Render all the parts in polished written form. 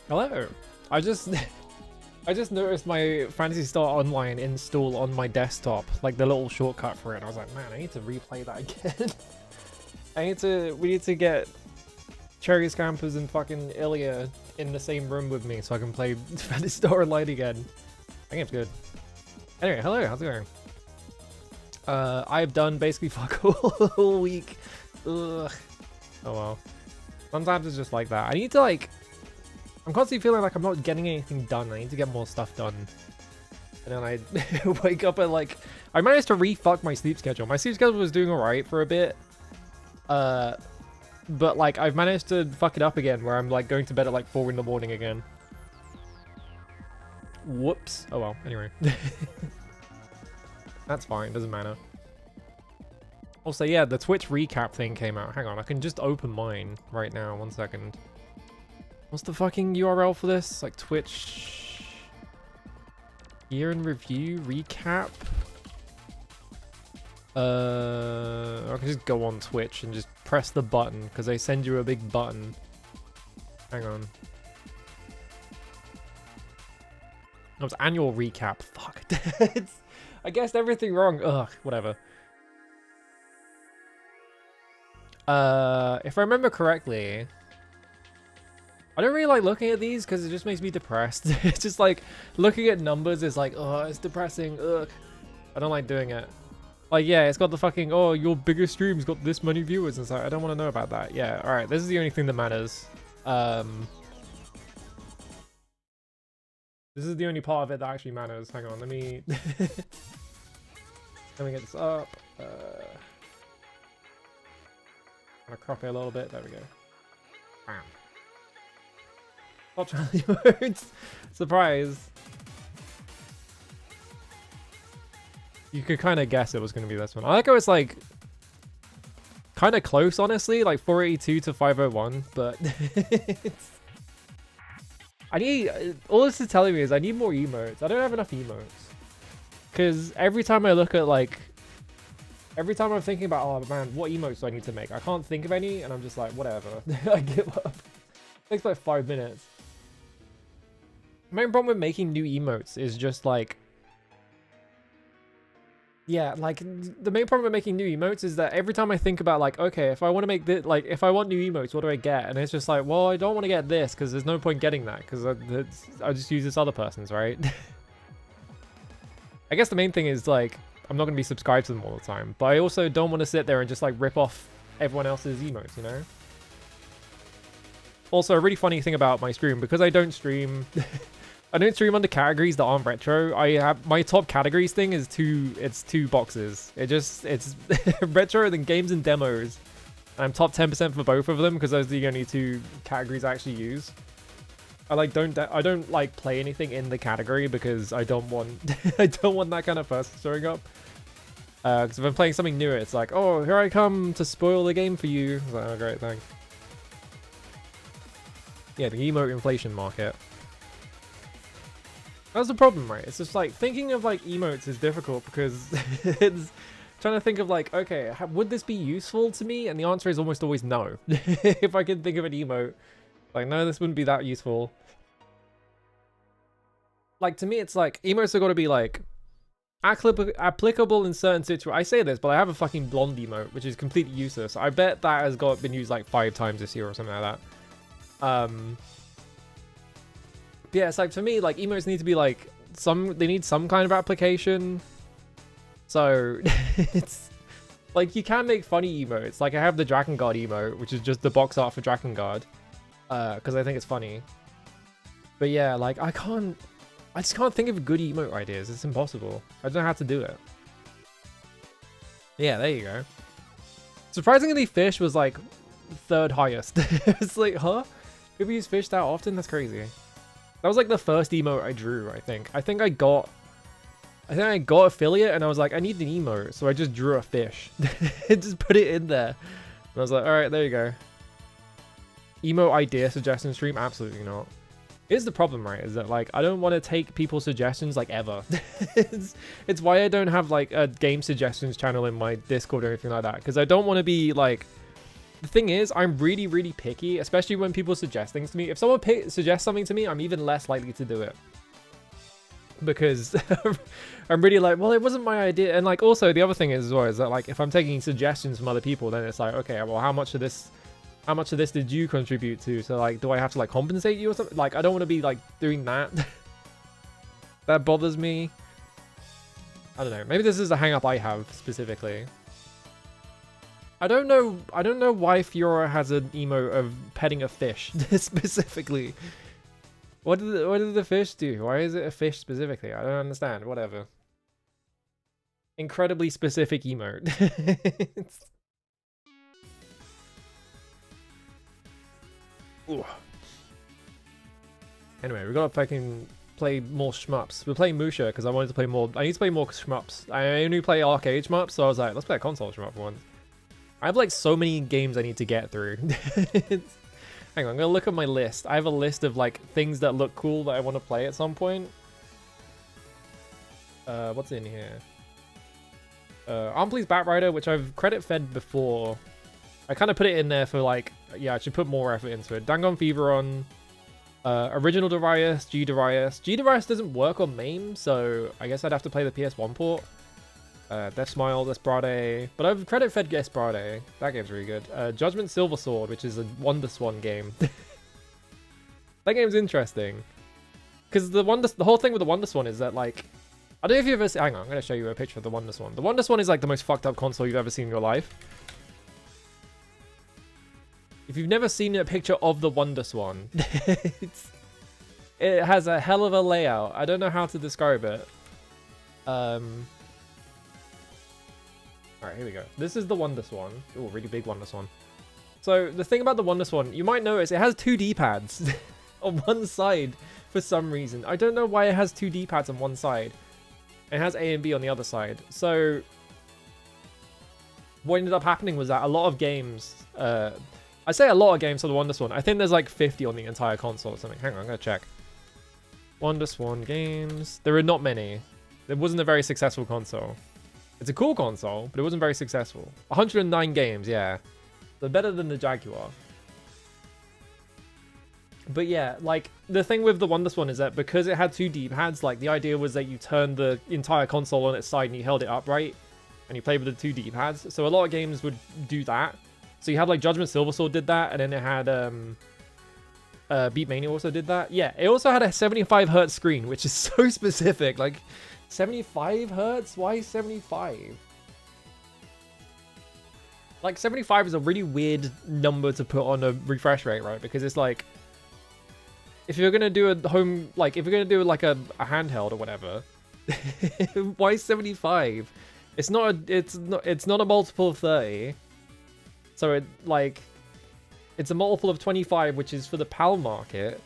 Hello. I just I just noticed my Phantasy Star Online install on my desktop, like the little shortcut for it. I was like, man, I need to replay that again. We need to get Cherry Scampers and fucking Ilya in the same room with me so I can play Phantasy Star Online again. That game's good. Anyway, hello, how's it going? I've done basically fuck all week. Ugh. Oh well. Sometimes it's just like that. I need to like... I'm constantly feeling like I'm not getting anything done. I need to get more stuff done. And then I wake up at like... I managed to re-fuck my sleep schedule. My sleep schedule was doing alright for a bit. But like I've managed to fuck it up again where I'm like going to bed at like 4 in the morning again. Whoops. Oh well, anyway. That's fine, doesn't matter. Also, yeah, the Twitch recap thing came out. Hang on, I can just open mine right now. 1 second. What's the fucking URL for this? Like Twitch... Year in review? Recap? I can just go on Twitch and just press the button, because they send you a big button. Hang on. No, it's annual recap. Fuck. I guessed everything wrong. Ugh, whatever. If I remember correctly... I don't really like looking at these because it just makes me depressed. It's just like, looking at numbers is like, oh, it's depressing. Ugh. I don't like doing it. Like, yeah, it's got the fucking, oh, your biggest stream's got this many viewers. And it's like, I don't want to know about that. Yeah, alright, this is the only thing that matters. This is the only part of it that actually matters. Hang on, let me... let me get this up. I'm gonna crop it a little bit. There we go. Bam. Top channel emotes. Surprise. You could kind of guess it was going to be this one. I like how it's like kind of close, honestly, like 482 to 501, but it's... I need... All this is telling me is I need more emotes. I don't have enough emotes. Because every time I look at like... Every time I'm thinking about, oh man, what emotes do I need to make? I can't think of any, and I'm just like, whatever. I give up. It takes like 5 minutes. The main problem with making new emotes is just like... Yeah, like, the main problem with making new emotes is that every time I think about like, okay, if I want to make this, like, if I want new emotes, what do I get? And it's just like, well, I don't want to get this because there's no point getting that because I just use this other person's, right? I guess the main thing is like, I'm not going to be subscribed to them all the time, but I also don't want to sit there and just like rip off everyone else's emotes, you know? Also, a really funny thing about my stream, because I don't stream... I don't stream under categories that aren't retro. I have my top categories thing is two boxes. It's retro and then games and demos. And I'm top 10% for both of them because those are the only two categories I actually use. I don't like play anything in the category because I don't want I don't want that kind of person showing up. Because if I'm playing something new, it's like, oh, here I come to spoil the game for you. I was like, oh, great, thanks. Yeah, the emote inflation market. That's the problem, right? It's just like thinking of like emotes is difficult because it's trying to think of like, okay, would this be useful to me? And the answer is almost always no. If I can think of an emote, like, no, this wouldn't be that useful. Like, to me, it's like emotes are got to be like applicable in certain situations. I say this, but I have a fucking blonde emote, which is completely useless. I bet that has been used like 5 times this year or something like that. Yeah, it's like, for me, like, emotes need to be like they need some kind of application. So it's like, you can make funny emotes. Like, I have the Drakengard emote, which is just the box art for Drakengard, because I think it's funny. But yeah, like, I just can't think of good emote ideas. It's impossible. I don't know how to do it. Yeah, there you go. Surprisingly, fish was like 3rd highest. It's like, huh? People use fish that often? That's crazy. That was like the first emote I drew, I think. I think I got affiliate and I was like, I need an emote. So I just drew a fish. Just put it in there. And I was like, all right, there you go. Emote idea suggestion stream? Absolutely not. Here's the problem, right? Is that like, I don't want to take people's suggestions like ever. It's why I don't have like a game suggestions channel in my Discord or anything like that. Because I don't want to be like, the thing is, I'm really, really picky, especially when people suggest things to me. If someone suggests something to me, I'm even less likely to do it. Because I'm really like, well, it wasn't my idea. And like, also the other thing is as well, is that like, if I'm taking suggestions from other people, then it's like, okay, well, how much of this did you contribute to? So like, do I have to like compensate you or something? Like, I don't want to be like doing that. That bothers me. I don't know. Maybe this is a hang up I have specifically. I don't know why Fiora has an emote of petting a fish specifically. What did the fish do? Why is it a fish specifically? I don't understand. Whatever. Incredibly specific emote. Anyway, we gotta fucking play more shmups. We're playing M.U.S.H.A because I wanted to play more. I need to play more shmups. I only play arcade shmups, so I was like, let's play a console shmup for once. I have like so many games I need to get through. Hang on, I'm gonna look at my list. I have a list of like things that look cool that I want to play at some point. What's in here? Arm Please Batrider, which I've credit fed before. I kind of put it in there for like, yeah, I should put more effort into it. Dangon Feveron, Original Darius, G Darius. G Darius doesn't work on MAME, so I guess I'd have to play the PS1 port. Death Smile, Desperate, but I've credit fed Desperate. That game's really good. Judgment Silver Sword, which is a Wonderswan game. That game's interesting. Because the whole thing with the Wonderswan is that, like, I don't know if you've ever seen, hang on, I'm going to show you a picture of the Wonderswan. The Wonderswan is like the most fucked up console you've ever seen in your life. If you've never seen a picture of the Wonderswan, it has a hell of a layout. I don't know how to describe it. Alright, here we go. This is the Wonderswan. Oh, really big Wonderswan. So, the thing about the Wonderswan, you might notice it has two D-pads on one side for some reason. I don't know why it has two D-pads on one side. It has A and B on the other side. So, what ended up happening was that a lot of games... I say a lot of games for the Wonderswan. I think there's like 50 on the entire console or something. Hang on, I'm going to check. Wonderswan games. There are not many. It wasn't a very successful console. It's a cool console, but it wasn't very successful. 109 games, yeah. They're better than the Jaguar. But yeah, like, the thing with the Wonderswan is that because it had two D-pads, like, the idea was that you turned the entire console on its side and you held it upright, and you played with the two D-pads. So a lot of games would do that. So you had, like, Judgment Silver Sword did that, and then it had, Beatmania also did that. Yeah, it also had a 75 Hz screen, which is so specific, like... 75 hertz? Why 75? Like, 75 is a really weird number to put on a refresh rate, right? Because it's like, if you're gonna do a home, like, if you're gonna do like a handheld or whatever, why 75? It's not a multiple of 30. So it, like, it's a multiple of 25, which is for the PAL market,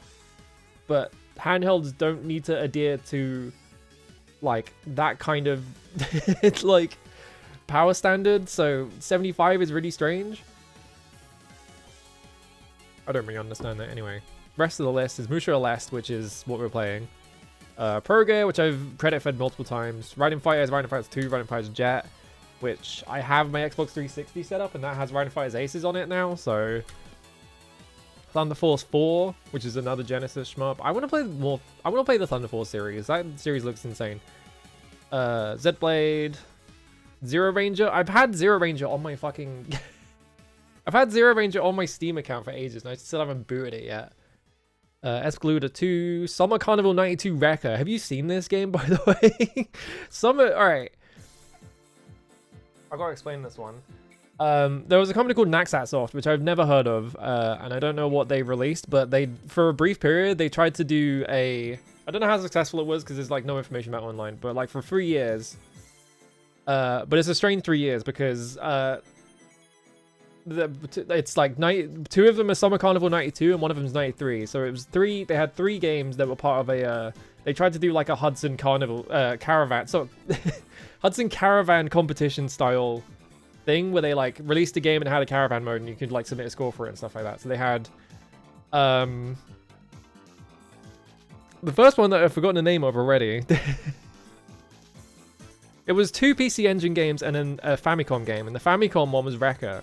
but handhelds don't need to adhere to like that kind of it's like power standard, so 75 is really strange. I don't really understand that anyway. Rest of the list is M.U.S.H.A Lest, which is what we're playing. Progear, which I've credit fed multiple times. Riding Fighters, Riding Fighters 2, Riding Fighters Jet, which I have my Xbox 360 set up and that has Riding Fighters Aces on it now, so Thunder Force 4, which is another Genesis shmup. I want to play more. I want to play the Thunder Force series. That series looks insane. Z-Blade, Zero Ranger. I've had Zero Ranger on my fucking... I've had Zero Ranger on my Steam account for ages, and I still haven't booted it yet. Escluder 2, Summer Carnival 92 Wrecker. Have you seen this game, by the way? Alright. I've got to explain this one. There was a company called Naxatsoft, which I've never heard of, and I don't know what they released, but they, for a brief period, they tried to do a... I don't know how successful it was, because there's, like, no information about it online, but, like, for 3 years... but it's a strange 3 years, because, it's, like, 2 of them are Summer Carnival 92, and 1 of them is 93, so it was 3... They had 3 games that were part of a, they tried to do, like, a Hudson Carnival, Caravan, so... Hudson Caravan competition style thing where they like released a game and had a caravan mode and you could like submit a score for it and stuff like that. So they had the first one that I've forgotten the name of already. It was 2 PC Engine games and then a Famicom game, and the Famicom one was Wrecker.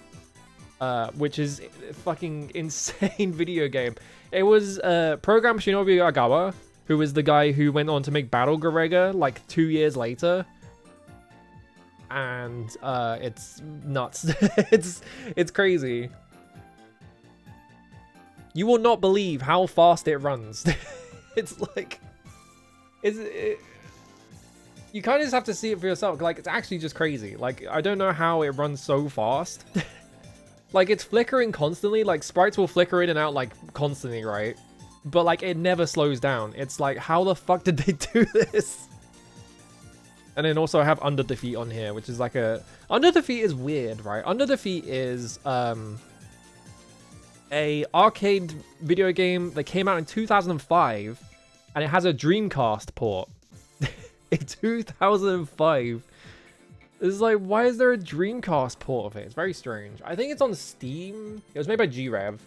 which is a fucking insane video game. It was programmed Shinobu Agawa, who was the guy who went on to make Battle Garega like 2 years later. And it's nuts. it's crazy. You will not believe how fast it runs. It's like, you kind of just have to see it for yourself. Like, it's actually just crazy. Like, I don't know how it runs so fast. Like, it's flickering constantly. Like, sprites will flicker in and out, like, constantly, right? But, like, it never slows down. It's like, how the fuck did they do this? And then also I have Under Defeat on here, which is like a... Under Defeat is weird, right? Under Defeat is a arcade video game that came out in 2005, and it has a Dreamcast port. In 2005. It's like, why is there a Dreamcast port of it? It's very strange. I think it's on Steam. It was made by G-Rev,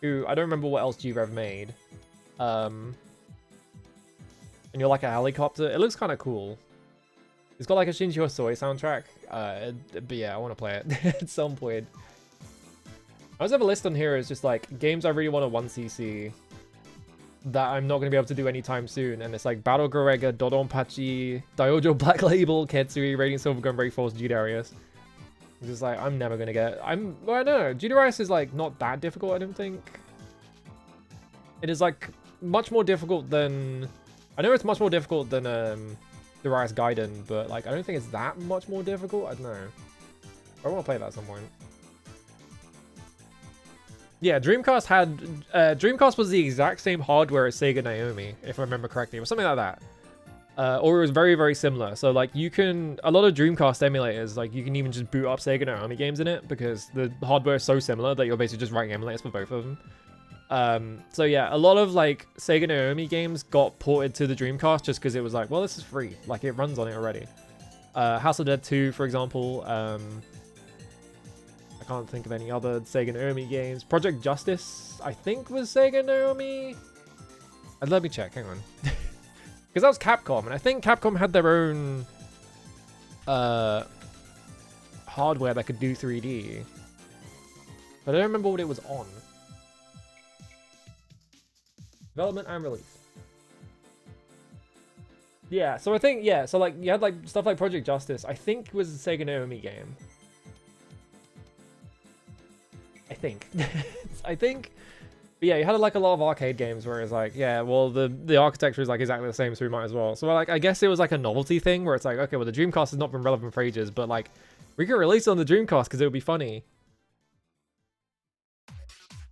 who I don't remember what else G-Rev made. And you're like a helicopter. It looks kind of cool. It's got like a Shinji Hosoi soundtrack. But yeah, I want to play it at some point. I also have a list on here. It's just like games I really want to 1cc that I'm not going to be able to do anytime soon. And it's like Battle Garega, Dodonpachi, Diojo Black Label, Ketsui, Radiant Silver Gun, Break Force, Judarius. It's just like, I'm never going to get... well, I don't know. Judarius is like not that difficult, I don't think. It is like much more difficult than... I know it's much more difficult than Darius Gaiden, but like I don't think it's that much more difficult. I don't know. I want to play that at some point. Yeah, Dreamcast had... Dreamcast was the exact same hardware as Sega Naomi, if I remember correctly. It was something like that. Or it was very, very similar. So, like, you can... A lot of Dreamcast emulators, like, you can even just boot up Sega Naomi games in it, because the hardware is so similar that you're basically just writing emulators for both of them. So, yeah, a lot of, like, Sega Naomi games got ported to the Dreamcast just because it was like, well, this is free. Like, it runs on it already. House of Dead 2, for example. I can't think of any other Sega Naomi games. Project Justice, I think, was Sega Naomi. Let me check, hang on. Because that was Capcom, and I think Capcom had their own hardware that could do 3D. But I don't remember what it was on. Development and release. Yeah, so I think, yeah, so like, you had like stuff like Project Justice, I think was a Sega Naomi game. I think. But yeah, you had like a lot of arcade games where it's like, yeah, well, the architecture is like exactly the same, so we might as well. So like, I guess it was like a novelty thing where it's like, okay, well, the Dreamcast has not been relevant for ages, but like, we could release it on the Dreamcast because it would be funny.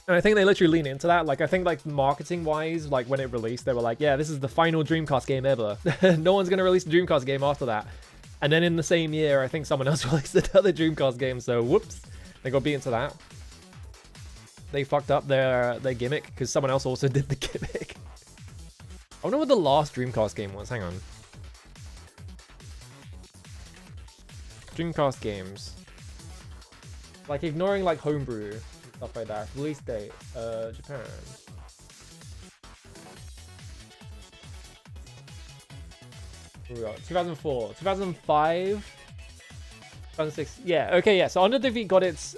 And I think they literally lean into that. Like, I think like marketing wise, like when it released, they were like, yeah, this is the final Dreamcast game ever. No one's going to release a Dreamcast game after that. And then in the same year, I think someone else released another Dreamcast game. So whoops, they got beat into that. They fucked up their gimmick because someone else also did the gimmick. I wonder what the last Dreamcast game was. Hang on. Dreamcast games. Like ignoring like homebrew and stuff like that. Release date. Japan. Here we go. 2004. 2005. 2006. Yeah, okay, yeah. So Under Defeat got its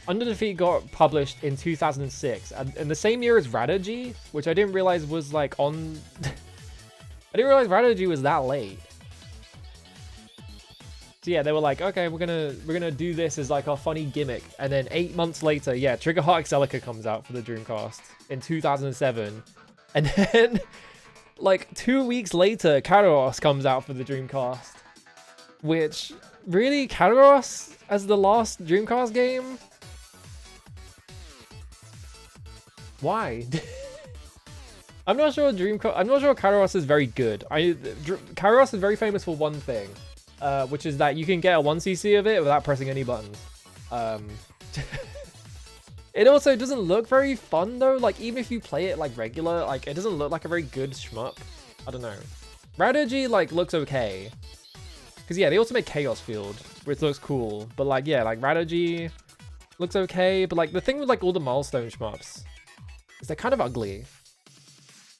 Under Defeat got published in 2006, and in the same year as Radaji, which I didn't realize was like on... I didn't realize Radaji was that late. So yeah, they were like, okay, we're gonna do this as like our funny gimmick, and then 8 months later, yeah, Trigger Heart Exelica comes out for the Dreamcast in 2007, and then like 2 weeks later, Karaos comes out for the Dreamcast, which really, Karaos as the last Dreamcast game? Why? I'm not sure Karaos is very good. Karaos is very famous for one thing, which is that you can get a 1cc of it without pressing any buttons. It also doesn't look very fun though. Like even if you play it like regular, like it doesn't look like a very good shmup. I don't know. Radaji like looks okay. Cause yeah, they also make Chaos Field, which looks cool. But like yeah, like Radaji looks okay. But like the thing with like all the milestone shmups is they're kind of ugly.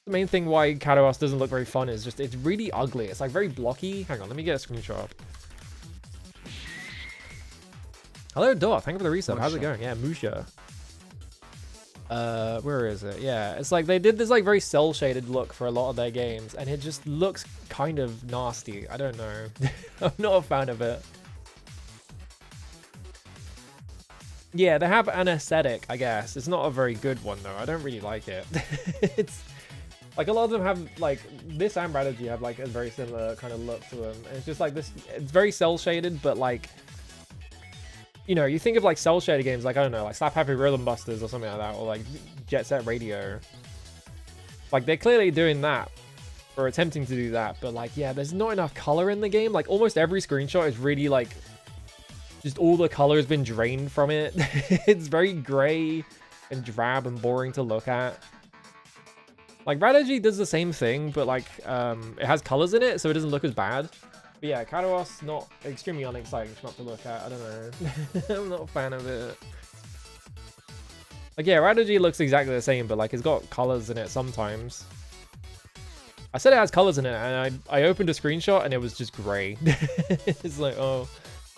The main thing why Karaos doesn't look very fun is just it's really ugly. It's like very blocky. Hang on, let me get a screenshot. Hello, Dot. Thank you for the resub. How's it M.U.S.H.A. going? Yeah, M.U.S.H.A. Where is it? Yeah, it's like they did this like very cell shaded look for a lot of their games, and it just looks kind of nasty. I don't know. I'm not a fan of it. Yeah, they have an aesthetic, I guess. It's not a very good one though. I don't really like it. It's like a lot of them have like this and Radagy have like a very similar kind of look to them. And it's just like this. It's very cell shaded, but like, you know, you think of like cell shaded games like, I don't know, like Slap Happy Rhythm Busters or something like that, or like Jet Set Radio. Like they're clearly doing that or attempting to do that, but like, yeah, there's not enough color in the game. Like almost every screenshot is really like just all the color has been drained from it. It's very gray and drab and boring to look at. Like Radagy does the same thing, but like it has colors in it, so it doesn't look as bad. But yeah, Kataros, not extremely unexciting shmup to look at. I don't know. I'm not a fan of it. Like, yeah, Radagy looks exactly the same, but like it's got colors in it sometimes. I said it has colors in it, and I opened a screenshot and it was just gray. It's like, oh,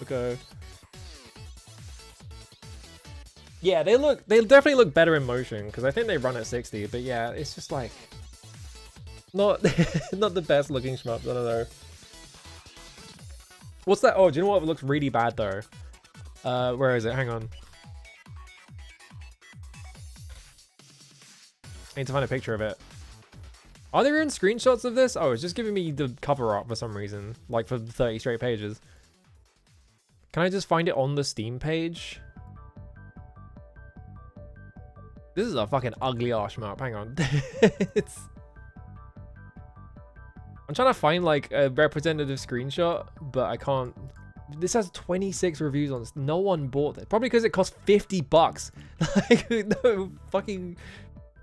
okay. Yeah, they definitely look better in motion because I think they run at 60. But yeah, it's just like not not the best looking shmups. I don't know. What's that? Oh, do you know what looks really bad though? Where is it? Hang on. I need to find a picture of it. Are there even screenshots of this? Oh, it's just giving me the cover art for some reason, like for 30 straight pages. Can I just find it on the Steam page? This is a fucking ugly ass shmup. Hang on. I'm trying to find like a representative screenshot, but I can't. This has 26 reviews on this. No one bought it. Probably because it cost 50 bucks. Like, no fucking.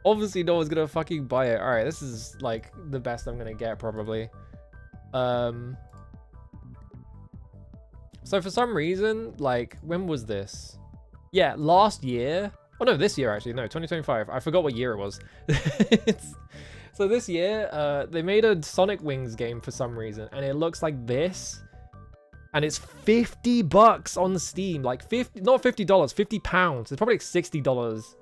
Obviously, no one's gonna fucking buy it. All right, this is like the best I'm gonna get probably. So for some reason, like, when was this? Yeah, last year. Oh no, this year actually. No, 2025. I forgot what year it was. So this year, they made a Sonic Wings game for some reason, and it looks like this. And it's 50 bucks on Steam. Like 50, not $50, 50 pounds. It's probably like $60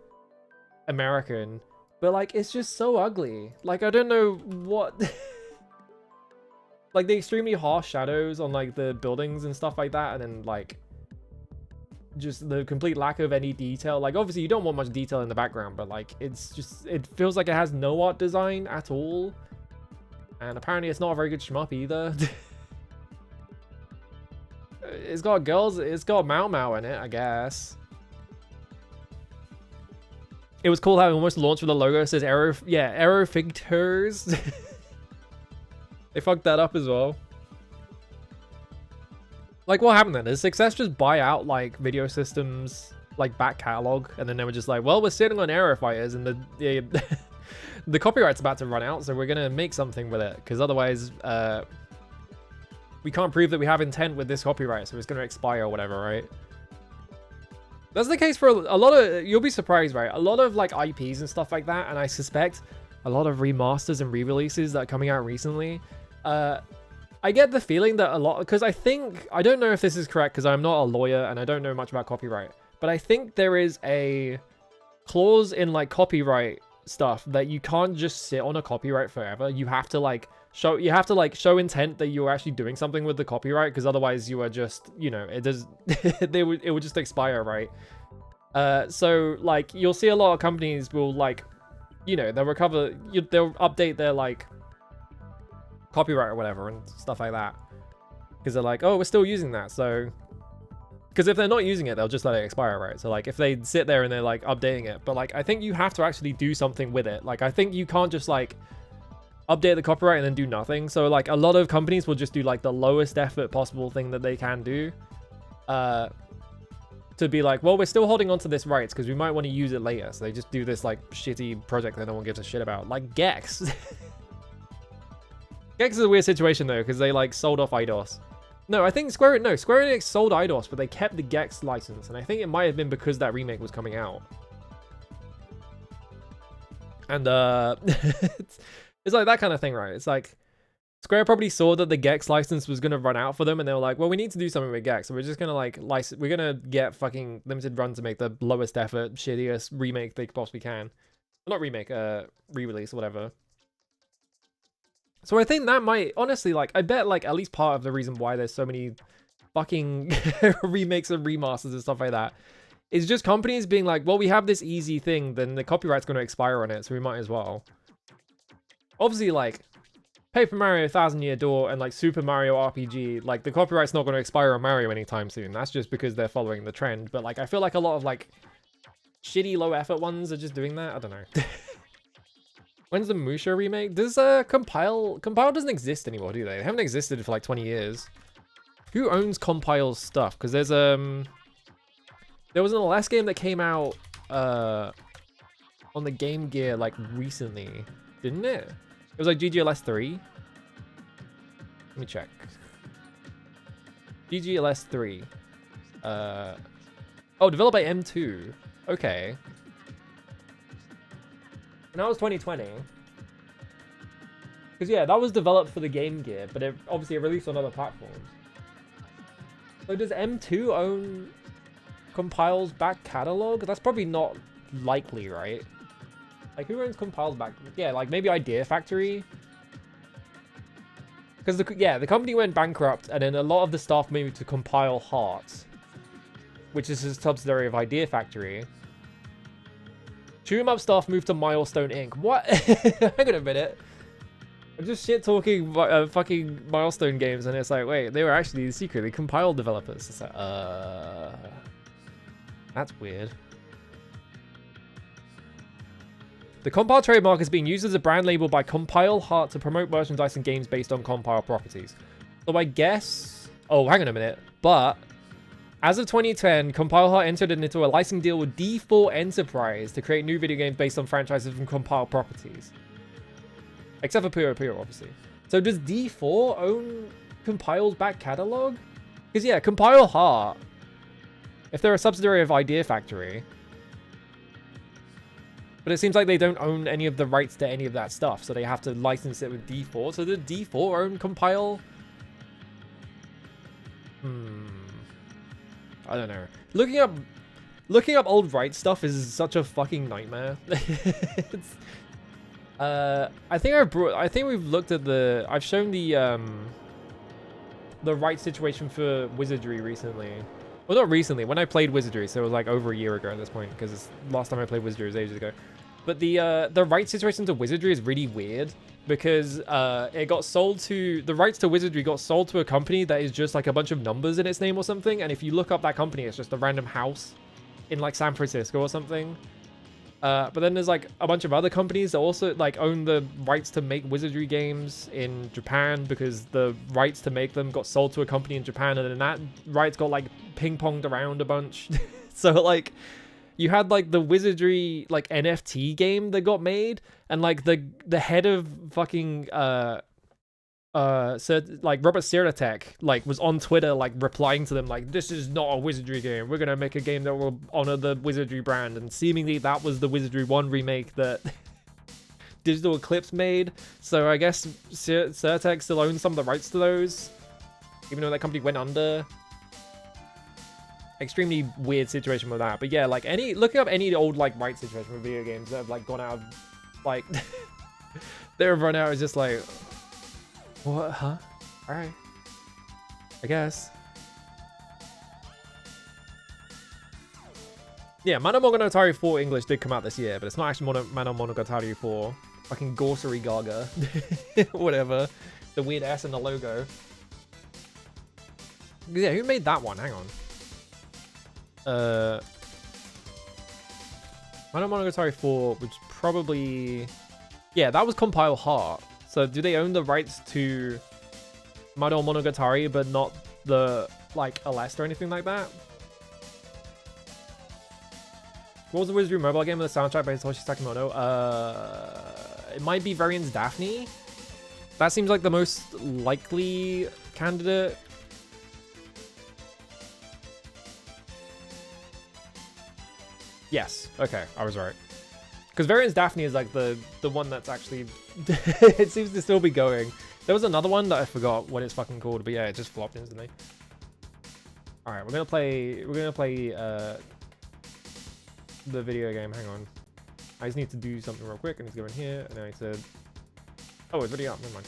American. But like, it's just so ugly. Like, I don't know what. Like the extremely harsh shadows on like the buildings and stuff like that. And then like, just the complete lack of any detail. Like obviously you don't want much detail in the background, but like it's just, it feels like it has no art design at all. And apparently it's not a very good shmup either. It's got girls, it's got M.U.S.H.A in it, I guess. It was cool how it almost launched with a logo that says Aero, yeah, Aero Figtures. They fucked that up as well. Like, what happened then? Did Success just buy out, like, Video Systems, like, back catalog? And then they were just like, well, we're sitting on Aero Fighters, and the copyright's about to run out, so we're going to make something with it. Because otherwise, we can't prove that we have intent with this copyright, so it's going to expire or whatever, right? That's the case for a lot of... You'll be surprised, right? A lot of, like, IPs and stuff like that, and I suspect a lot of remasters and re-releases that are coming out recently, I get the feeling that a lot, because I don't know if this is correct because I'm not a lawyer and I don't know much about copyright, but I think there is a clause in like copyright stuff that you can't just sit on a copyright forever. You have to like show intent that you're actually doing something with the copyright, because otherwise you are just, you know, it would just expire, right? So like you'll see a lot of companies will like, you know, they'll update their like copyright or whatever and stuff like that, because they're like, oh, we're still using that. So because if they're not using it, they'll just let it expire, right? So like if they sit there and they're like updating it, but like I think you have to actually do something with it. Like I think you can't just like update the copyright and then do nothing. So like a lot of companies will just do like the lowest effort possible thing that they can do to be like, well, we're still holding on to this rights because we might want to use it later. So they just do this like shitty project that no one gives a shit about, like Gex. Gex is a weird situation though, because they like sold off IDOS. No, I think Square Enix sold IDOS, but they kept the Gex license, and I think it might have been because that remake was coming out. And it's like that kind of thing, right? It's like Square probably saw that the Gex license was gonna run out for them, and they were like, well, we need to do something with Gex, so we're just gonna like license. We're gonna get fucking limited run to make the lowest effort, shittiest remake they possibly can. Not remake, re-release or whatever. So I think that might, honestly, like, I bet, like, at least part of the reason why there's so many fucking remakes and remasters and stuff like that is just companies being like, well, we have this easy thing, then the copyright's going to expire on it, so we might as well. Obviously, like, Paper Mario Thousand Year Door and, like, Super Mario RPG, like, the copyright's not going to expire on Mario anytime soon. That's just because they're following the trend. But, like, I feel like a lot of, like, shitty low-effort ones are just doing that. I don't know. When's the M.U.S.H.A remake? Does Compile doesn't exist anymore, do they? They haven't existed for like 20 years. Who owns Compile's stuff? Because there's there was an LS game that came out on the Game Gear like recently, didn't it? It was like GGLS 3. Let me check. GGLS 3. Oh, developed by M.U.S.H.A. Okay. And that was 2020. Because, yeah, that was developed for the Game Gear, but it obviously released on other platforms. So does M.U.S.H.A own Compile's back catalog? That's probably not likely, right? Like, who owns Compile's back? Yeah, like, maybe Idea Factory? Because, the company went bankrupt, and then a lot of the staff moved to Compile Hearts, which is a subsidiary of Idea Factory. Shmups staff moved to Milestone Inc. What? Hang on a minute. I'm just shit-talking fucking Milestone games, and it's like, wait, they were actually secretly Compile developers. It's like, that's weird. The Compile trademark is being used as a brand label by Compile Heart to promote merchandise and games based on Compile properties. So I guess... Oh, hang on a minute. But... As of 2010, Compile Heart entered into a licensing deal with D4 Enterprise to create new video games based on franchises from Compile properties. Except for Puyo Puyo, obviously. So does D4 own Compile's back catalog? Because yeah, Compile Heart, if they're a subsidiary of Idea Factory, but it seems like they don't own any of the rights to any of that stuff, so they have to license it with D4. So did D4 own Compile? I don't know. Looking up old rights stuff is such a fucking nightmare. It's, I think we've looked at I've shown the rights situation for Wizardry recently. Well, not recently. When I played Wizardry, so it was like over a year ago at this point, because last time I played Wizardry was ages ago. But the rights situation to Wizardry is really weird. Because it got sold to... The rights to Wizardry got sold to a company that is just like a bunch of numbers in its name or something. And if you look up that company, it's just a random house in like San Francisco or something. But then there's like a bunch of other companies that also like own the rights to make Wizardry games in Japan, because the rights to make them got sold to a company in Japan, and then that rights got like ping-ponged around a bunch. So like... You had like the Wizardry like NFT game that got made, and like the head of fucking like Robert Siratek like was on Twitter like replying to them like, this is not a Wizardry game. We're gonna make a game that will honor the Wizardry brand, and seemingly that was the Wizardry 1 remake that Digital Eclipse made. So I guess Siratek still owns some of the rights to those, even though that company went under. Extremely weird situation with that, but yeah, like looking up any old like rights situation with video games that have like gone out of like they've run out is just like, what? Huh? All right, I guess. Yeah, Mana Monogatari 4 English did come out this year, but it's not actually Mana Monogatari 4. Fucking Gorsary Gaga, whatever. The weird S in the logo. Yeah, who made that one? Hang on. Mana Monogatari 4, which probably... Yeah, that was Compile Heart. So do they own the rights to Mana Monogatari, but not the, like, LS or anything like that? What was the Wizardry mobile game with the soundtrack by Satoshi Sakamoto? It might be Variant's Daphne. That seems like the most likely candidate. Yes. Okay, I was right. Because Variant's Daphne is like the one that's actually... it seems to still be going. There was another one that I forgot what it's fucking called, but yeah, it just flopped instantly. All right, we're gonna play the video game. Hang on, I just need to do something real quick. I need to go in here, and then I said, oh, it's already up. Never mind.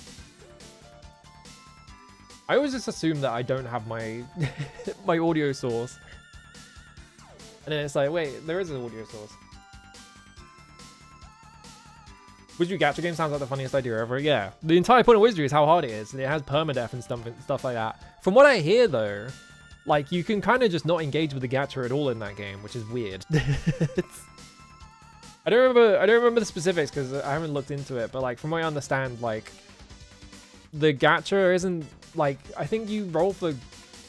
I always just assume that I don't have my my audio source, and then it's like, wait, there is an audio source. Wizardry gacha game sounds like the funniest idea ever. Yeah, the entire point of Wizardry is how hard it is, and it has permadeath and stuff like that. From what I hear, though, like you can kind of just not engage with the gacha at all in that game, which is weird. I don't remember the specifics because I haven't looked into it, but like from what I understand, like the gacha isn't like, I think you roll for.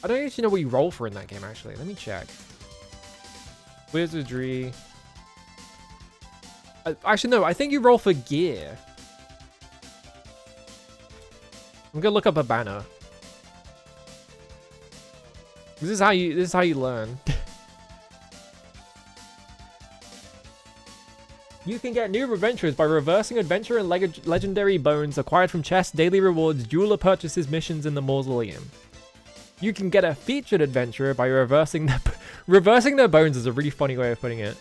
I don't actually know what you roll for in that game. Actually, let me check. Wizardry. Actually, no, I think you roll for gear. I'm gonna look up a banner. This is how you learn. You can get new adventures by reversing adventure and legendary bones acquired from chests, daily rewards, jeweler purchases, missions in the mausoleum. You can get a featured adventurer by reversing their bones is a really funny way of putting it.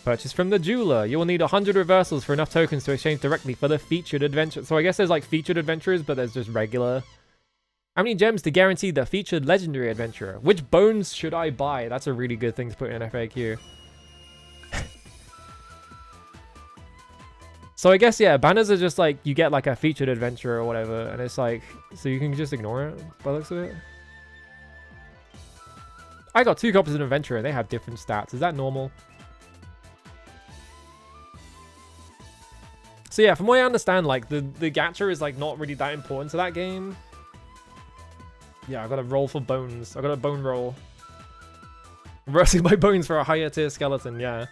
Purchase from the jeweler. You will need 100 reversals for enough tokens to exchange directly for the featured adventure. So I guess there's like featured adventurers, but there's just regular. How many gems to guarantee the featured legendary adventurer? Which bones should I buy? That's a really good thing to put in FAQ. So I guess, yeah, banners are just like, you get like a featured adventurer or whatever, and it's like, so you can just ignore it by the looks of it. I got 2 copies of an adventurer, they have different stats. Is that normal? So yeah, from what I understand, like the gacha is like not really that important to that game. Yeah, I gotta roll for bones. I got a bone roll. Reversing my bones for a higher tier skeleton, yeah.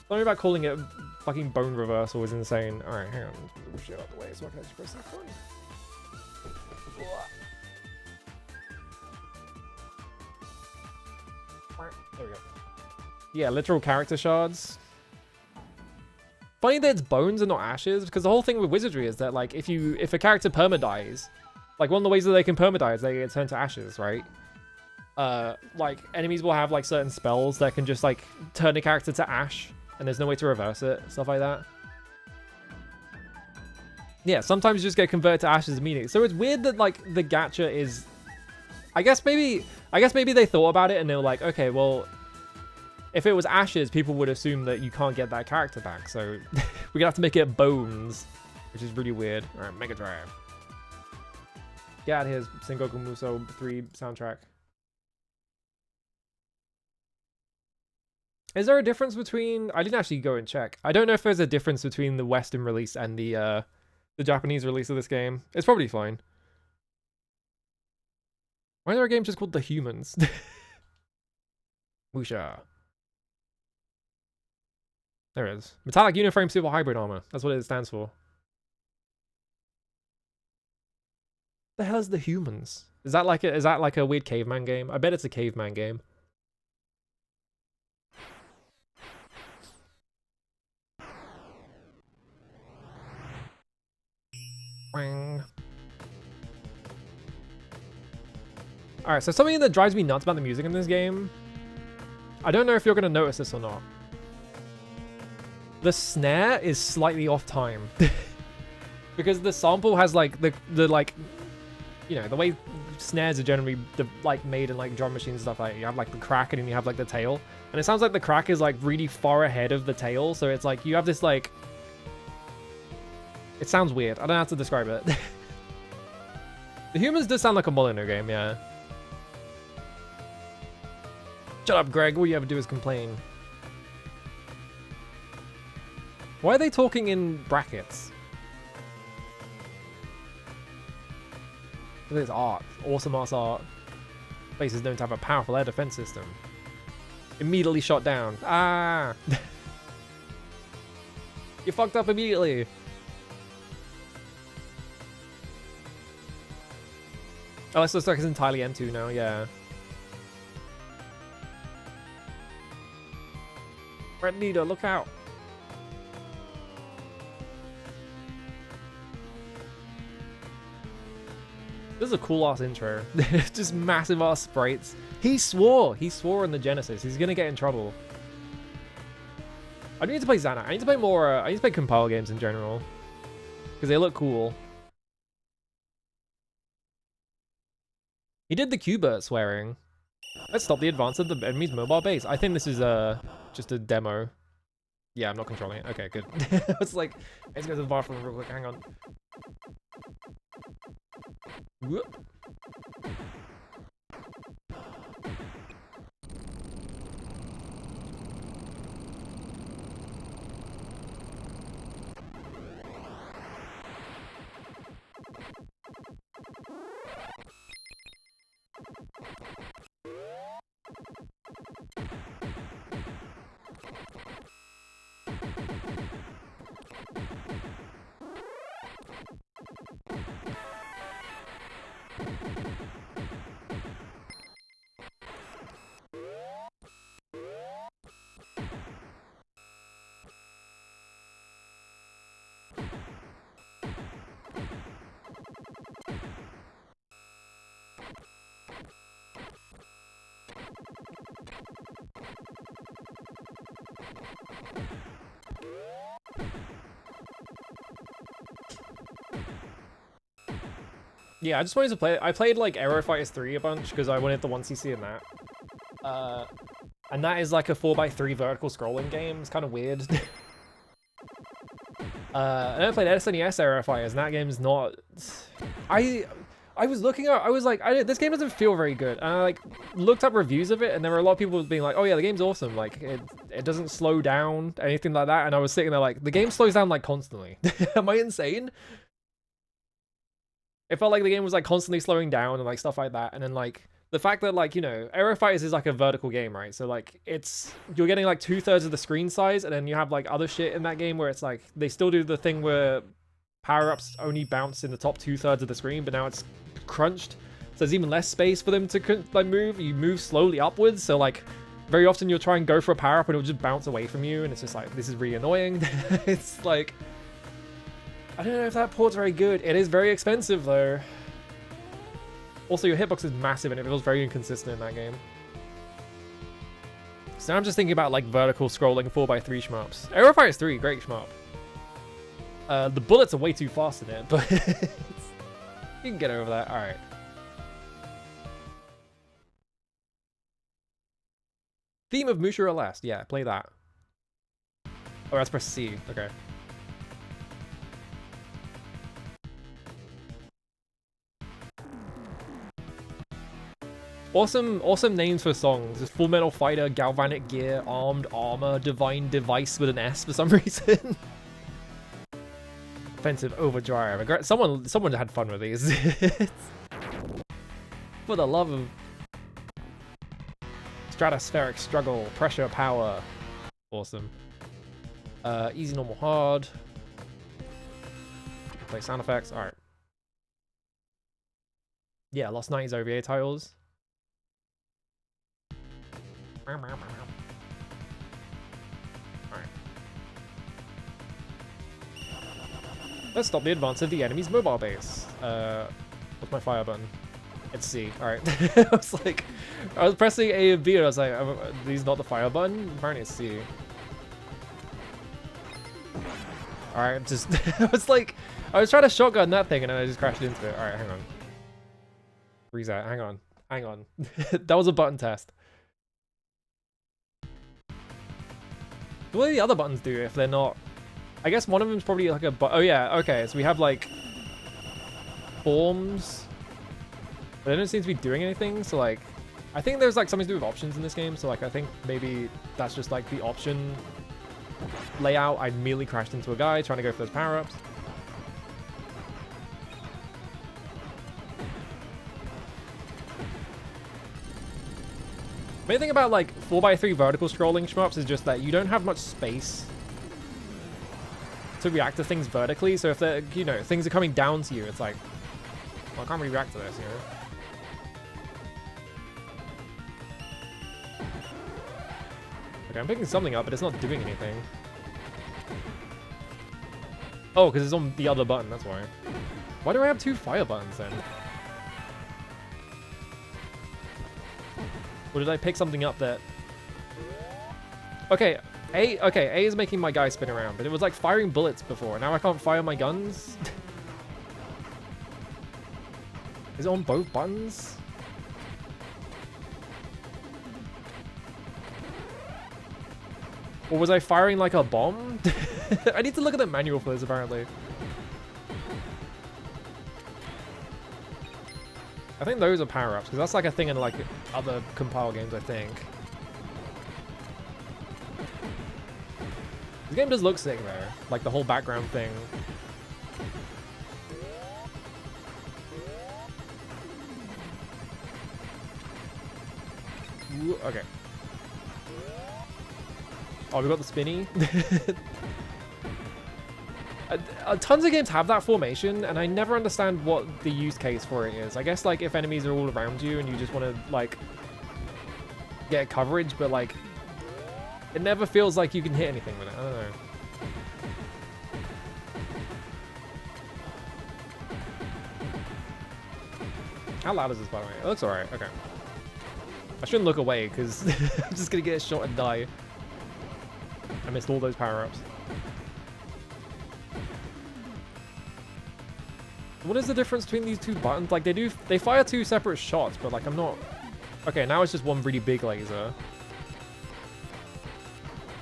Sorry about calling it fucking bone reversal is insane. Alright, hang on. Move shit out of the way so I can actually press that button. There we go. Yeah, literal character shards. Funny that it's bones and not ashes, because the whole thing with wizardry is that like if a character permadies, like one of the ways that they can permadie is they get turned to ashes, right? Like enemies will have like certain spells that can just like turn a character to ash, and there's no way to reverse it, stuff like that. Yeah, sometimes you just get converted to ashes immediately. So it's weird that like the gacha is, I guess maybe they thought about it and they were like, okay, well, if it was ashes, people would assume that you can't get that character back. So we're gonna have to make it bones, which is really weird. All right, Mega Drive. Get out of here, Sengoku Musou 3 soundtrack. Is there a difference between? I didn't actually go and check. I don't know if there's a difference between the Western release and the Japanese release of this game. It's probably fine. Why are there games just called The Humans? M.U.S.H.A. There it is. Metallic Uniframe Super Hybrid Armor. That's what it stands for. The hell is The Humans? Is that like a weird caveman game? I bet it's a caveman game. Alright, so something that drives me nuts about the music in this game, I don't know if you're going to notice this or not. The snare is slightly off time. Because the sample has like the like, you know, the way snares are generally like made in like drum machines and stuff, like you have like the crack and then you have like the tail. And it sounds like the crack is like really far ahead of the tail, so it's like you have this like, it sounds weird. I don't know how to describe it. The Humans does sound like a Molyneux game, yeah. Shut up, Greg. All you ever do is complain. Why are they talking in brackets? Look at this art. Awesome ass art. Place is known to have a powerful air defense system. Immediately shot down. Ah! You fucked up immediately. Oh, this looks like it's entirely M2 now, yeah. Red Leader, look out. This is a cool ass intro. Just massive ass sprites. He swore in the Genesis. He's gonna get in trouble. I need to play Xana. I need to play more. I need to play compile games in general because they look cool. He did the Q-Bert swearing. Let's stop the advance of the enemy's mobile base. I think this is just a demo. Yeah, I'm not controlling it. Okay, good. I was like, let's go to the bathroom real quick. Hang on. Whoop. Yeah, I just wanted to play. I played like Aero Fighters 3 a bunch because I wanted the 1cc in that. And that is like a 4x3 vertical scrolling game. It's kind of weird. And I played SNES Aero Fighters, and that game is not. I was looking up. I was like, this game doesn't feel very good. And I like looked up reviews of it, and there were a lot of people being like, "Oh yeah, the game's awesome. Like it doesn't slow down, anything like that." And I was sitting there like, the game slows down like constantly. Am I insane? It felt like the game was like constantly slowing down and like stuff like that. And then like the fact that like, you know, Aero Fighters is like a vertical game, right? So like you're getting like 2/3 of the screen size, and then you have like other shit in that game where it's like they still do the thing where power-ups only bounce in the top 2/3 of the screen, but now it's crunched. So there's even less space for them to like move. You move slowly upwards. So like very often you'll try and go for a power-up and it'll just bounce away from you. And it's just like, this is really annoying. It's like, I don't know if that port's very good. It is very expensive though. Also, your hitbox is massive and it feels very inconsistent in that game. So I'm just thinking about like vertical scrolling 4x3 shmups. Aero Fighters 3, great shmup. The bullets are way too fast in it, but you can get over that. All right. Theme of M.U.S.H.A last. Yeah, play that. Oh, let's press C. Okay. Awesome names for songs. There's Full Metal Fighter, Galvanic Gear, Armed Armor, Divine Device with an S for some reason. Offensive Overdrive. Someone had fun with these. For the love of Stratospheric Struggle, Pressure Power. Awesome. Easy, normal, hard. Play sound effects. Alright. Yeah, Lost 90s OVA titles. Alright. Let's stop the advance of the enemy's mobile base. What's my fire button? It's C. Alright. I was pressing A and B and I was like, these not the fire button? Apparently it's C. Alright, I was trying to shotgun that thing and then I just crashed into it. Alright, hang on. Reset, hang on. That was a button test. What do the other buttons do if they're not? I guess one of them's probably like a oh yeah, okay, so we have like forms, but they don't seem to be doing anything, so like I think there's like something to do with options in this game, so like I think maybe that's just like the option layout. I immediately crashed into a guy trying to go for those power-ups. Main thing about like 4x3 vertical scrolling shmups is just that you don't have much space to react to things vertically. So if they're, you know, things are coming down to you, it's like, well, I can't really react to this, you know? Okay, I'm picking something up, but it's not doing anything. Oh, because it's on the other button, that's why. Why do I have two fire buttons then? Or did I pick something up that... Okay, A is making my guy spin around, but it was like firing bullets before. Now I can't fire my guns? Is it on both buttons? Or was I firing like a bomb? I need to look at the manual for this apparently. I think those are power-ups, because that's like a thing in like other compile games, I think. This game does look sick though, like the whole background thing. Ooh, okay. Oh, we got the spinny. Tons of games have that formation, and I never understand what the use case for it is. I guess like if enemies are all around you and you just want to like get coverage, but like it never feels like you can hit anything with it. I don't know. How loud is this, by the way? It looks alright. Okay. I shouldn't look away because I'm just gonna get shot and die. I missed all those power-ups. What is the difference between these two buttons? Like they fire two separate shots, but like I'm not... Okay, now it's just one really big laser.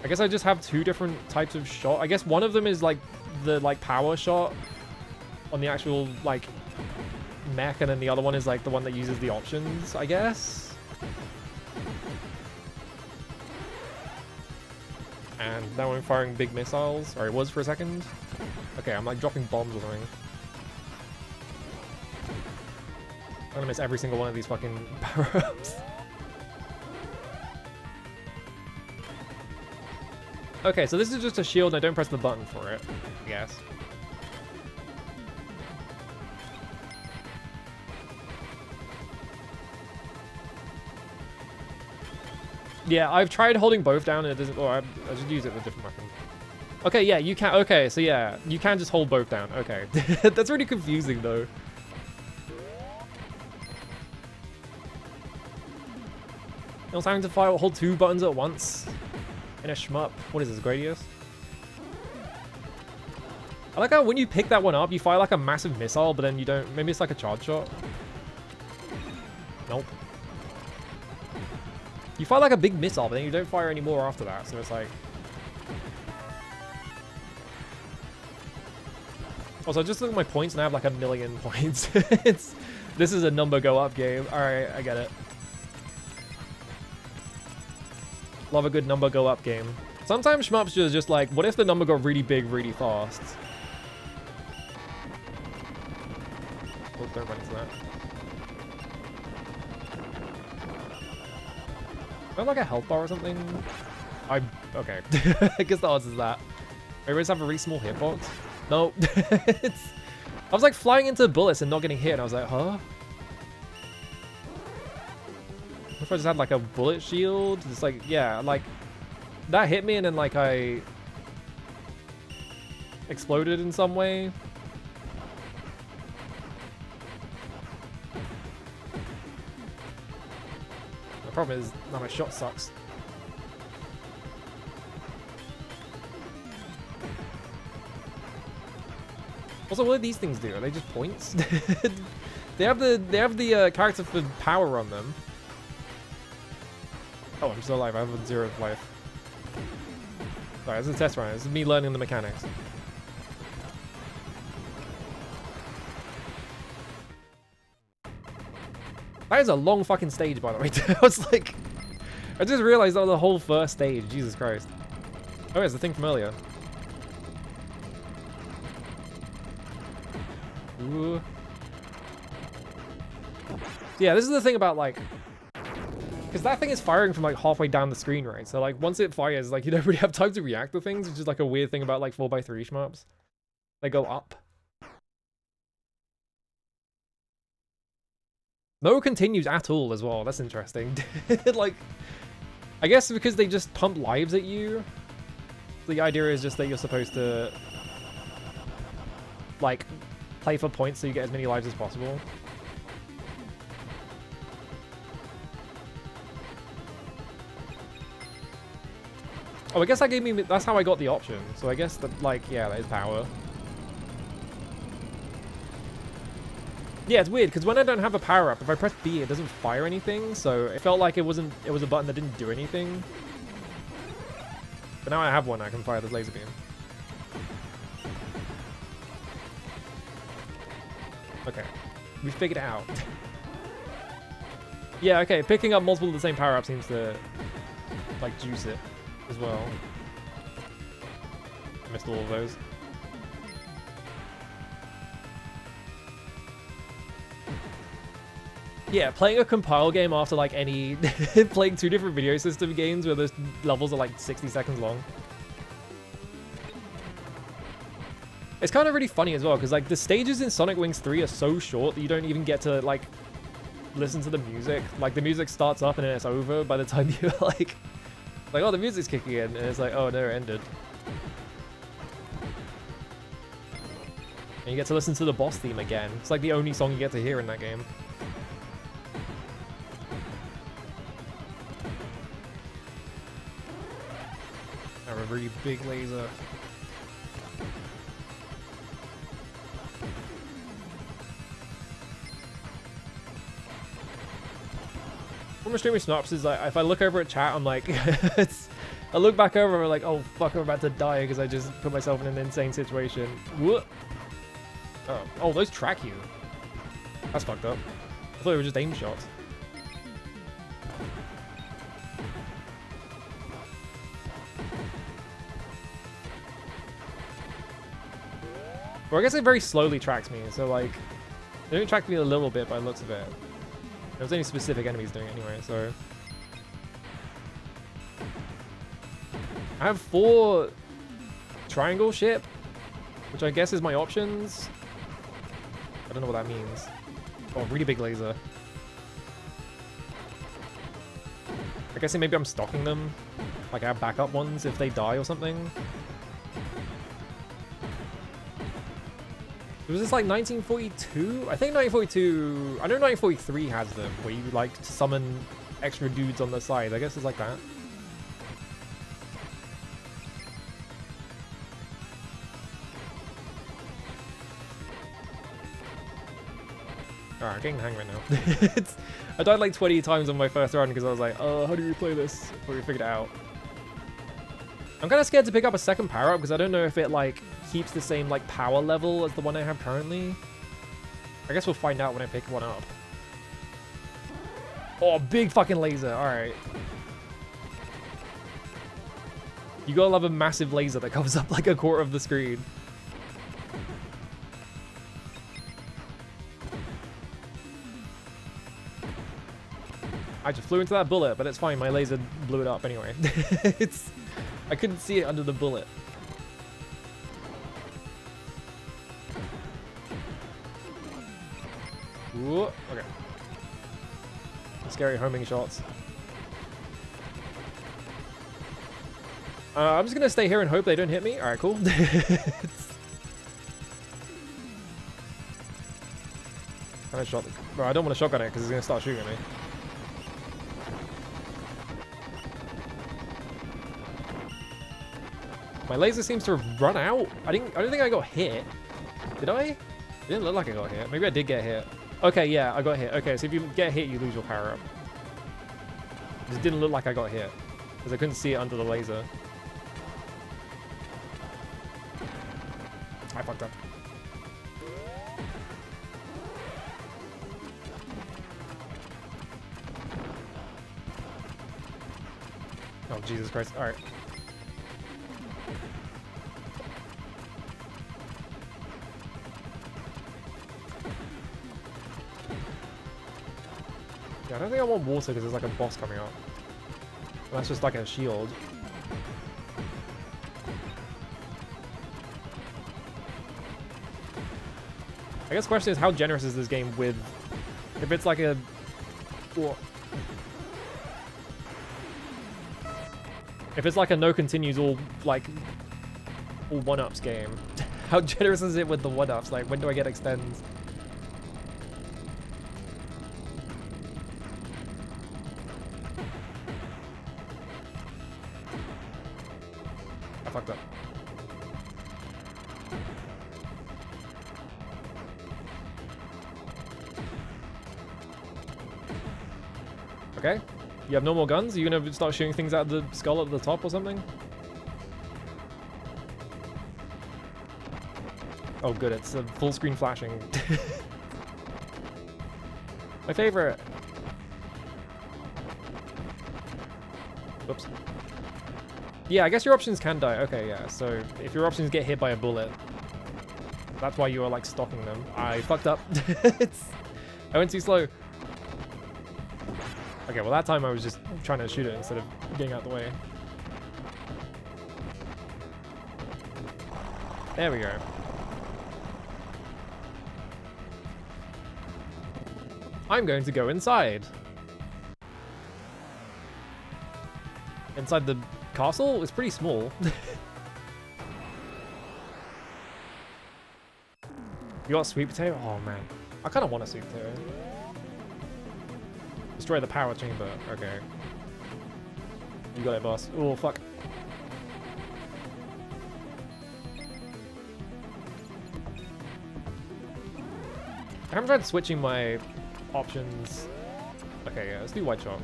I guess I just have two different types of shot. I guess one of them is like the like power shot on the actual like mech, and then the other one is like the one that uses the options, I guess. And now I'm firing big missiles. Or it was for a second. Okay, I'm like dropping bombs or something. I'm gonna miss every single one of these fucking power-ups. Okay, so this is just a shield and I don't press the button for it, I guess. Yeah, I've tried holding both down and it doesn't... Oh, I just use it with a different weapon. Okay, yeah, you can... Okay, so yeah, you can just hold both down. Okay. That's really confusing, though. You know, having to hold two buttons at once in a shmup. What is this, Gradius? I like how when you pick that one up, you fire like a massive missile, but then you don't... Maybe it's like a charge shot. Nope. You fire like a big missile, but then you don't fire any more after that, so it's like... Also, just look at my points and I have like 1,000,000 points. This is a number go up game. Alright, I get it. Love a good number go up game. Sometimes shmups are just like, what if the number got really big really fast? Oh, don't run into that. Do I have like a health bar or something? Okay. I guess the odds is that. I always have a really small hitbox. No. I was like flying into bullets and not getting hit, and I was like, huh? What if I just had like a bullet shield? It's like, yeah, like that hit me and then like I exploded in some way. The problem is now my shot sucks. Also, what do these things do? Are they just points? They have the character for power on them. Oh, I'm still alive. I have 0 life. Sorry, this is a test run. This is me learning the mechanics. That is a long fucking stage, by the way. I was like... I just realized that was the whole first stage. Jesus Christ. Oh, it's the thing from earlier. Ooh. Yeah, this is the thing about, like... Because that thing is firing from, like, halfway down the screen, right? So, like, once it fires, like, you don't really have time to react to things, which is, like, a weird thing about, like, 4x3 shmups. They go up. No continues at all as well. That's interesting. Like, I guess because they just pump lives at you. The idea is just that you're supposed to, like, play for points so you get as many lives as possible. Oh, I guess that gave me... That's how I got the option. So I guess that, like, yeah, that is power. Yeah, it's weird, because when I don't have a power-up, if I press B, it doesn't fire anything, so it felt like it was a button that didn't do anything. But now I have one, I can fire this laser beam. Okay. We figured it out. Yeah, okay, picking up multiple of the same power-up seems to, like, juice it as well. I missed all of those. Yeah, playing a compile game after, like, any... playing 2 different video system games where those levels are, like, 60 seconds long. It's kind of really funny as well, because, like, the stages in Sonic Wings 3 are so short that you don't even get to, like, listen to the music. Like, the music starts up and then it's over by the time you're, like, oh, the music's kicking in, and it's like, oh, no, it ended. And you get to listen to the boss theme again. It's, like, the only song you get to hear in that game. A really big laser. From a streaming shmups is like, if I look over at chat, I'm like, I look back over and I'm like, oh fuck, I'm about to die because I just put myself in an insane situation. Whoop. Oh, those track you. That's fucked up. I thought they were just aim shots. Well, I guess it very slowly tracks me, so like, it only tracked me a little bit by the looks of it. There's only specific enemies doing it anyway, so. I have 4 triangle ship, which I guess is my options. I don't know what that means. Oh, really big laser. I guess maybe I'm stocking them. Like I have backup ones if they die or something. Was this like 1942? I think 1942... I know 1943 has them, where you like summon extra dudes on the side. I guess it's like that. Alright, I'm getting the hang right now. I died like 20 times on my first run because I was like, oh, how do you play this? Before we figured it out. I'm kind of scared to pick up a second power-up because I don't know if it like keeps the same like power level as the one I have currently. I guess we'll find out when I pick one up. Oh, big fucking laser. Alright. You gotta love a massive laser that covers up like a quarter of the screen. I just flew into that bullet, but it's fine. My laser blew it up anyway. I couldn't see it under the bullet. Ooh, okay. Scary homing shots. I'm just gonna stay here and hope they don't hit me. Alright, cool. I shot the... Bro, I don't want to shotgun it because it's gonna start shooting at me. My laser seems to have run out. I don't think I got hit. Did I? It didn't look like I got hit. Maybe I did get hit. Okay, yeah, I got hit. Okay, so if you get hit, you lose your power up. It didn't look like I got hit because I couldn't see it under the laser. I fucked up. Oh, Jesus Christ. All right. Yeah, I don't think I want water because there's like a boss coming up. That's just like a shield. I guess the question is, how generous is this game with... If it's like a... If it's like a no continues all, like... all one-ups game. How generous is it with the one-ups? Like, when do I get extends? I fucked up. Okay. You have no more guns? Are you gonna start shooting things out of the skull at the top or something? Oh good, it's a full screen flashing. My favorite. Whoops. Yeah, I guess your options can die. Okay, yeah, so if your options get hit by a bullet, that's why you are like stalking them. I fucked up. I went too slow. Okay, well that time I was just trying to shoot it instead of getting out the way. There we go. I'm going to go inside. Inside the castle? It's pretty small. You got a sweet potato? Oh man. I kind of want a sweet potato. Destroy the power chamber. Okay. You got it, boss. Oh, fuck. I haven't tried switching my options. Okay, yeah, let's do white shot.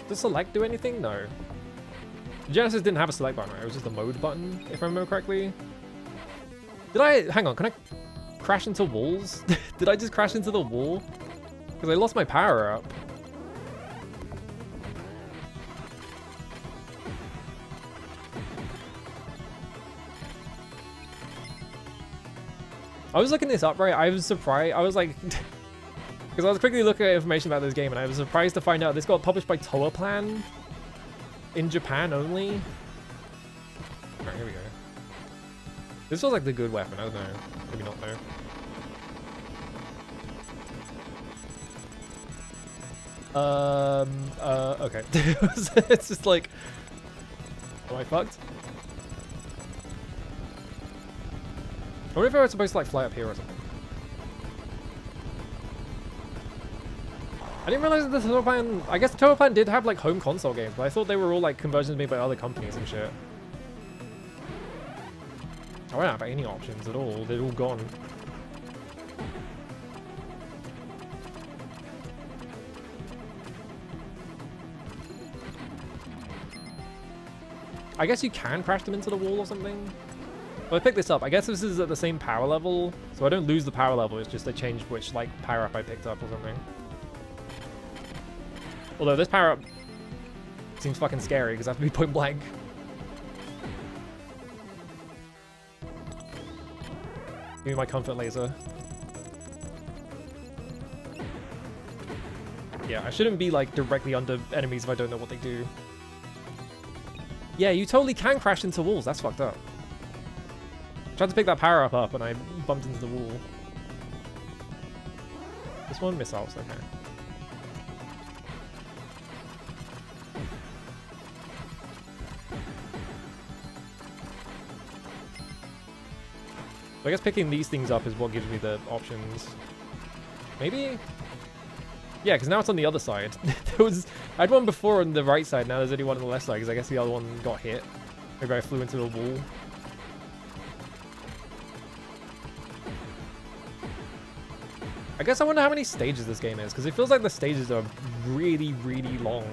Does select do anything? No. Genesis didn't have a select button, right? It was just a mode button, if I remember correctly. Did I... Hang on, can I crash into walls? Did I just crash into the wall? Because I lost my power up. I was looking this up, right? I was surprised. I was like... Because I was quickly looking at information about this game, and I was surprised to find out this got published by Toa Plan in Japan only. Alright, here we go. This feels like the good weapon. I don't know. Maybe not though. Okay. It's just like... Am I fucked? I wonder if I was supposed to like fly up here or something. I didn't realize that the Toa Plan... I guess Toa Plan did have like home console games, but I thought they were all like conversions made by other companies and shit. I don't have any options at all. They're all gone. I guess you can crash them into the wall or something. Well, I picked this up. I guess this is at the same power level, so I don't lose the power level. It's just I changed which like power up I picked up or something. Although this power up seems fucking scary because I have to be point blank. Give me my comfort laser. Yeah, I shouldn't be like directly under enemies if I don't know what they do. Yeah, you totally can crash into walls. That's fucked up. I tried to pick that power up and I bumped into the wall. This one, missiles, okay. So I guess picking these things up is what gives me the options. Maybe? Yeah, because now it's on the other side. I had one before on the right side, now there's only one on the left side, because I guess the other one got hit. Maybe I flew into the wall. I guess I wonder how many stages this game is, because it feels like the stages are really, really long.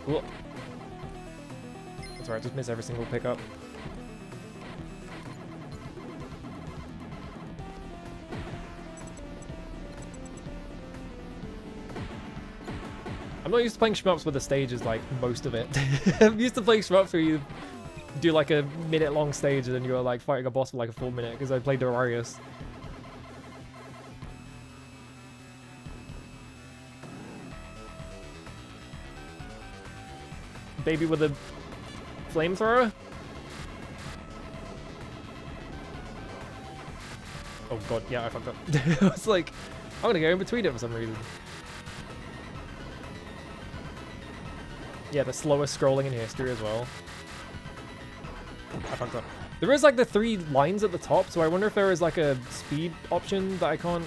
Cool. That's alright, just miss every single pickup. I'm not used to playing shmups where the stage is like most of it. I'm used to playing shmups where you do like a minute-long stage and then you're like fighting a boss for like a full minute because I played Darius. Baby with a flamethrower? Oh god, yeah, I fucked up. I was like, I'm gonna go in between it for some reason. Yeah, the slowest scrolling in history as well. I fucked up. There is like the 3 lines at the top, so I wonder if there is like a speed option that I can't...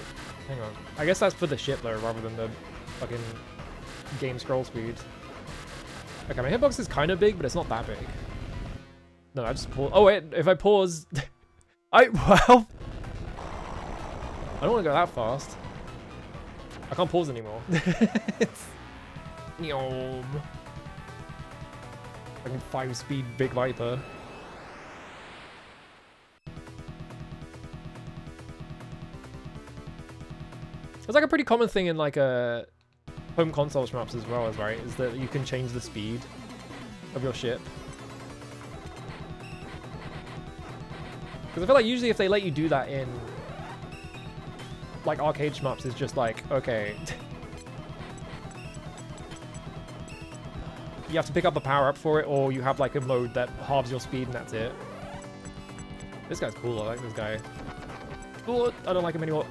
Hang on. I guess that's for the ship though, rather than the fucking game scroll speed. Okay, my hitbox is kind of big, but it's not that big. No, I just pause. Oh wait, if I pause... Well... I don't want to go that fast. I can't pause anymore. Nyom. Fucking 5-speed Big Viper. It's like a pretty common thing in like a home console shmups as well, right? Is that you can change the speed of your ship. Because I feel like usually if they let you do that in like arcade shmups, it's just like, okay. You have to pick up a power up for it, or you have like a mode that halves your speed and that's it. This guy's cool, I like this guy. Oh, I don't like him anymore.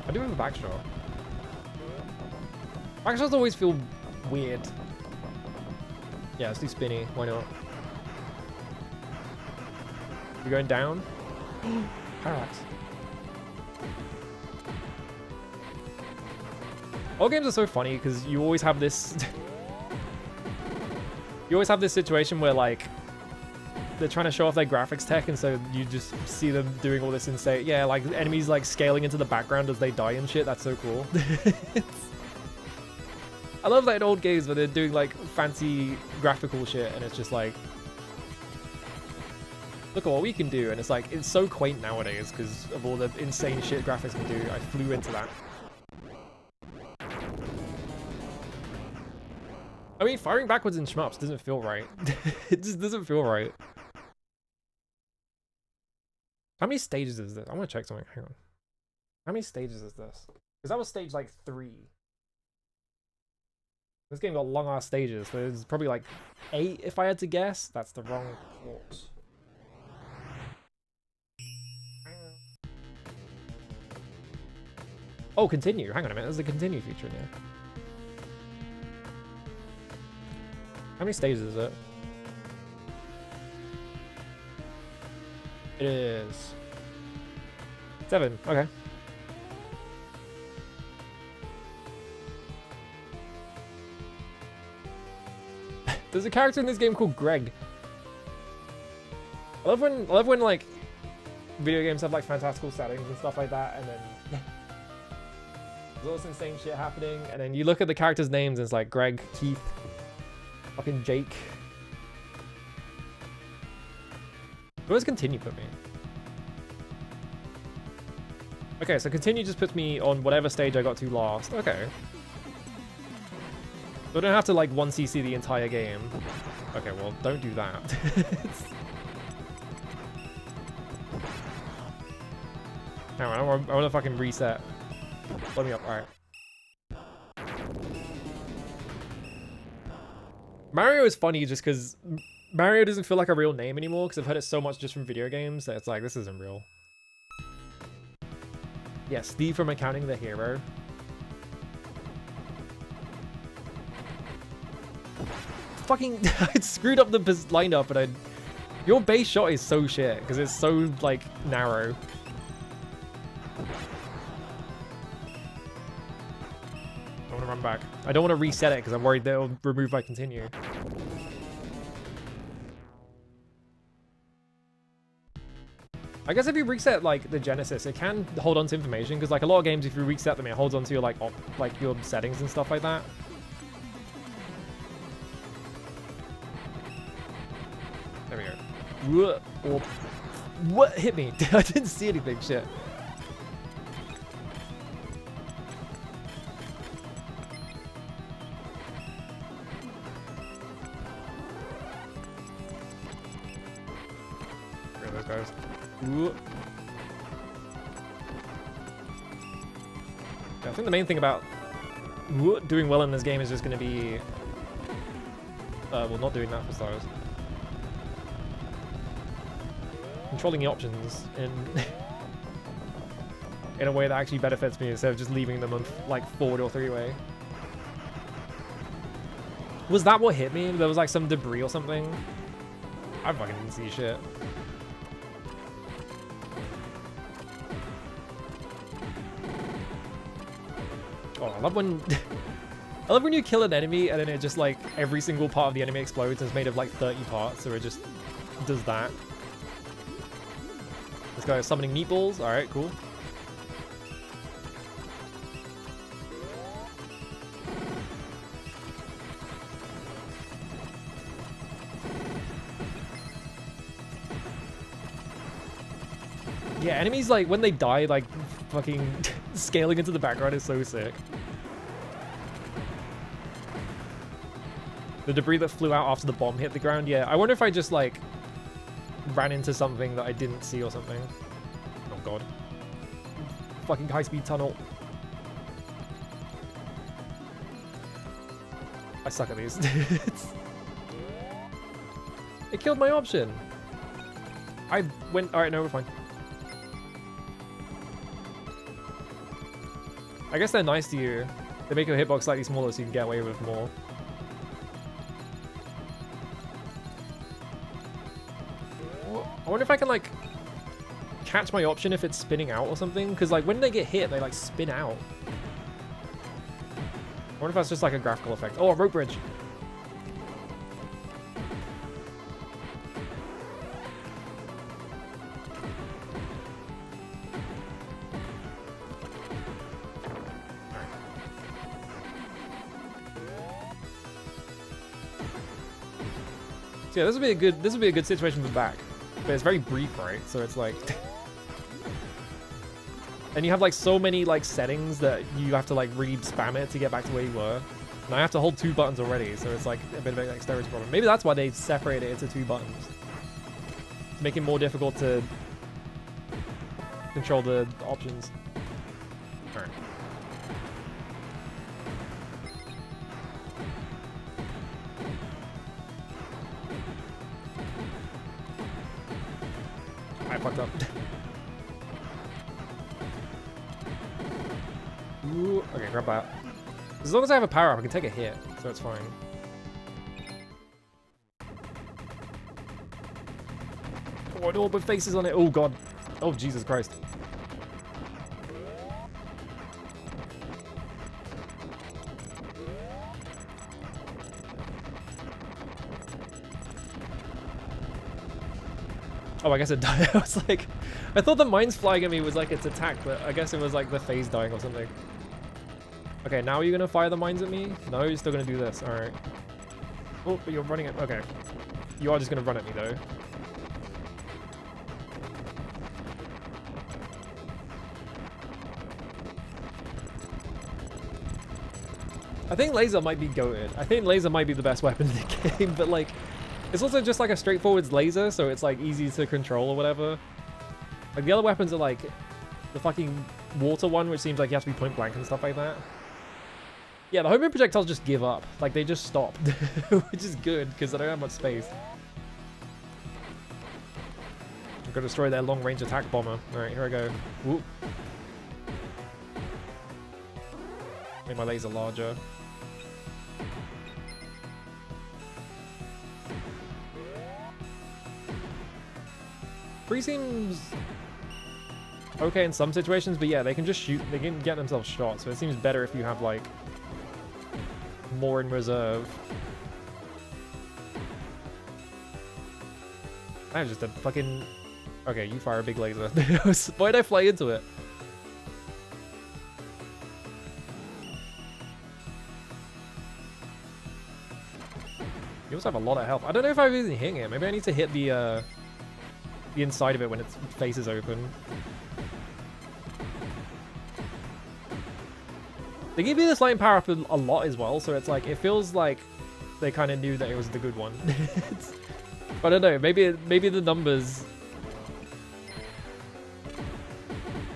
I do have a backshot. Backshots always feel weird. Yeah, let's do spinny. Why not? We're going down. Parallax. All games are so funny because you always have this... you always have this situation where like they're trying to show off their graphics tech, and so you just see them doing all this insane... Yeah, like enemies like scaling into the background as they die and shit. That's so cool. I love that in old games where they're doing like fancy graphical shit and it's just like, look at what we can do. And it's like, it's so quaint nowadays because of all the insane shit graphics can do. I flew into that. I mean, firing backwards in shmups doesn't feel right. It just doesn't feel right. How many stages is this? I want to check something. Hang on. How many stages is this? Because that was stage like 3. This game got long ass stages. There's probably like 8 if I had to guess. That's the wrong port. Oh, continue. Hang on a minute. There's a continue feature in here. How many stages is it? It is 7. Okay. There's a character in this game called Greg. I love when like video games have like fantastical settings and stuff like that, and then there's all this insane shit happening, and then you look at the characters' names and it's like Greg, Keith, fucking Jake. Where does continue put me? Okay, so continue just puts me on whatever stage I got to last. Okay. So I don't have to like 1cc the entire game. Okay, well, don't do that. Hang on, I want to fucking reset. Let me up, alright. Mario is funny just because Mario doesn't feel like a real name anymore because I've heard it so much just from video games that it's like, this isn't real. Yeah, Steve from Accounting the Hero. Fucking, I screwed up the lineup, but your base shot is so shit because it's so like narrow. I want to run back. I don't want to reset it because I'm worried they'll remove my continue. I guess if you reset like the Genesis, it can hold on to information because like a lot of games, if you reset them, it holds on to your like your settings and stuff like that. There we go. What hit me? I didn't see anything. Shit. Where are those guys? Ooh. Yeah, I think the main thing about doing well in this game is just going to be well, not doing that for stars. Controlling the options in in a way that actually benefits me instead of just leaving them on like forward or three-way. Was that what hit me? There was like some debris or something? I fucking didn't see shit. Oh, I love when I love when you kill an enemy and then it just like every single part of the enemy explodes and it's made of like 30 parts, so it just does that. This guy is summoning meatballs. Alright, cool. Yeah, enemies, like, when they die, like, fucking scaling into the background is so sick. The debris that flew out after the bomb hit the ground, yeah. I wonder if I just, like, ran into something that I didn't see or something. Oh, God. Fucking high-speed tunnel. I suck at these. It killed my option. I went... Alright, no, we're fine. I guess they're nice to you. They make your hitbox slightly smaller so you can get away with more. I wonder if I can, like, catch my option if it's spinning out or something. Because, like, when they get hit, they, like, spin out. I wonder if that's just, like, a graphical effect. Oh, a rope bridge. So yeah, this would be a good situation for back. But it's very brief, right? So it's like and you have like so many like settings that you have to like really spam it to get back to where you were. And I have to hold 2 buttons already, so it's like a bit of an dexterity problem. Maybe that's why they separate it into 2 buttons. To make it more difficult to control the options. Alright. I fucked up. Ooh, okay, grab that. As long as I have a power up, I can take a hit, so it's fine. Oh, an orb with faces on it. Oh, God. Oh, Jesus Christ. Oh, I guess it died. I was like, I thought the mines flying at me was like its attack, but I guess it was like the phase dying or something. Okay, now are you gonna fire the mines at me? No, you're still gonna do this. All right. Oh, but you're running it. Okay. You are just gonna run at me though. I think laser might be goated. I think laser might be the best weapon in the game, but like, it's also just like a straightforward laser, so it's like easy to control or whatever. Like the other weapons are like the fucking water one, which seems like you have to be point blank and stuff like that. Yeah, the homing projectiles just give up. Like they just stop, which is good because they don't have much space. I'm gonna destroy their long range attack bomber. All right, here I go. Whoop. Make my laser larger. Free seems okay in some situations, but yeah, they can just shoot, they can get themselves shot, so it seems better if you have like more in reserve. I'm just a fucking... Okay, you fire a big laser. Why did I fly into it? You also have a lot of health. I don't know if I've even hitting it. Maybe I need to hit the inside of it when its face is open. They give you this light power up a lot as well, so it's like, it feels like they kind of knew that it was the good one. But I don't know, maybe the numbers...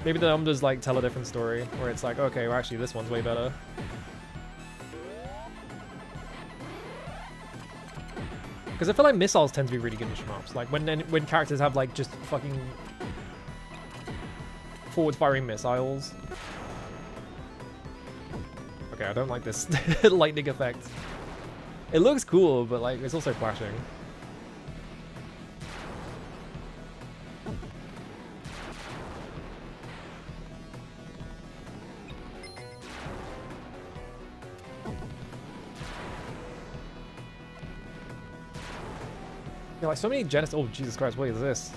Maybe the numbers like tell a different story, where it's like, okay, well actually this one's way better. Because I feel like missiles tend to be really good in shmups. Like when characters have like just fucking forward-firing missiles. Okay, I don't like this lightning effect. It looks cool, but like it's also flashing. Yeah, like so many Genesis. Oh Jesus Christ! What is this?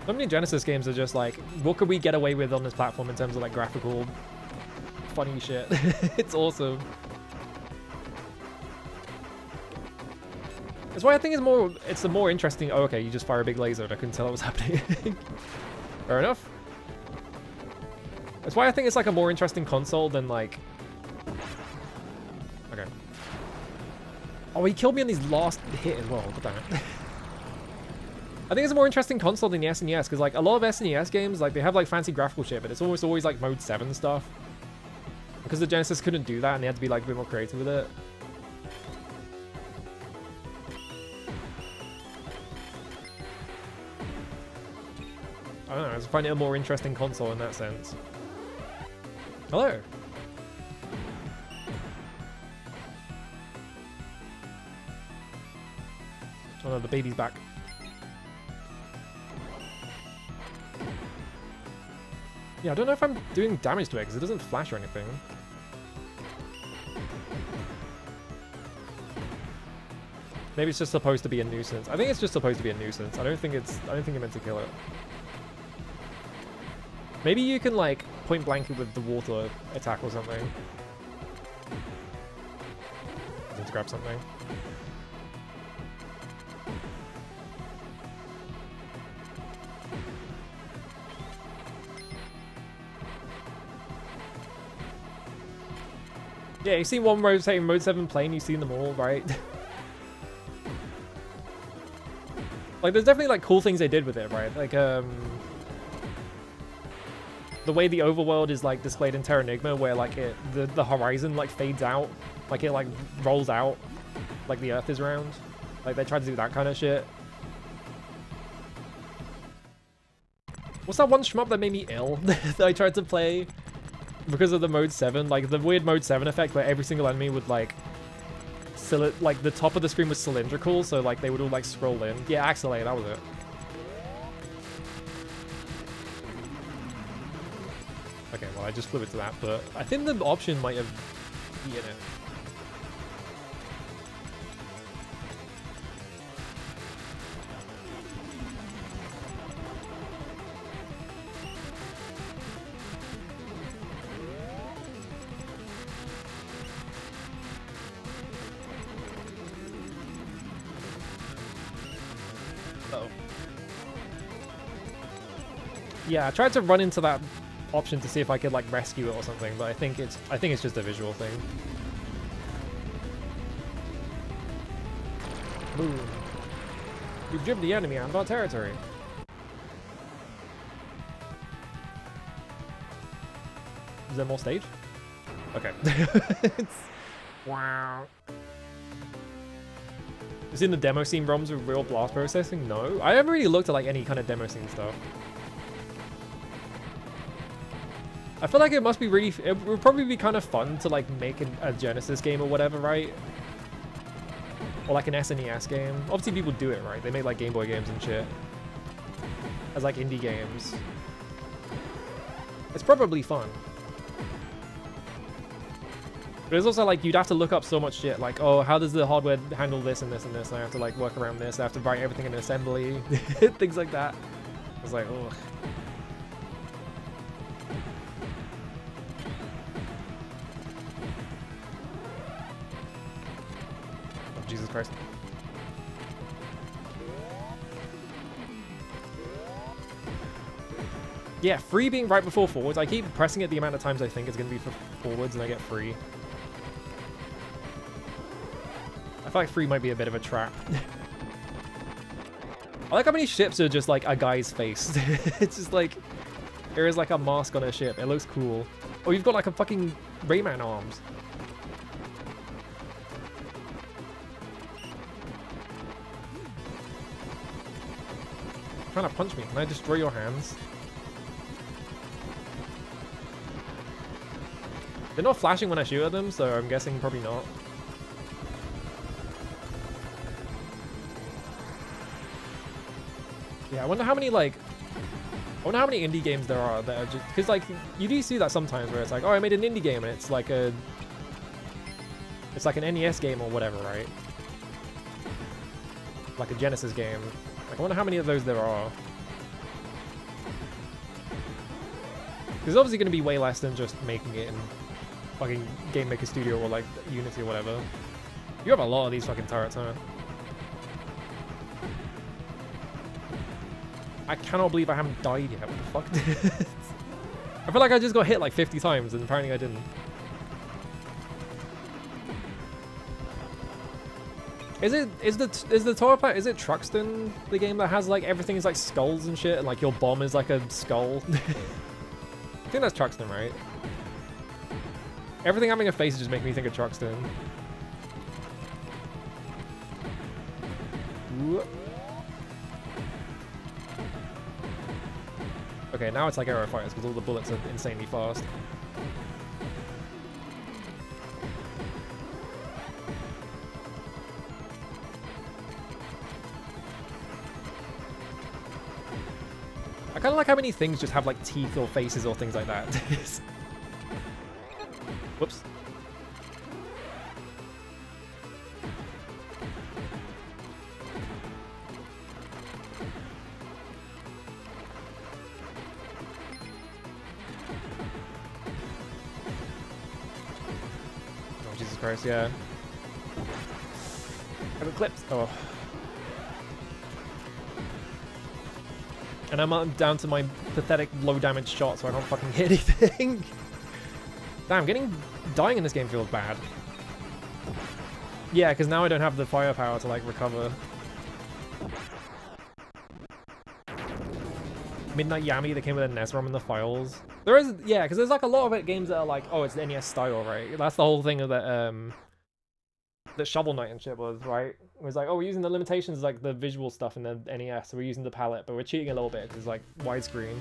So many Genesis games are just like, what could we get away with on this platform in terms of like graphical, funny shit? It's awesome. That's why I think it's the more interesting. Oh, okay, you just fire a big laser and I couldn't tell what was happening. Fair enough. That's why I think it's like a more interesting console than like. Okay. Oh, he killed me on his last hit as well. What the heck? I think it's a more interesting console than the SNES because like a lot of SNES games, like they have like fancy graphical shit, but it's almost always like Mode 7 stuff. Because the Genesis couldn't do that and they had to be like a bit more creative with it. I don't know, I just find it a more interesting console in that sense. Hello. Oh no, the baby's back. Yeah, I don't know if I'm doing damage to it because it doesn't flash or anything. Maybe it's just supposed to be a nuisance. I think it's just supposed to be a nuisance. I don't think you're meant to kill it. Maybe you can like point blank it with the water attack or something. I need to grab something. Yeah, you've seen one rotating Mode 7 plane, you've seen them all, right? Like, there's definitely, like, cool things they did with it, right? Like, the way the overworld is, like, displayed in Terranigma, where, like, the horizon, like, fades out. Like, it, like, rolls out. Like, the Earth is round. Like, they tried to do that kind of shit. What's that one shmup that made me ill that I tried to play? Because of the Mode 7, like the weird Mode 7 effect where every single enemy would like like the top of the screen was cylindrical, so like they would all like scroll in. Yeah, Axel A, that was it. Okay, well I just flew it to that, but I think the option might have been it. Yeah, I tried to run into that option to see if I could like rescue it or something, but I think it's just a visual thing. Boom. You've driven the enemy out of our territory. Is there more stage? Okay. Wow. Is in the demo scene ROMs with real blast processing? No. I haven't really looked at like any kind of demo scene stuff. I feel like it must be really, it would probably be kind of fun to like make a Genesis game or whatever, right? Or like an SNES game. Obviously people do it, right? They make like Game Boy games and shit. As like indie games. It's probably fun. But it's also like, you'd have to look up so much shit. Like, oh, how does the hardware handle this and this and this? And I have to like work around this. I have to write everything in assembly. Things like that. It's like, ugh. Jesus Christ. Yeah, free being right before forwards. I keep pressing it the amount of times I think it's going to be for forwards and I get free. I feel like free might be a bit of a trap. I like how many ships are just like a guy's face. It's just like, there is like a mask on a ship. It looks cool. Oh, you've got like a fucking Rayman arms. Trying to punch me. Can I destroy your hands? They're not flashing when I shoot at them, so I'm guessing probably not. Yeah, I wonder how many, like... I wonder how many indie games there are that are just... Because, like, you do see that sometimes where it's like, oh, I made an indie game and it's like a... It's like an NES game or whatever, right? Like a Genesis game. Like, I wonder how many of those there are. There's obviously going to be way less than just making it in fucking Game Maker Studio or like Unity or whatever. You have a lot of these fucking turrets, huh? I cannot believe I haven't died yet. What the fuck? I feel like I just got hit like 50 times and apparently I didn't. Is the Torah Pack, is it Truxton, the game that has like everything is like skulls and shit and like your bomb is like a skull? I think that's Truxton, right? Everything having a face just makes me think of Truxton. Ooh. Okay, now it's like Aero Fighters because all the bullets are insanely fast. I kind of like how many things just have like teeth or faces or things like that. Whoops. Oh, Jesus Christ, yeah. I got clipped. Oh. And I'm down to my pathetic low damage shot, so I can't fucking hit anything. Damn, dying in this game feels bad. Yeah, because now I don't have the firepower to like recover. Midnight Yami that came with a NES ROM in the files. There is, yeah, because there's like a lot of games that are like, oh, it's the NES style, right? That's the whole thing of that Shovel Knight and shit was, right? It was like, oh, we're using the limitations like the visual stuff in the NES, so we're using the palette, but we're cheating a little bit because it's like widescreen.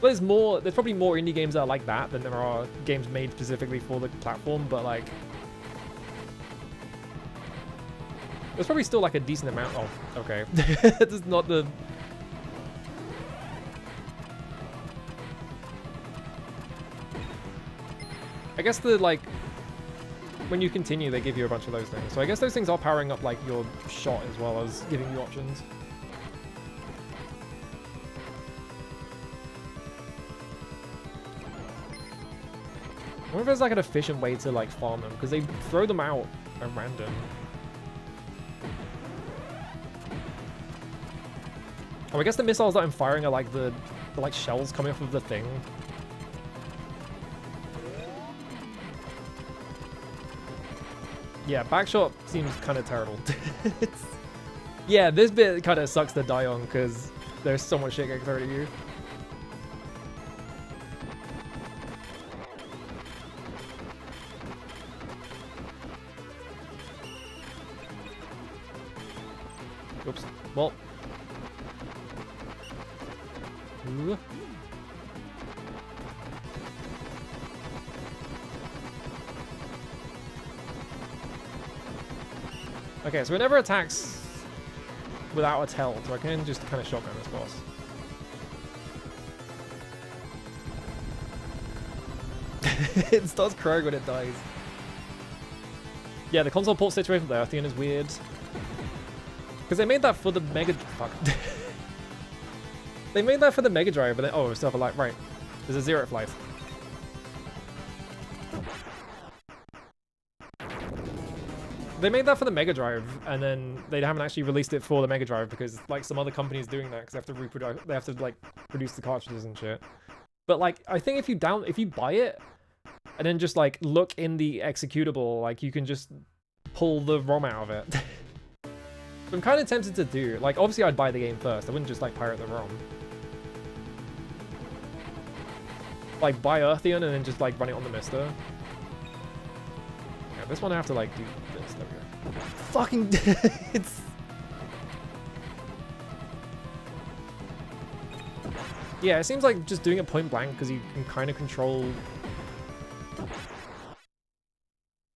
There's probably more indie games that are like that than there are games made specifically for the platform, but like there's probably still like a decent amount of, okay. This is not the... I guess the like, when you continue, they give you a bunch of those things. So I guess those things are powering up like your shot as well as giving you options. I wonder if there's like an efficient way to like farm them, because they throw them out at random. Oh, I guess the missiles that I'm firing are like the like shells coming off of the thing. Yeah, backshot seems kind of terrible. Yeah, this bit kind of sucks to die on because there's so much shit getting thrown at you. Oops. Well. Ooh. Okay, so it never attacks without a tell, so I can just kind of shotgun this boss. It starts crying when it dies. Yeah, the console port situation with the Earthian is weird. Because they made that for the Mega... Fuck. They made that for the Mega Drive, but then... Oh, still have a life. Right. There's a 0th life. They made that for the Mega Drive, and then they haven't actually released it for the Mega Drive because like some other companies doing that because they have to like produce the cartridges and shit. But like I think if you buy it and then just like look in the executable, like you can just pull the ROM out of it. I'm kind of tempted to do. Like obviously I'd buy the game first. I wouldn't just like pirate the ROM. Like buy Earthian and then just like run it on the Mister. Yeah, this one I have to like do this. There we go. Fucking it's... Yeah, it seems like just doing it point blank because you can kind of control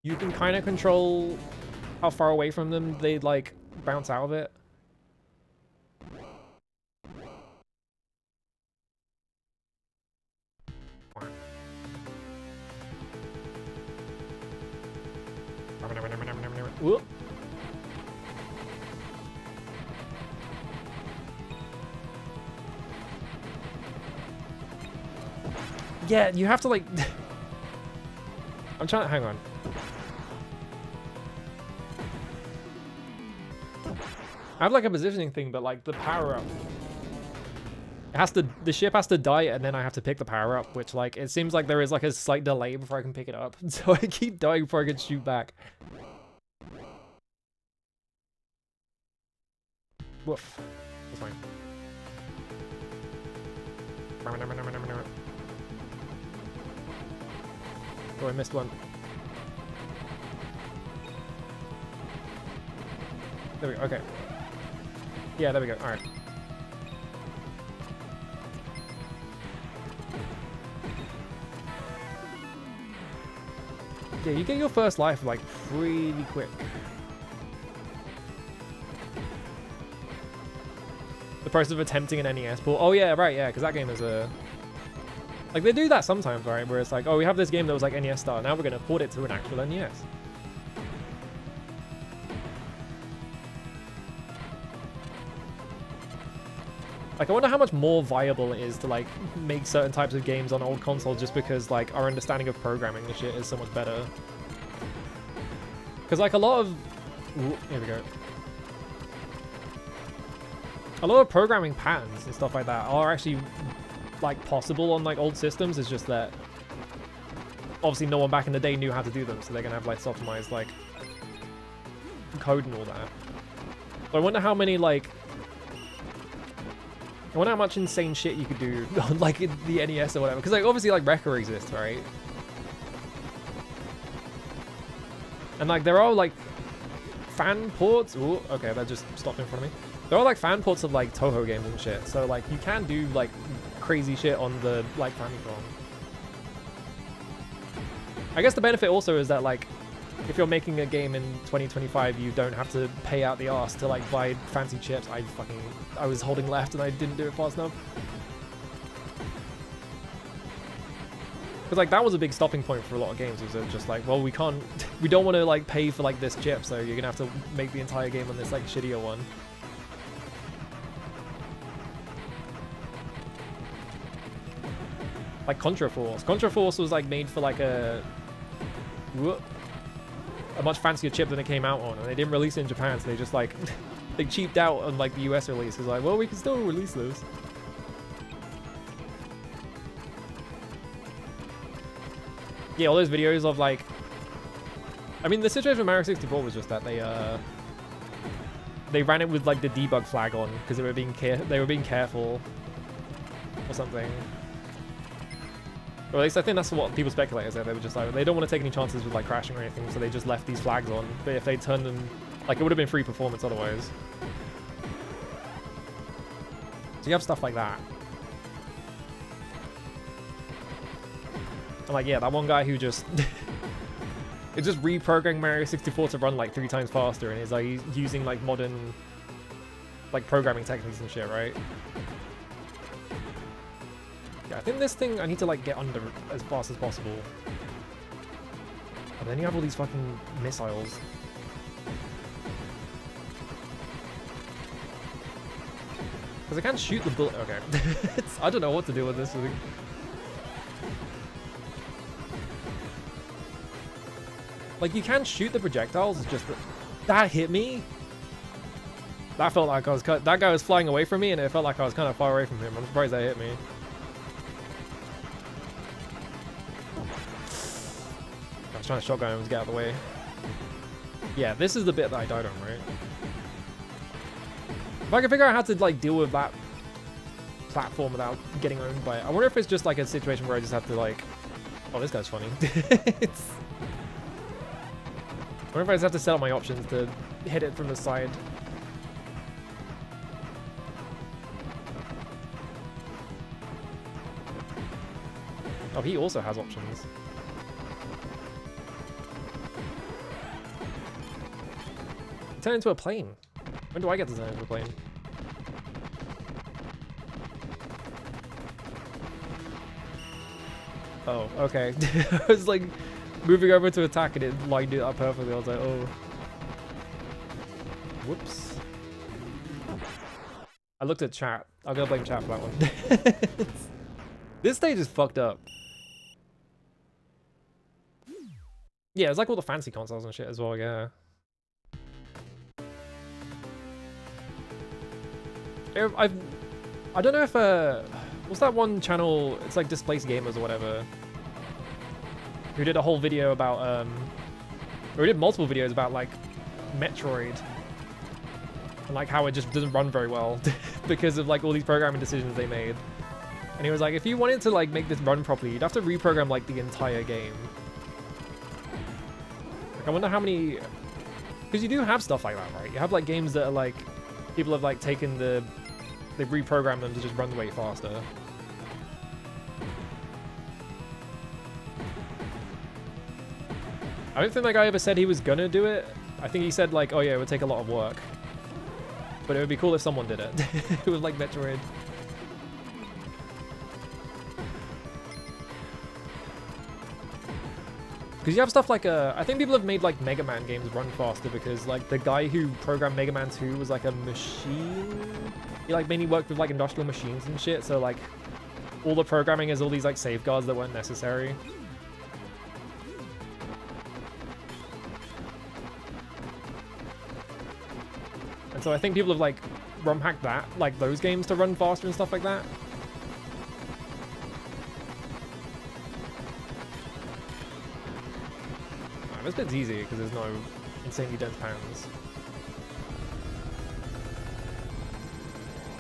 you can kind of control how far away from them they like bounce out of it. Whoop. Yeah, you have to like... I'm trying to... Hang on. I have like a positioning thing, but like the power up. It has to... The ship has to die and then I have to pick the power up, which like... It seems like there is like a slight delay before I can pick it up. So I keep dying before I can shoot back. Woof. That's fine. Oh, I missed one. There we go, okay. Yeah, there we go, alright. Yeah, you get your first life like pretty quick. The process of attempting an NES port. Oh yeah, right, yeah, because that game is a... Like, they do that sometimes, right? Where it's like, oh, we have this game that was like NES style, now we're going to port it to an actual NES. Like, I wonder how much more viable it is to, like, make certain types of games on old consoles just because, like, our understanding of programming and shit is so much better. Because, like, a lot of... Ooh, here we go. A lot of programming patterns and stuff like that are actually... like possible on like old systems. It's just that obviously no one back in the day knew how to do them, so they're gonna have like optimized like code and all that. But I wonder how many like I wonder how much insane shit you could do on like the NES or whatever, because like obviously like Wrecker exists, right? And like there are like fan ports. Ooh, okay, that just stopped in front of me. There are like fan ports of like Toho games and shit, so like you can do like crazy shit on the like Famicom. I guess the benefit also is that like if you're making a game in 2025, you don't have to pay out the arse to like buy fancy chips. I was holding left and I didn't do it fast enough. Because like that was a big stopping point for a lot of games. Was it just like, well, we don't want to like pay for like this chip, so you're gonna have to make the entire game on this like shittier one. Like Contra Force. Contra Force was like made for like a much fancier chip than it came out on, and they didn't release it in Japan, so they just like they cheaped out on like the US release. It's like, well, we can still release this. Yeah, all those videos of like, I mean, the situation with Mario 64 was just that they ran it with like the debug flag on because they were being careful or something. Or at least I think that's what people speculate, is that they were just like, they don't want to take any chances with like crashing or anything, so they just left these flags on. But if they turned them, like it would have been free performance otherwise. So you have stuff like that. And like, yeah, that one guy who just... it's just reprogramming Mario 64 to run like 3 times faster, and is like using like modern like programming techniques and shit, right? Yeah, I think this thing I need to like get under as fast as possible. And then you have all these fucking missiles. Because I can't shoot the bullet. Okay. I don't know what to do with this thing. Like, you can shoot the projectiles, it's just that hit me. That felt like I was cut. That guy was flying away from me, and it felt like I was kind of far away from him. I'm surprised that hit me. I was trying to shotgun him to get out of the way. Yeah, this is the bit that I died on, right? If I can figure out how to like deal with that platform without getting owned by it. I wonder if it's just like a situation where I just have to like... Oh, this guy's funny. I wonder if I just have to set up my options to hit it from the side. Oh, he also has options. Turn into a plane. When do I get to turn into a plane? Oh, okay. I was like moving over to attack and it lined it up perfectly. I was like, oh. Whoops. I looked at chat. I'm gonna blame chat for that one. This stage is fucked up. Yeah, it's like all the fancy consoles and shit as well, yeah. I don't know if what's that one channel? It's like Displaced Gamers or whatever, who did a whole video about or did multiple videos about like Metroid and like how it just doesn't run very well because of like all these programming decisions they made. And he was like, if you wanted to like make this run properly, you'd have to reprogram like the entire game. Like I wonder how many, because you do have stuff like that, right? You have like games that are like people have like taken they've reprogrammed them to just run way faster. I don't think that guy ever said he was gonna do it. I think he said like, oh yeah, it would take a lot of work. But it would be cool if someone did it. It was like Metroid. Because you have stuff like I think people have made like Mega Man games run faster because like the guy who programmed Mega Man 2 was like a machine. He like mainly worked with like industrial machines and shit. So like all the programming is all these like safeguards that weren't necessary. And so I think people have like ROM hacked that, like those games to run faster and stuff like that. This bit's easy because there's no insanely dense pans.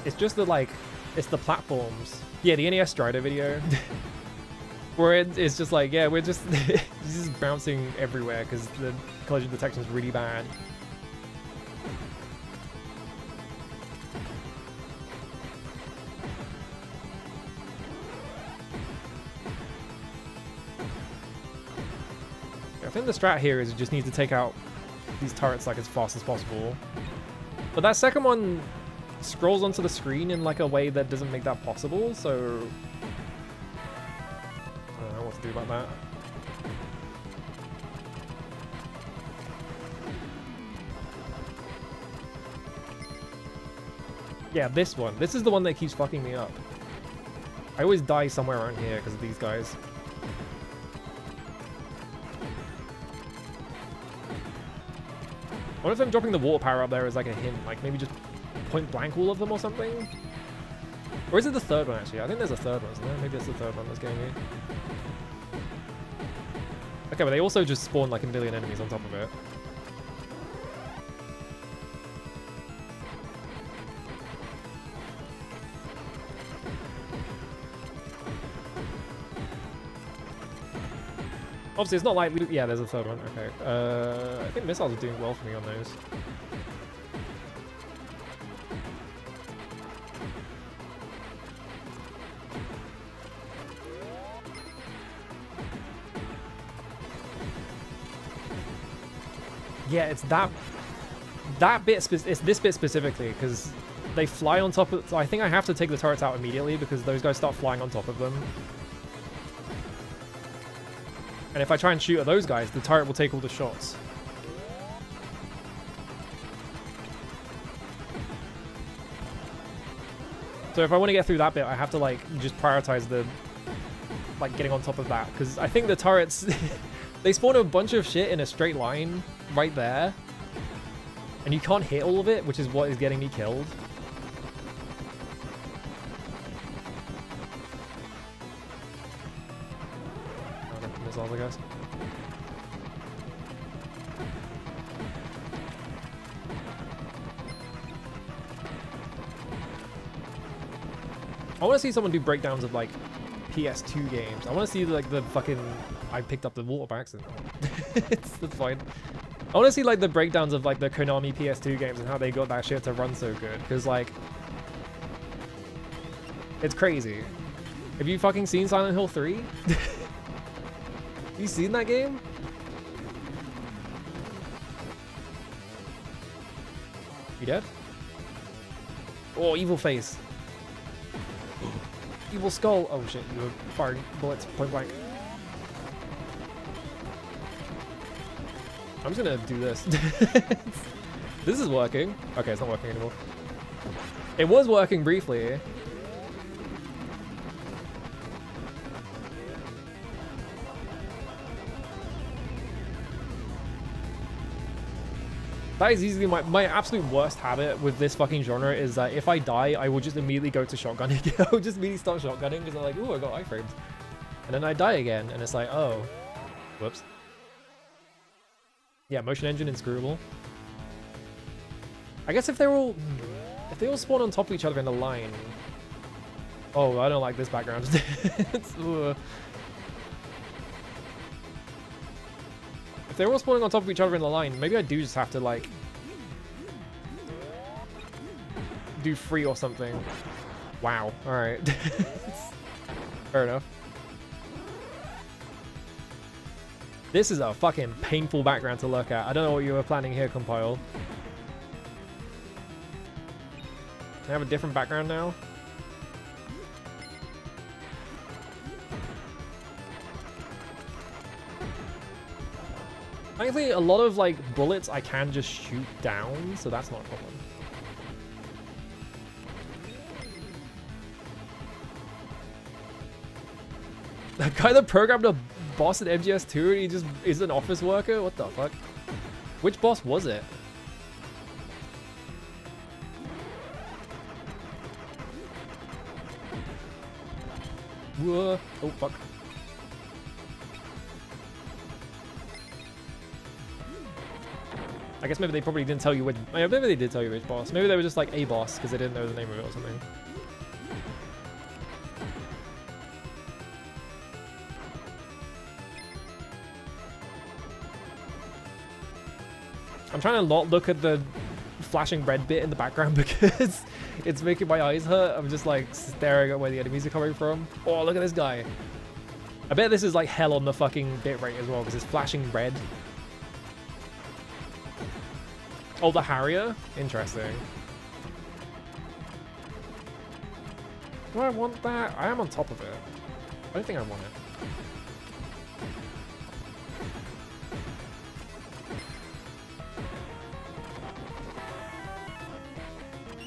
It's just the like, it's the platforms. Yeah, the NES Strider video. Where it's just like, yeah, we're just, it's just bouncing everywhere because the collision detection is really bad. I think the strat here is you just need to take out these turrets like as fast as possible. But that second one scrolls onto the screen in like a way that doesn't make that possible, so I don't know what to do about that. Yeah, this one. This is the one that keeps fucking me up. I always die somewhere around here because of these guys. I wonder if them dropping the water power up there is like a hint, like maybe just point blank all of them or something? Or is it the third one actually? I think there's a third one, isn't there? Maybe it's the third one that's getting me. Okay, but they also just spawn like a million enemies on top of it. Obviously, it's not like... Yeah, there's a third one. Okay. I think missiles are doing well for me on those. Yeah, it's that bit... It's this bit specifically, because they fly on top of... So I think I have to take the turrets out immediately, because those guys start flying on top of them. And if I try and shoot at those guys, the turret will take all the shots. So if I want to get through that bit, I have to like just prioritize the like getting on top of that, because I think the turrets they spawn a bunch of shit in a straight line right there, and you can't hit all of it, which is what is getting me killed. Missiles, I guess. I want to see someone do breakdowns of like PS2 games. I want to see like the fucking... I picked up the water by accident. That's fine. I want to see like the breakdowns of like the Konami PS2 games and how they got that shit to run so good. Because like... it's crazy. Have you fucking seen Silent Hill 3? You seen that game? You dead? Oh, evil face. Evil skull. Oh shit, you were firing bullets point blank. I'm just gonna do this. This is working. Okay, it's not working anymore. It was working briefly. That is easily my absolute worst habit with this fucking genre is that if I die, I will just immediately go to shotgunning. I will just immediately start shotgunning because I'm like, ooh, I got iframes. And then I die again, and it's like, oh. Whoops. Yeah, motion engine inscrutable. I guess if they all spawn on top of each other in a line. Oh, I don't like this background. If they're all spawning on top of each other in the line, maybe I do just have to, like, do 3 or something. Wow. Alright. Fair enough. This is a fucking painful background to look at. I don't know what you were planning here, Compile. Can I have a different background now? Thankfully, a lot of, like, bullets I can just shoot down, so that's not a problem. That guy that programmed a boss at MGS2 and he just is an office worker? What the fuck? Which boss was it? Whoa. Oh, fuck. I guess maybe they probably didn't tell you which... Maybe they did tell you which boss. Maybe they were just like a boss because they didn't know the name of it or something. I'm trying to not look at the flashing red bit in the background because it's making my eyes hurt. I'm just like staring at where the enemies are coming from. Oh, look at this guy. I bet this is like hell on the fucking bitrate as well because it's flashing red. Oh, the Harrier? Interesting. Do I want that? I am on top of it. I don't think I want it.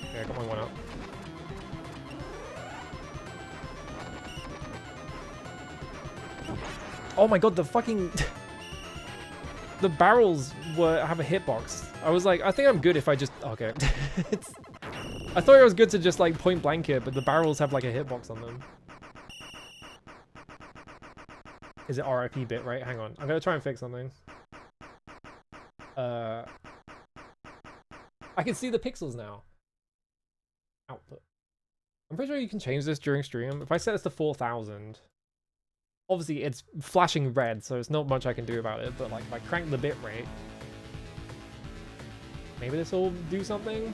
Okay, I got my one up. Oh my god, the fucking... the barrels have a hitbox. I was like, I think I'm good if I just... Okay. I thought it was good to just like point blank it, but the barrels have like a hitbox on them. Is it RIP bit, right? Hang on. I'm gonna try and fix something. I can see the pixels now. Output. I'm pretty sure you can change this during stream. If I set this to 4,000... Obviously, it's flashing red, so there's not much I can do about it, but like if I crank the bit rate... Maybe this will do something?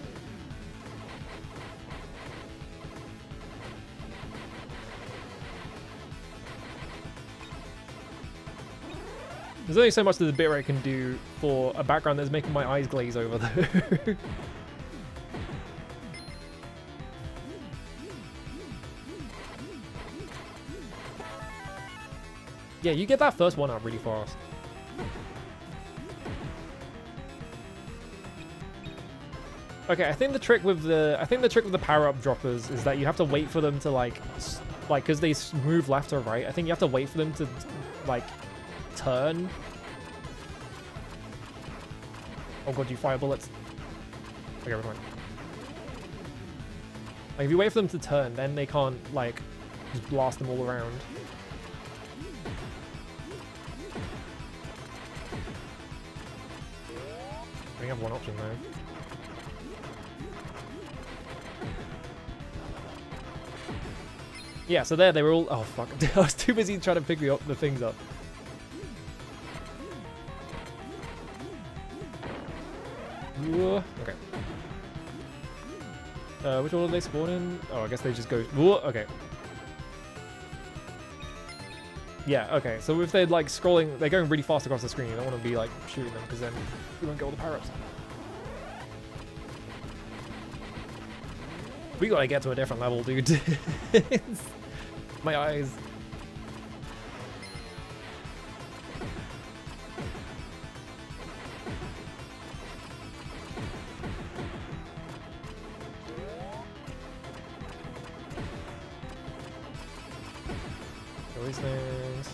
There's only so much that the bitrate can do for a background that's making my eyes glaze over though. Yeah, you get that first one out really fast. Okay, I think the trick with the power-up droppers is that you have to wait for them to like because they move left or right. I think you have to wait for them to like turn. Oh god, you fire bullets. Okay, never mind. Like if you wait for them to turn, then they can't like just blast them all around. I have one option though. Yeah, so there they were all. Oh fuck! I was too busy trying to pick the things up. Okay. Which order do they spawn in? Oh, I guess they just go. Okay. Yeah, okay. So if they're like scrolling, they're going really fast across the screen. You don't want to be like shooting them because then you won't get all the power-ups. We gotta get to a different level, dude. My eyes. These things.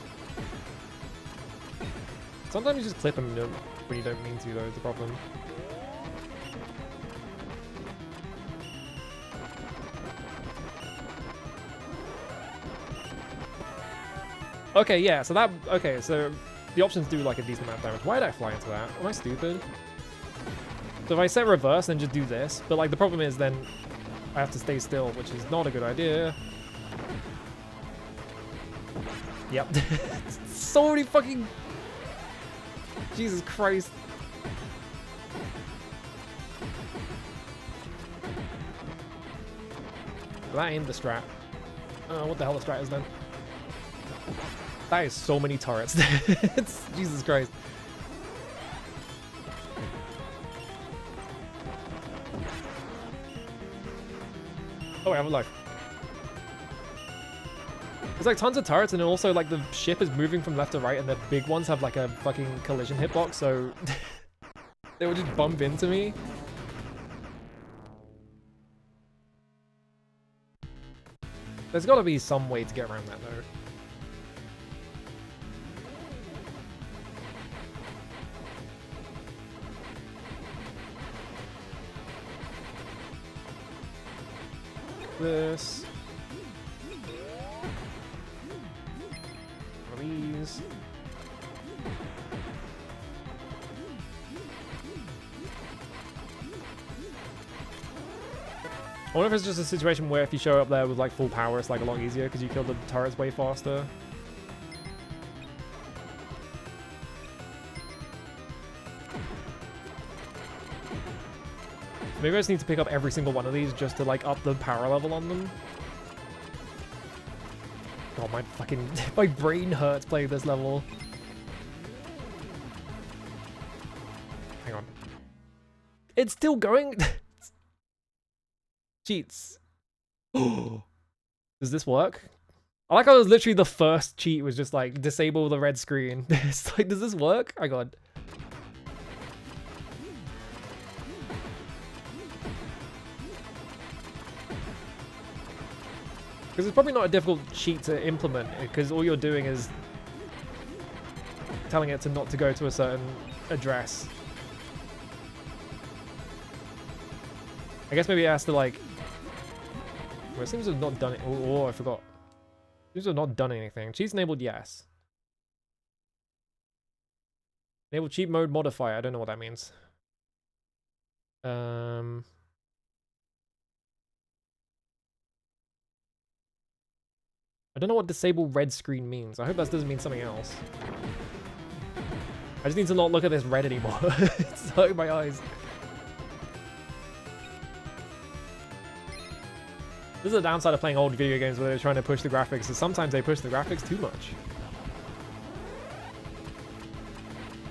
Sometimes you just clip them when you don't mean to, though, is the problem. Okay, yeah, so that... Okay, so the options do, like, a decent amount of damage. Why did I fly into that? Am I stupid? So if I set reverse, then just do this. But, like, the problem is then I have to stay still, which is not a good idea. Yep. So many fucking... Jesus Christ. That ain't the strat. I don't know what the hell the strat is then. That is so many turrets. It's Jesus Christ. Oh, I have a life. There's like tons of turrets, and then also like the ship is moving from left to right, and the big ones have like a fucking collision hitbox, so they would just bump into me. There's gotta be some way to get around that though. This. One of these. I wonder if it's just a situation where if you show up there with like full power, it's like a lot easier because you kill the turrets way faster. Maybe I just need to pick up every single one of these just to like up the power level on them. God, my fucking my brain hurts playing this level. Hang on. It's still going. Cheats. Does this work? I like how it was literally the first cheat was just like disable the red screen. It's like, does this work? Oh god. Because it's probably not a difficult cheat to implement, because all you're doing is telling it to not to go to a certain address. I guess maybe it has to like... Well, it seems to have not done it. Oh, I forgot. It seems to have not done anything. Cheats enabled, yes. Enable cheat mode modifier. I don't know what that means. I don't know what disable red screen means. I hope that doesn't mean something else. I just need to not look at this red anymore. It's hurting my eyes. This is the downside of playing old video games where they're trying to push the graphics, is sometimes they push the graphics too much.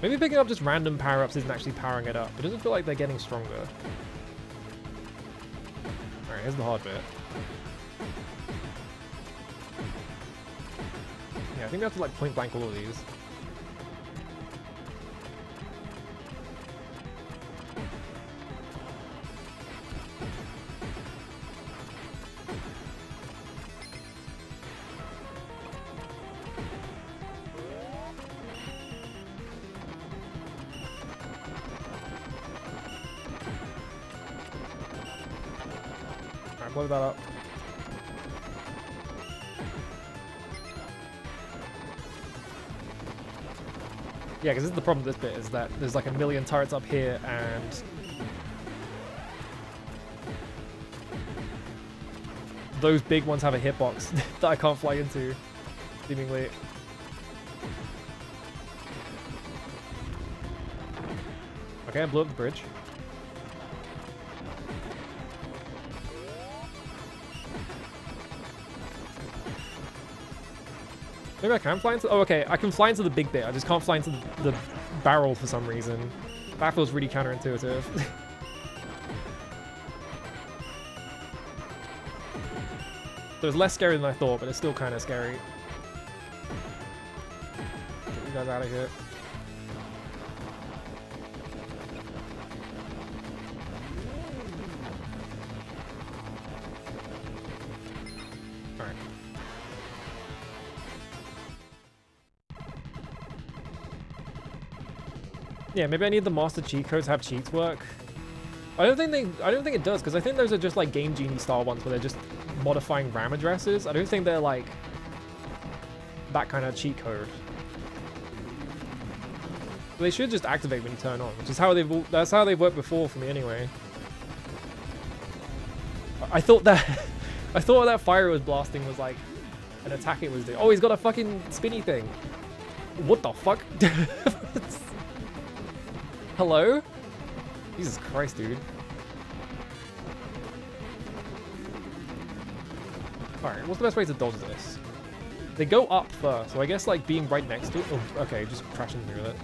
Maybe picking up just random power-ups isn't actually powering it up. It doesn't feel like they're getting stronger. Alright, here's the hard bit. Yeah, I think we have to like point blank all of these. Alright, blow that up. Yeah, because this is the problem with this bit, is that there's like a million turrets up here, and those big ones have a hitbox that I can't fly into, seemingly. Okay, I blew up the bridge. Maybe I can fly into... Oh, okay. I can fly into the big bit. I just can't fly into the barrel for some reason. That feels really counterintuitive. So it's less scary than I thought, but it's still kind of scary. Get you guys out of here. Alright. Yeah, maybe I need the master cheat codes to have cheats work. I don't think it does, because I think those are just like Game Genie style ones where they're just modifying RAM addresses. I don't think they're like that kind of cheat code. But they should just activate when you turn on, which is how that's how they've worked before for me anyway. I thought that fire it was blasting was like an attack it was doing. Oh, he's got a fucking spinny thing. What the fuck? Hello? Jesus Christ, dude. Alright, what's the best way to dodge this? They go up first, so I guess like being right next to it. Oh, okay, just crashing through it.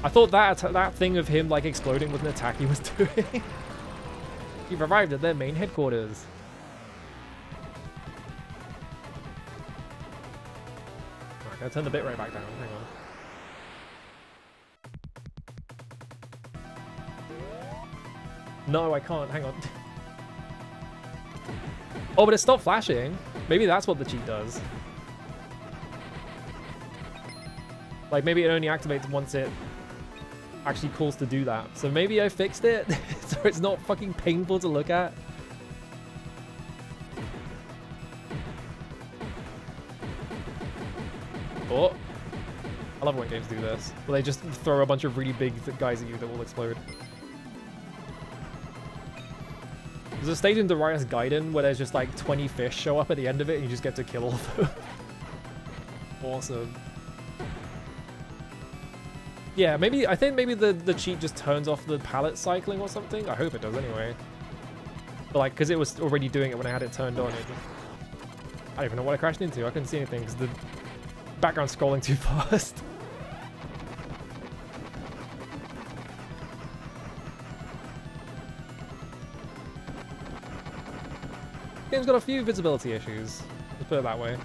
I thought that thing of him like exploding was an attack he was doing. You've arrived at their main headquarters. Alright, gotta turn the bit right back down. Hang on. No, I can't. Hang on. Oh, but it stopped flashing. Maybe that's what the cheat does. Like, maybe it only activates once it actually calls to do that. So maybe I fixed it, so it's not fucking painful to look at. Oh. I love when games do this. Where they just throw a bunch of really big guys at you that will explode. There's a stage in Darius Gaiden where there's just like 20 fish show up at the end of it and you just get to kill all of them. Awesome. Yeah, I think maybe the cheat just turns off the pallet cycling or something. I hope it does anyway. But like, because it was already doing it when I had it turned on. I don't even know what I crashed into. I couldn't see anything because the background's scrolling too fast. Game's got a few visibility issues. Let's put it that way.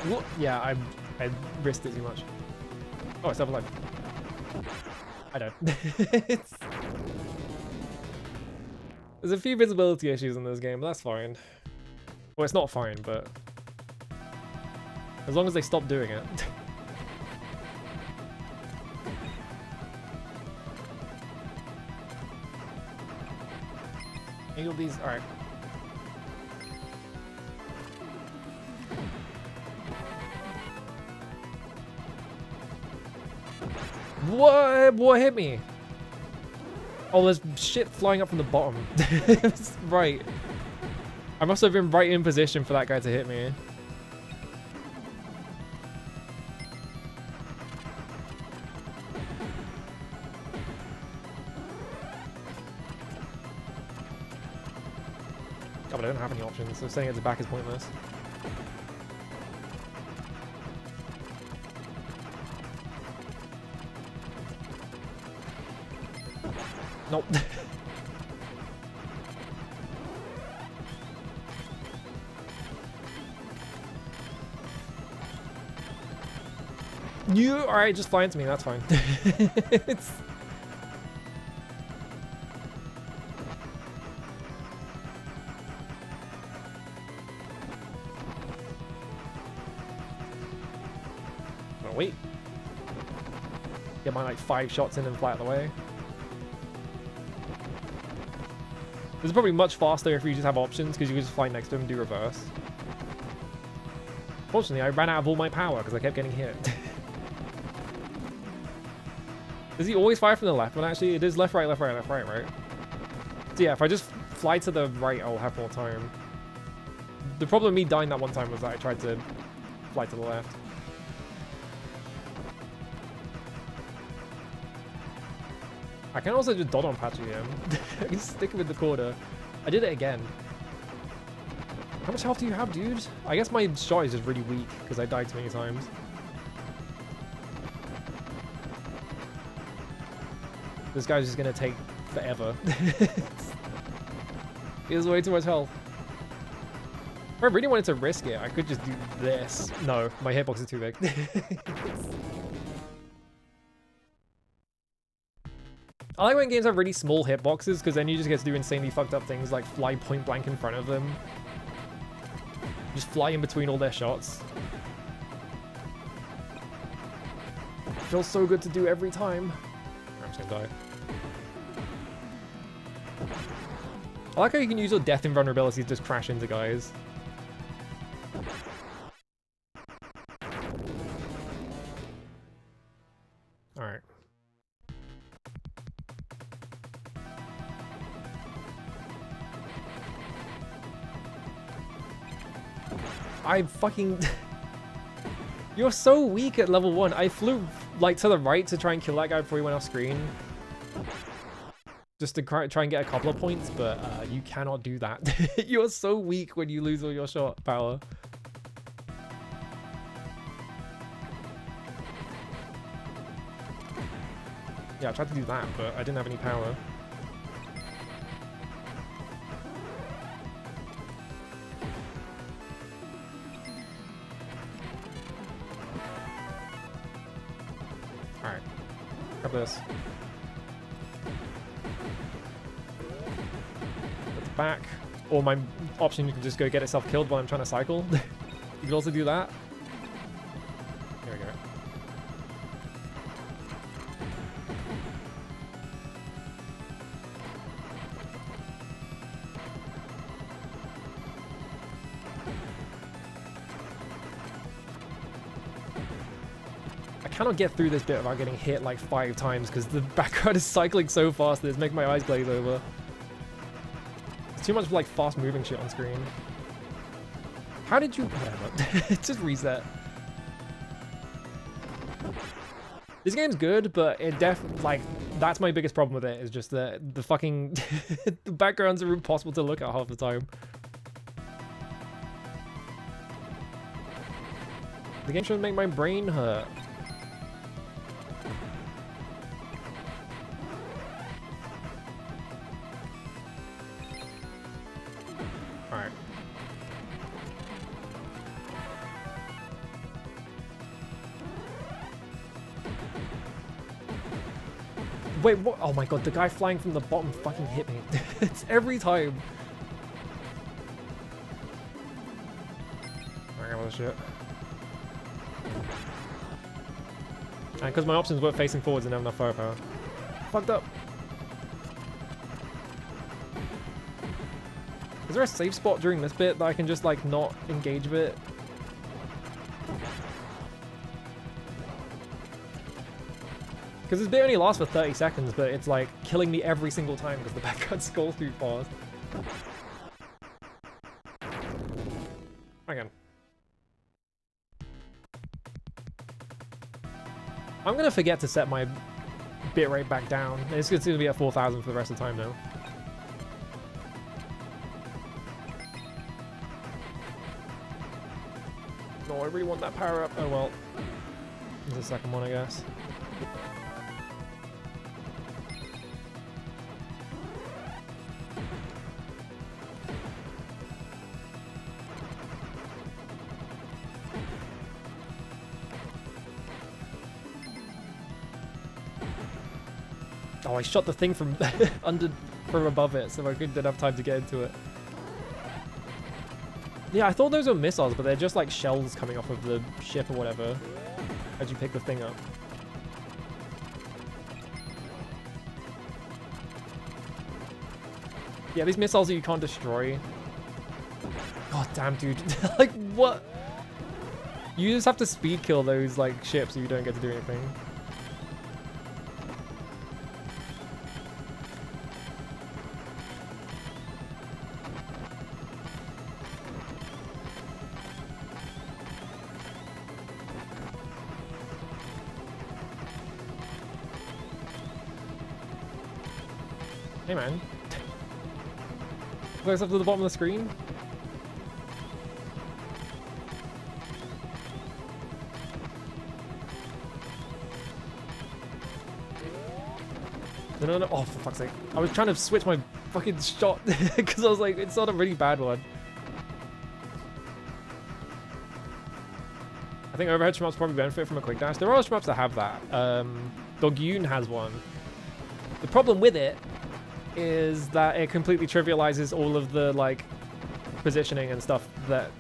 What? Yeah, I risked it too much. Oh, it's level life. I don't. There's a few visibility issues in this game, but that's fine. Well, it's not fine, but as long as they stop doing it. Angle these. All right. What hit me? Oh, there's shit flying up from the bottom. Right. I must have been right in position for that guy to hit me. Oh, but I don't have any options, so staying at the back is pointless. Nope. You alright? Just fly into me. That's fine. It's... Oh wait. Get my like 5 shots in and fly out of the way. This is probably much faster if you just have options, because you can just fly next to him and do reverse. Fortunately, I ran out of all my power because I kept getting hit. Does he always fire from the left? Well, actually, it is left, right, left, right, left, right, right? So yeah, if I just fly to the right, I'll have more time. The problem with me dying that one time was that I tried to fly to the left. I can also just dot on patch again. I can stick with the corner. I did it again. How much health do you have, dude? I guess my shot is just really weak because I died too many times. This guy's just gonna take forever. He has way too much health. If I really wanted to risk it, I could just do this. No, my hitbox is too big. I like when games have really small hitboxes because then you just get to do insanely fucked up things like fly point blank in front of them. Just fly in between all their shots. It feels so good to do every time. I'm just gonna die. I like how you can use your death invulnerability to just crash into guys. Alright. I fucking... You're so weak at level 1. I flew, like, to the right to try and kill that guy before he went off screen. Just to try and get a couple of points, but you cannot do that. You're so weak when you lose all your shot power. Yeah, I tried to do that, but I didn't have any power. Alright. Grab this. Back, or my option, you can just go get itself killed while I'm trying to cycle. You can also do that. Here we go. I cannot get through this bit without getting hit like 5 times because the background is cycling so fast that it's making my eyes glaze over. Too much like fast moving shit on screen. How did you... Whatever. Just reset. This game's good, but it like, that's my biggest problem with it, is just that the fucking... the backgrounds are impossible to look at half the time. The game shouldn't make my brain hurt. Alright. Wait, what? Oh my god, the guy flying from the bottom fucking hit me. It's every time. I got all this shit. And because my options weren't facing forwards and have enough firepower. Fucked up. Is there a safe spot during this bit that I can just like not engage with it? Because this bit only lasts for 30 seconds, but it's like killing me every single time because the background scrolls too fast. Again. I'm gonna forget to set my bitrate back down. It's gonna be at 4,000 for the rest of the time now. No, I really want that power up. Oh well. There's a second one, I guess. Oh, I shot the thing from from above it, so I didn't have time to get into it. Yeah, I thought those were missiles, but they're just like shells coming off of the ship or whatever as you pick the thing up. Yeah, these missiles that you can't destroy. God damn, dude. Like, what? You just have to speed kill those like ships so you don't get to do anything. Hey man. Close up to the bottom of the screen. No. Oh, for fuck's sake. I was trying to switch my fucking shot because I was like, it's not a really bad one. I think overhead shmups probably benefit from a quick dash. There are shmups that have that. Dogyun has one. The problem with it is that it completely trivializes all of the like positioning and stuff that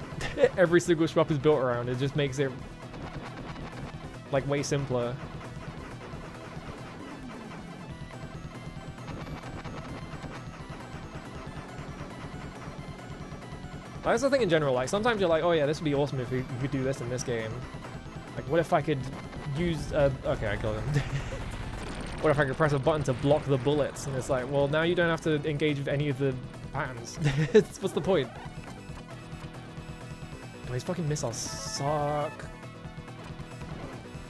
every single shmup is built around. It just makes it like way simpler. That's the thing in general, like sometimes you're like, oh yeah, this would be awesome if we could do this in this game. Like what if I could use okay, I killed him. What if I could press a button to block the bullets? And it's like, well, now you don't have to engage with any of the patterns. What's the point? Oh, these fucking missiles suck.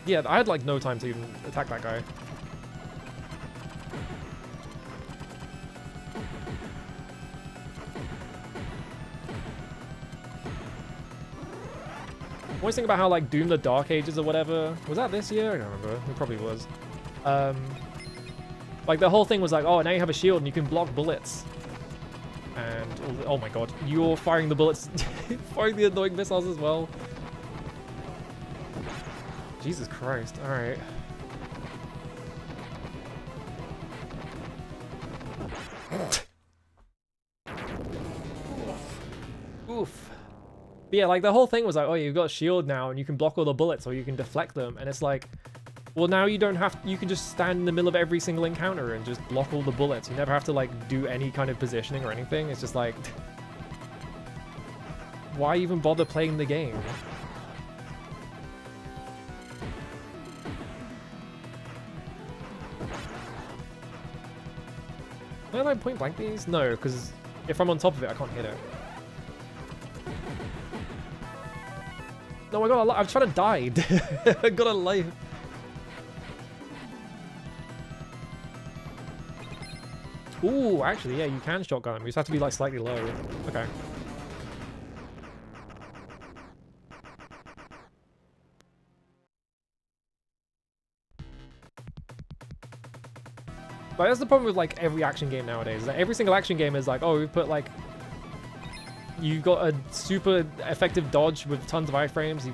Yeah, I had like no time to even attack that guy. I always think about how like Doom the Dark Ages or whatever, was that this year? I don't remember, it probably was. Like the whole thing was like, oh, now you have a shield and you can block bullets. And, oh my god, you're firing the bullets, firing the annoying missiles as well. Jesus Christ, alright. Oof. But yeah, like the whole thing was like, oh, you've got a shield now and you can block all the bullets or you can deflect them. And it's like, well, now you don't have, you can just stand in the middle of every single encounter and just block all the bullets. You never have to like do any kind of positioning or anything. It's just like, why even bother playing the game? Can I like point blank these? No, because if I'm on top of it, I can't hit it. No, I got a life. I'm trying to die. I got a life. Ooh, actually, yeah, you can shotgun them. You just have to be like slightly low. Okay. But that's the problem with like every action game nowadays. That every single action game is like, oh, we put like, you got a super effective dodge with tons of iframes. You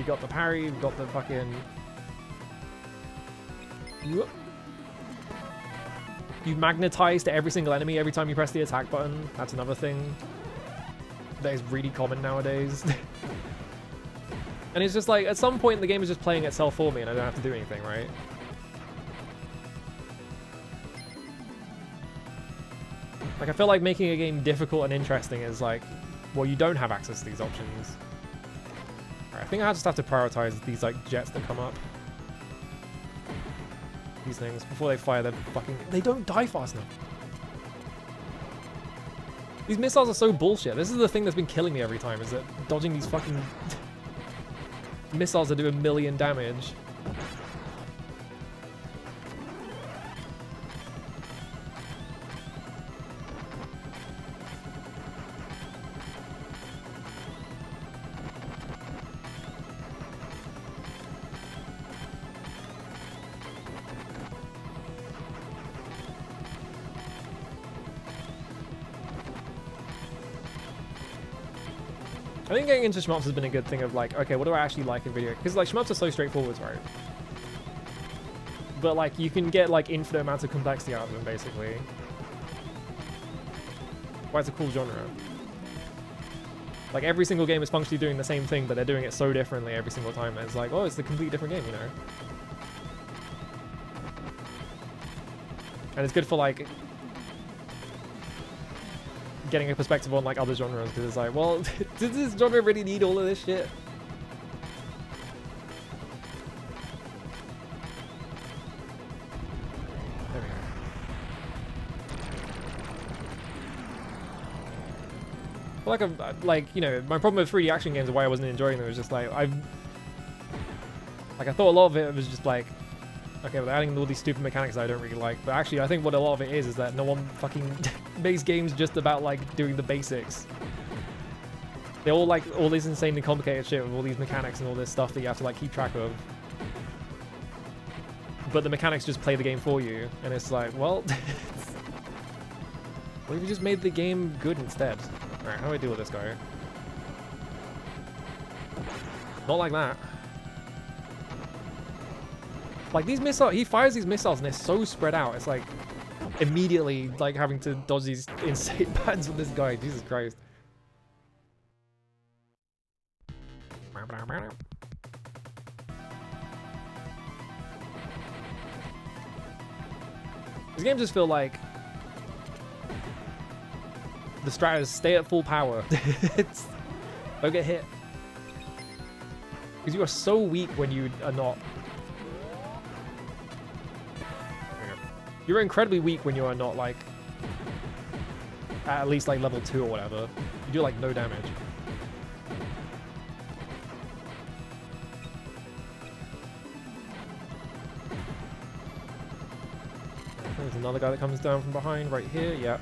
got the parry. You got the fucking. You magnetize to every single enemy every time you press the attack button. That's another thing that is really common nowadays. And it's just like, at some point the game is just playing itself for me and I don't have to do anything, right? Like, I feel like making a game difficult and interesting is like, well, you don't have access to these options. Alright, I think I just have to prioritize these like jets that come up. These things before they fire their fucking. They don't die fast enough. These missiles are so bullshit. This is the thing that's been killing me every time, is that dodging these fucking missiles that do 1,000,000 damage. I think getting into shmups has been a good thing of like, okay, what do I actually like in video? Because like shmups are so straightforward, right? But like you can get like infinite amounts of complexity out of them, basically. Why it's a cool genre. Like every single game is functionally doing the same thing, but they're doing it so differently every single time. And it's like, oh, it's a completely different game, you know? And it's good for like getting a perspective on like other genres, because it's like, well, does this genre really need all of this shit? There we go. Well, like you know, my problem with 3D action games and why I wasn't enjoying them was just like I thought a lot of it was just like, okay, well, adding all these stupid mechanics I don't really like. But actually, I think what a lot of it is that no one fucking makes games just about like doing the basics. They all like all this insanely complicated shit with all these mechanics and all this stuff that you have to like keep track of. but the mechanics just play the game for you, and it's like, well, what if you just made the game good instead? Alright, how do I deal with this guy? Not like that. Like these missiles, he fires these missiles and they're so spread out. It's like immediately like having to dodge these insane patterns with this guy. Jesus Christ. This game just feel like the strat is stay at full power. Don't get hit. Because you are so weak when you are not. You're incredibly weak when you are not like at least like level 2 or whatever. You do like no damage. There's another guy that comes down from behind right here. Yeah.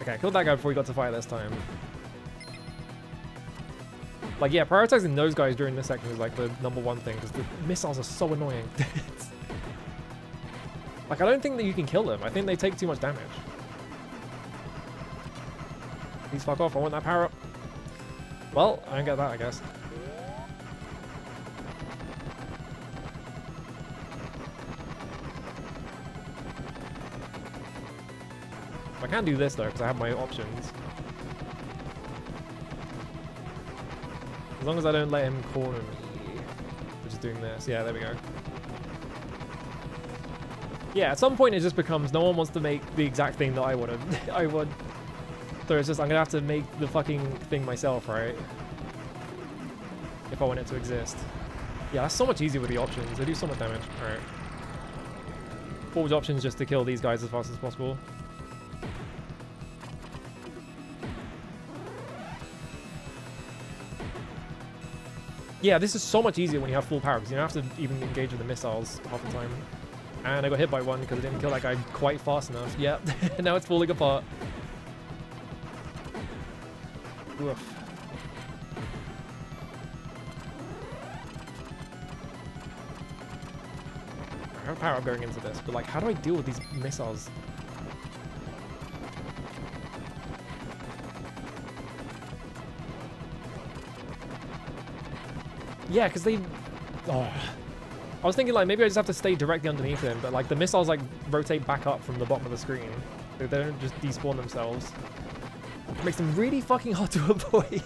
Okay, I killed that guy before he got to fire this time. Like, yeah, prioritizing those guys during this section is like the #1 thing, because the missiles are so annoying. Like, I don't think that you can kill them. I think they take too much damage. Please fuck off, I want that power up. Well, I don't get that, I guess. I can do this though, because I have my options. As long as I don't let him corner me. Which is doing this. Yeah, there we go. Yeah, at some point it just becomes no one wants to make the exact thing that I would. So it's just, I'm gonna have to make the fucking thing myself, right? If I want it to exist. Yeah, that's so much easier with the options. They do so much damage. Alright. Forward options just to kill these guys as fast as possible. Yeah, this is so much easier when you have full power, because you don't have to even engage with the missiles half the time. And I got hit by one because I didn't kill that guy quite fast enough. Yep, now it's falling apart. Oof. I have power up going into this, but like, how do I deal with these missiles? Yeah, because they... Oh. I was thinking like maybe I just have to stay directly underneath him, but like the missiles like rotate back up from the bottom of the screen. They don't just despawn themselves. It makes them really fucking hard to avoid.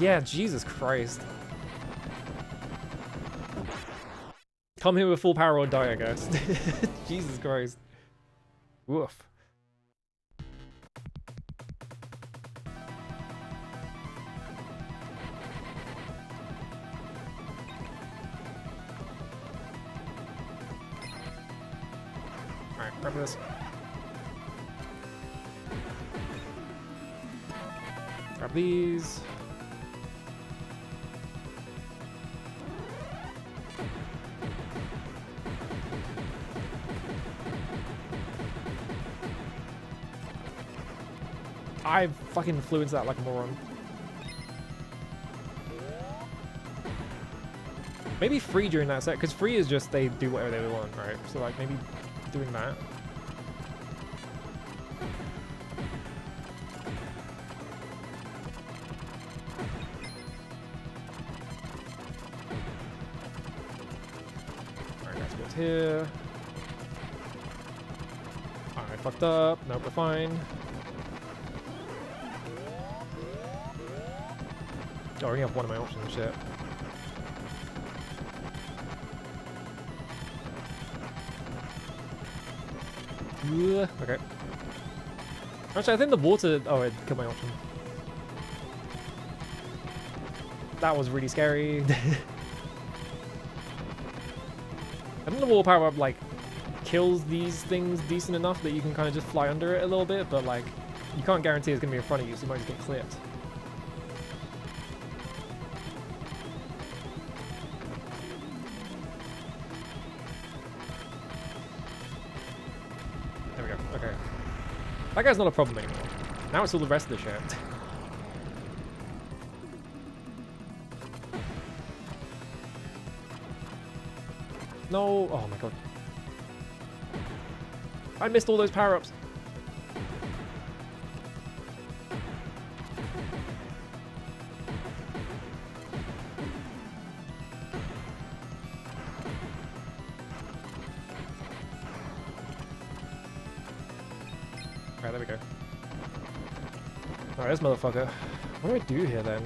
Yeah, Jesus Christ. Come here with full power or die, I guess. Jesus Christ. Woof. Alright, grab this. Grab these. I fucking flew into that like a moron. Maybe free during that set, because free is just they do whatever they want, right? So like maybe doing that. Alright, let's go here. Alright, fucked up. Nope, we're fine. Oh, I already have one of my options, shit. Okay. Actually, I think the water... Oh, it killed my option. That was really scary. I think the wall power-up, like, kills these things decent enough that you can kind of just fly under it a little bit, but, like, you can't guarantee it's going to be in front of you, so you might just get clipped. There we go. Okay. That guy's not a problem anymore. Now it's all the rest of the shit. No. Oh my god. I missed all those power-ups. Alright, there we go. Alright, this motherfucker. What do I do here then?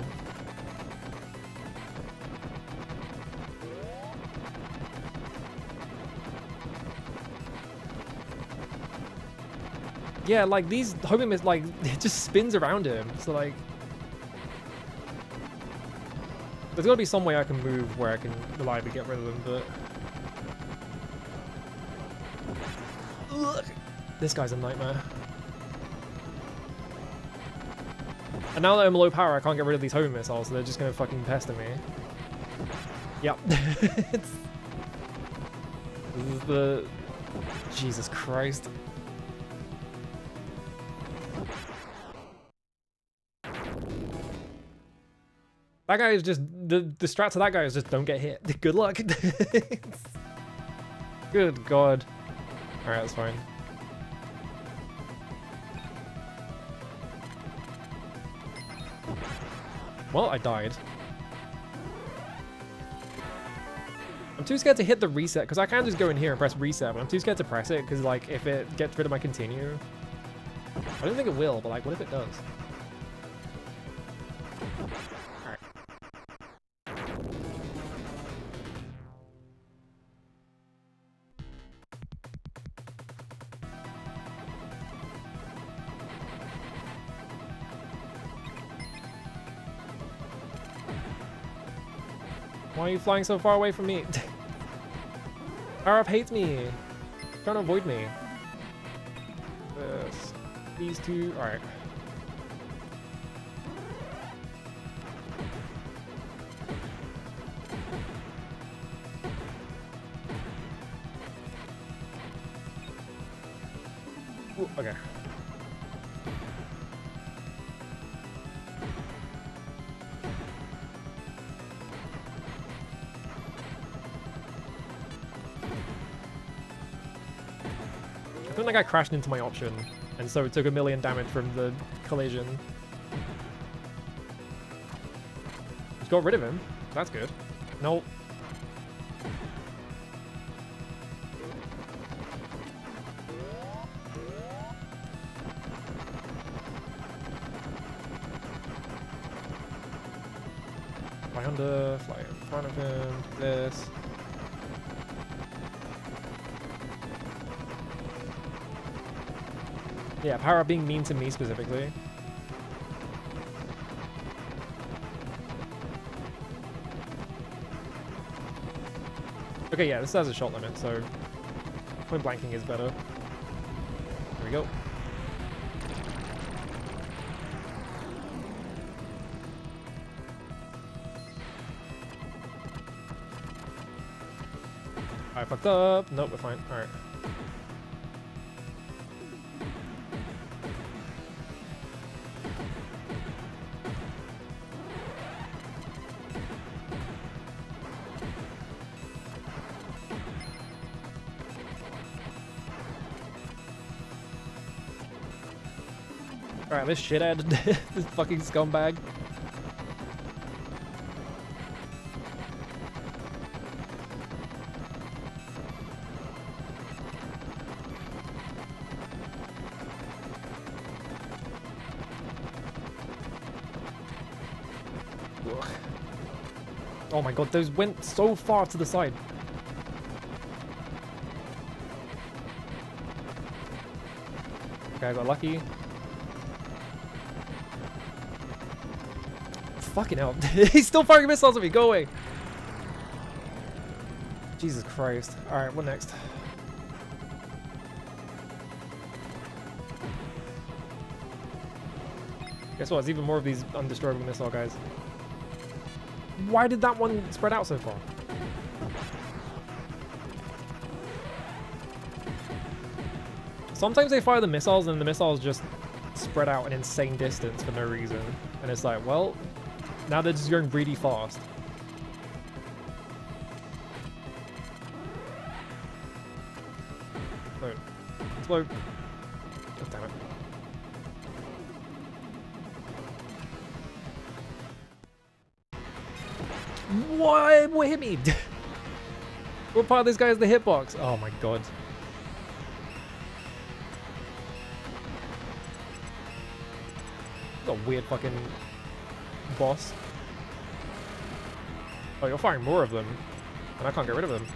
Yeah, like these homing missiles, like it just spins around him. So like, there's gotta be some way I can move where I can reliably get rid of them. But ugh, this guy's a nightmare. And now that I'm low power, I can't get rid of these homing missiles, so they're just gonna fucking pester me. Yep. This is the Jesus Christ. That guy is just, the strat to that guy is just don't get hit. Good luck. Good God. Alright, that's fine. Well, I died. I'm too scared to hit the reset, because I can just go in here and press reset, but I'm too scared to press it, because like, if it gets rid of my continue. I don't think it will, but like, what if it does? Why are you flying so far away from me? Power Up hates me. Trying to avoid me. This, these two. Alright. Ooh, okay. I think that guy crashed into my option, and so it took 1,000,000 damage from the collision. Just got rid of him. That's good. Nope. Fly under, fly in front of him, this. Yeah, Power Up being mean to me specifically. Okay, yeah, this has a shot limit, so point blanking is better. There we go. I fucked up. Nope, we're fine. Alright. Alright, this shithead, this fucking scumbag. Ugh. Oh my god, those went so far to the side. Okay, I got lucky. Fucking hell. He's still firing missiles at me. Go away. Jesus Christ. Alright, what next? Guess what? There's even more of these undestroyable missile guys. Why did that one spread out so far? Sometimes they fire the missiles and the missiles just spread out an insane distance for no reason. And it's like, well, now they're just going really fast. Explode. Explode. Oh, damn it. What hit me? What part of this guy is the hitbox? Oh my god. That's a weird fucking boss. Oh, you're firing more of them. And I can't get rid of them.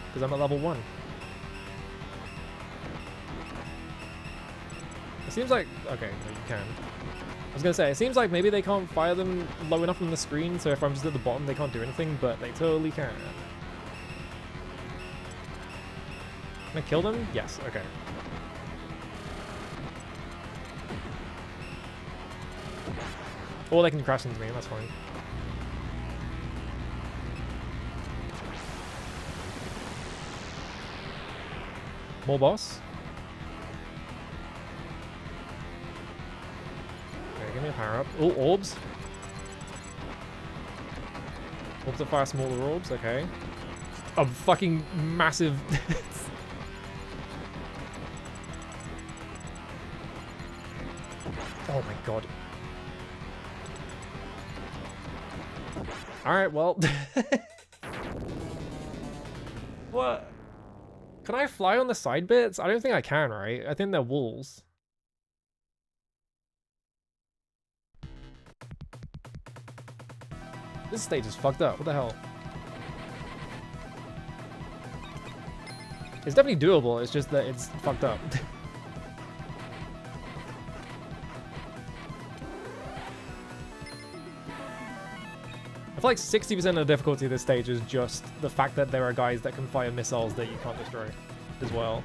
Because I'm at level 1. It seems like... Okay, no, you can. I was gonna say, it seems like maybe they can't fire them low enough on the screen, so if I'm just at the bottom they can't do anything, but they totally can. Can I kill them? Yes, okay. Or they can crash into me, that's fine. More boss? Okay, give me a power up. Oh, orbs. Orbs that fire smaller orbs, okay. A fucking massive... Oh my god. Alright, well... What? Can I fly on the side bits? I don't think I can, right? I think they're walls. This stage is fucked up. What the hell? It's definitely doable, it's just that it's fucked up. I feel like 60% of the difficulty of this stage is just the fact that there are guys that can fire missiles that you can't destroy as well.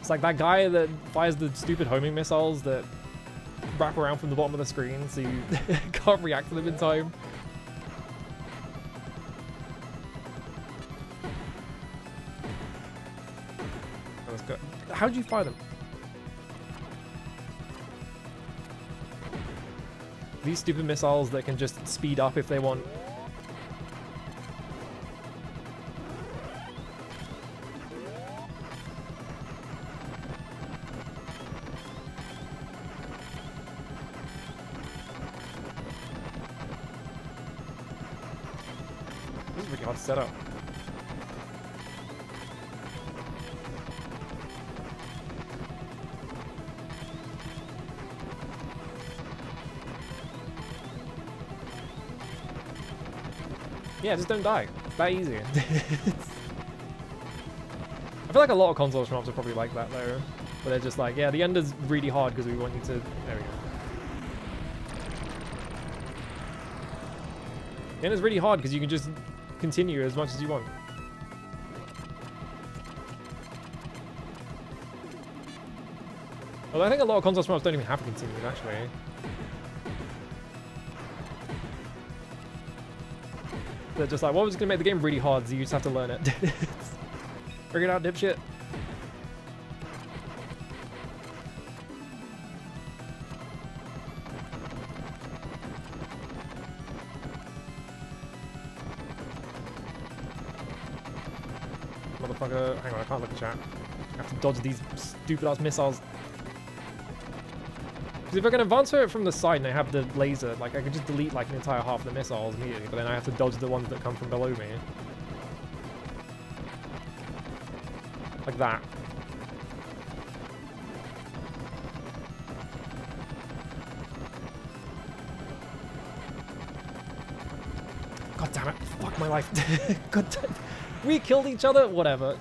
It's like that guy that fires the stupid homing missiles that wrap around from the bottom of the screen so you can't react to them in time. How did you fire them? These stupid missiles that can just speed up if they want. This is really hard to set up. Yeah, just don't die. It's that easy. I feel like a lot of console shmups are probably like that though. Where they're just like, yeah, the end is really hard because we want you to... There we go. The end is really hard because you can just continue as much as you want. Although I think a lot of console shmups don't even have to continue actually. They're just like, well, we're just gonna make the game really hard, so you just have to learn it. Figure it out, dipshit. Motherfucker. Hang on, I can't look at chat. I have to dodge these stupid ass missiles. Because if I can advance it from the side and I have the laser, like I could just delete like an entire half of the missiles immediately, but then I have to dodge the ones that come from below me. Like that. God damn it. Fuck my life. God damn it. We killed each other? Whatever.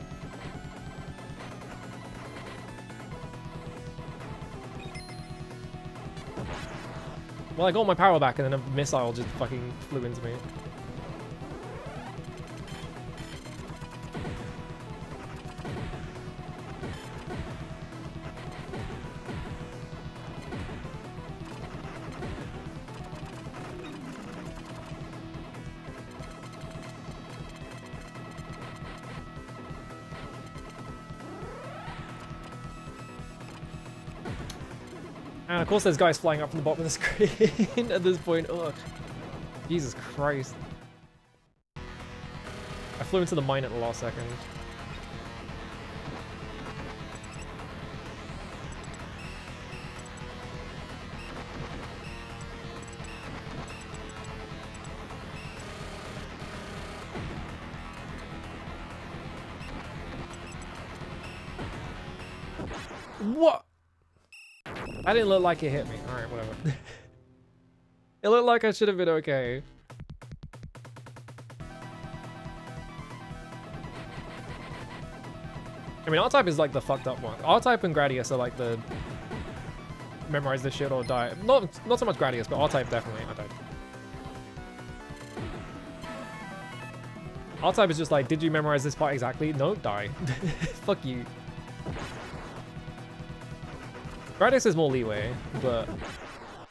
Well, I got my power back and then a missile just fucking flew into me. And of course there's guys flying up from the bottom of the screen at this point. Ugh. Jesus Christ. I flew into the mine at the last second. What? I didn't look like it hit me. Alright, whatever. It looked like I should have been okay. I mean, R-Type is like the fucked up one. R-Type and Gradius are like the memorize this shit or die. Not so much Gradius, but R-Type definitely. I died. R-Type is just like, did you memorize this part exactly? No, die. Fuck you. Gradius is more leeway, but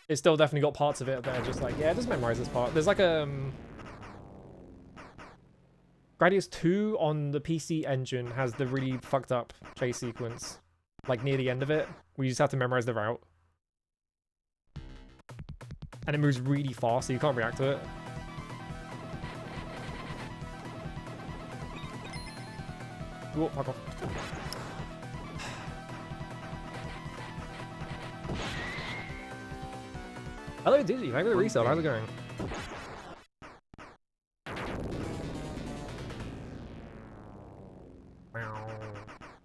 it's still definitely got parts of it that are just like, yeah, just memorize this part. There's like a Gradius 2 on the PC engine has the really fucked up chase sequence, like near the end of it, where you just have to memorize the route. And it moves really fast, so you can't react to it. Whoa, fuck off. Hello, Digi. Thanks for the resale. How's it going?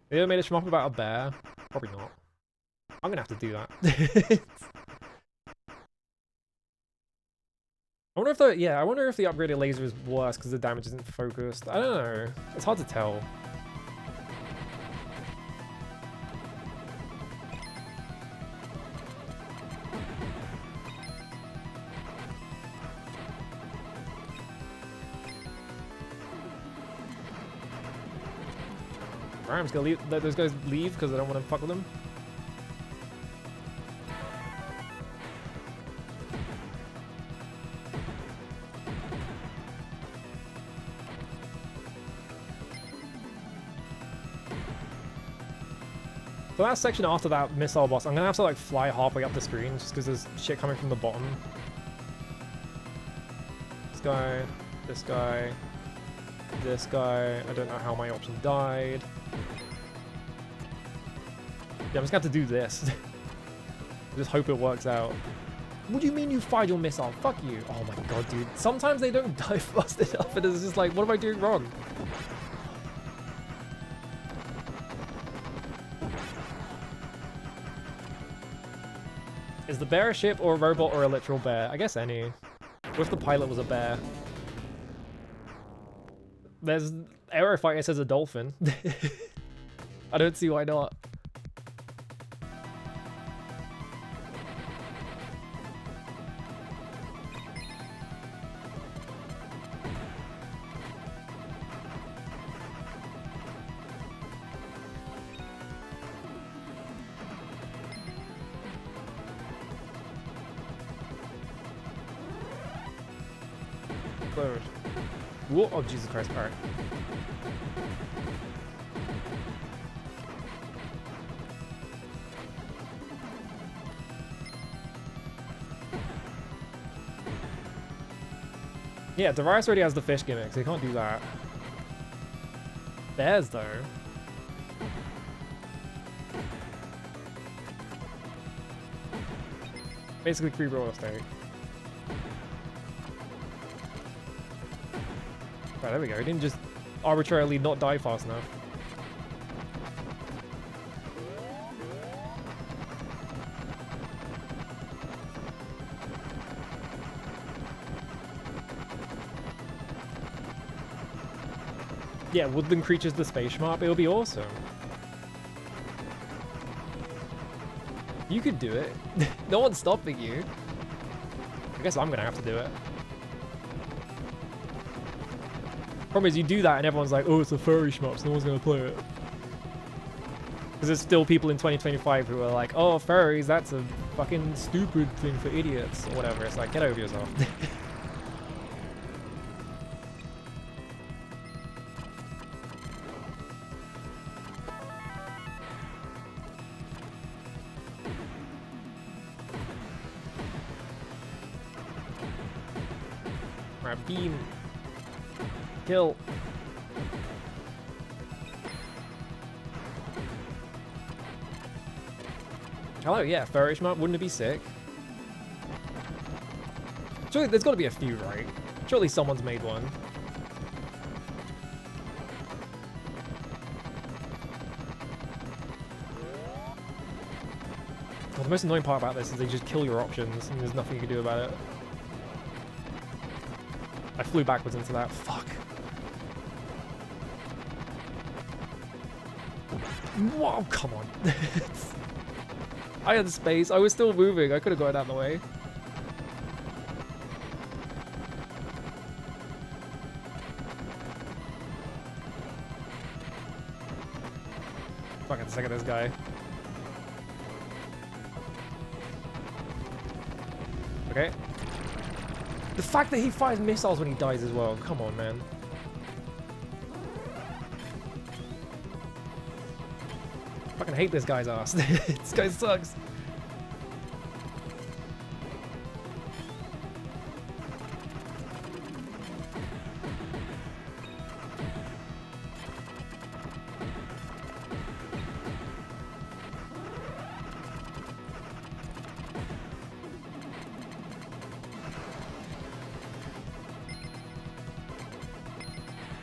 They ever made a shmup about a bear? Probably not. I'm gonna have to do that. I wonder if I wonder if the upgraded laser is worse because the damage isn't focused. I don't know. It's hard to tell. Alright, I'm just gonna let those guys leave because I don't want to fuck with them. The last section after that missile boss, I'm gonna have to like fly halfway up the screen just because there's shit coming from the bottom. This guy, this guy, this guy. I don't know how my option died. Yeah, I'm just gonna have to do this. Just hope it works out. What do you mean you fired your missile? Fuck you. Oh my god, dude. Sometimes they don't die fast enough and it's just like, what am I doing wrong? Is the bear a ship or a robot or a literal bear? I guess any. What if the pilot was a bear? There's Aerofighter says a dolphin. I don't see why not. Whoa, oh Jesus Christ, alright. Yeah, Darius already has the fish gimmick, so he can't do that. Bears though. Basically free roller state. Right, there we go. He didn't just arbitrarily not die fast enough. Yeah, woodland creatures the space shmup. It'll be awesome. You could do it. No one's stopping you. I guess I'm gonna have to do it. Problem is you do that and everyone's like, oh, it's a furry shmup, so no one's gonna play it. Because there's still people in 2025 who are like, oh, furries, that's a fucking stupid thing for idiots, or whatever. It's like, get over yourself. Alright, beam. Kill. Hello, yeah, furry shmup, wouldn't it be sick? Surely there's gotta be a few, right? Surely someone's made one. Well, the most annoying part about this is they just kill your options and there's nothing you can do about it. I flew backwards into that. Fuck. Whoa, come on. I had space. I was still moving. I could have got it out of the way. Fucking sick of this guy. Okay. The fact that he fires missiles when he dies as well. Come on, man. Fucking hate this guy's ass. This guy sucks.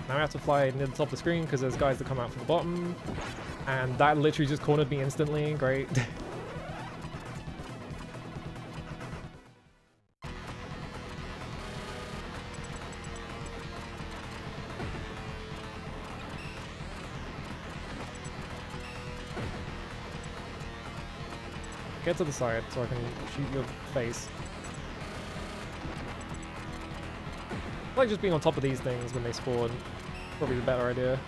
Now I have to fly near the top of the screen because there's guys that come out from the bottom. And that literally just cornered me instantly. Great. Get to the side so I can shoot your face. I like just being on top of these things when they spawn. Probably the better idea.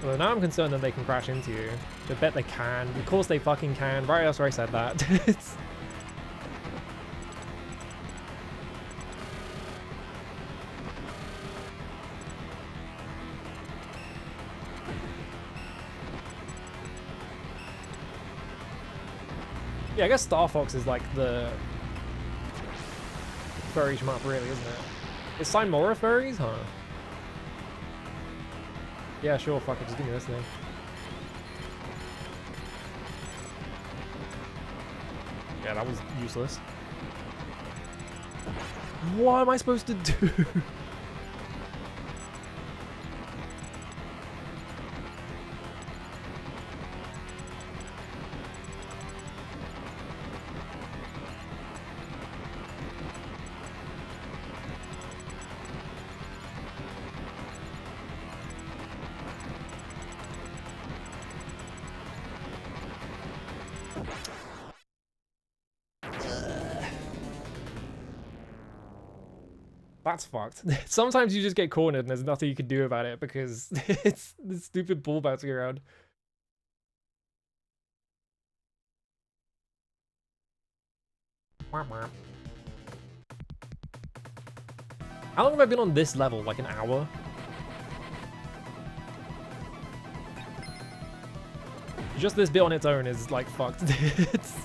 Well, now I'm concerned that they can crash into you. I bet they can. Of course they fucking can. Right after I said that. It's... Yeah, I guess Star Fox is like the furry shmup, really, isn't it? Is Simora furries? Huh? Yeah, sure, fuck it, just give me this thing. Yeah, that was useless. What am I supposed to do? That's fucked. Sometimes you just get cornered and there's nothing you can do about it because it's the stupid ball bouncing around. How long have I been on this level? Like an hour? Just this bit on its own is like fucked. It's...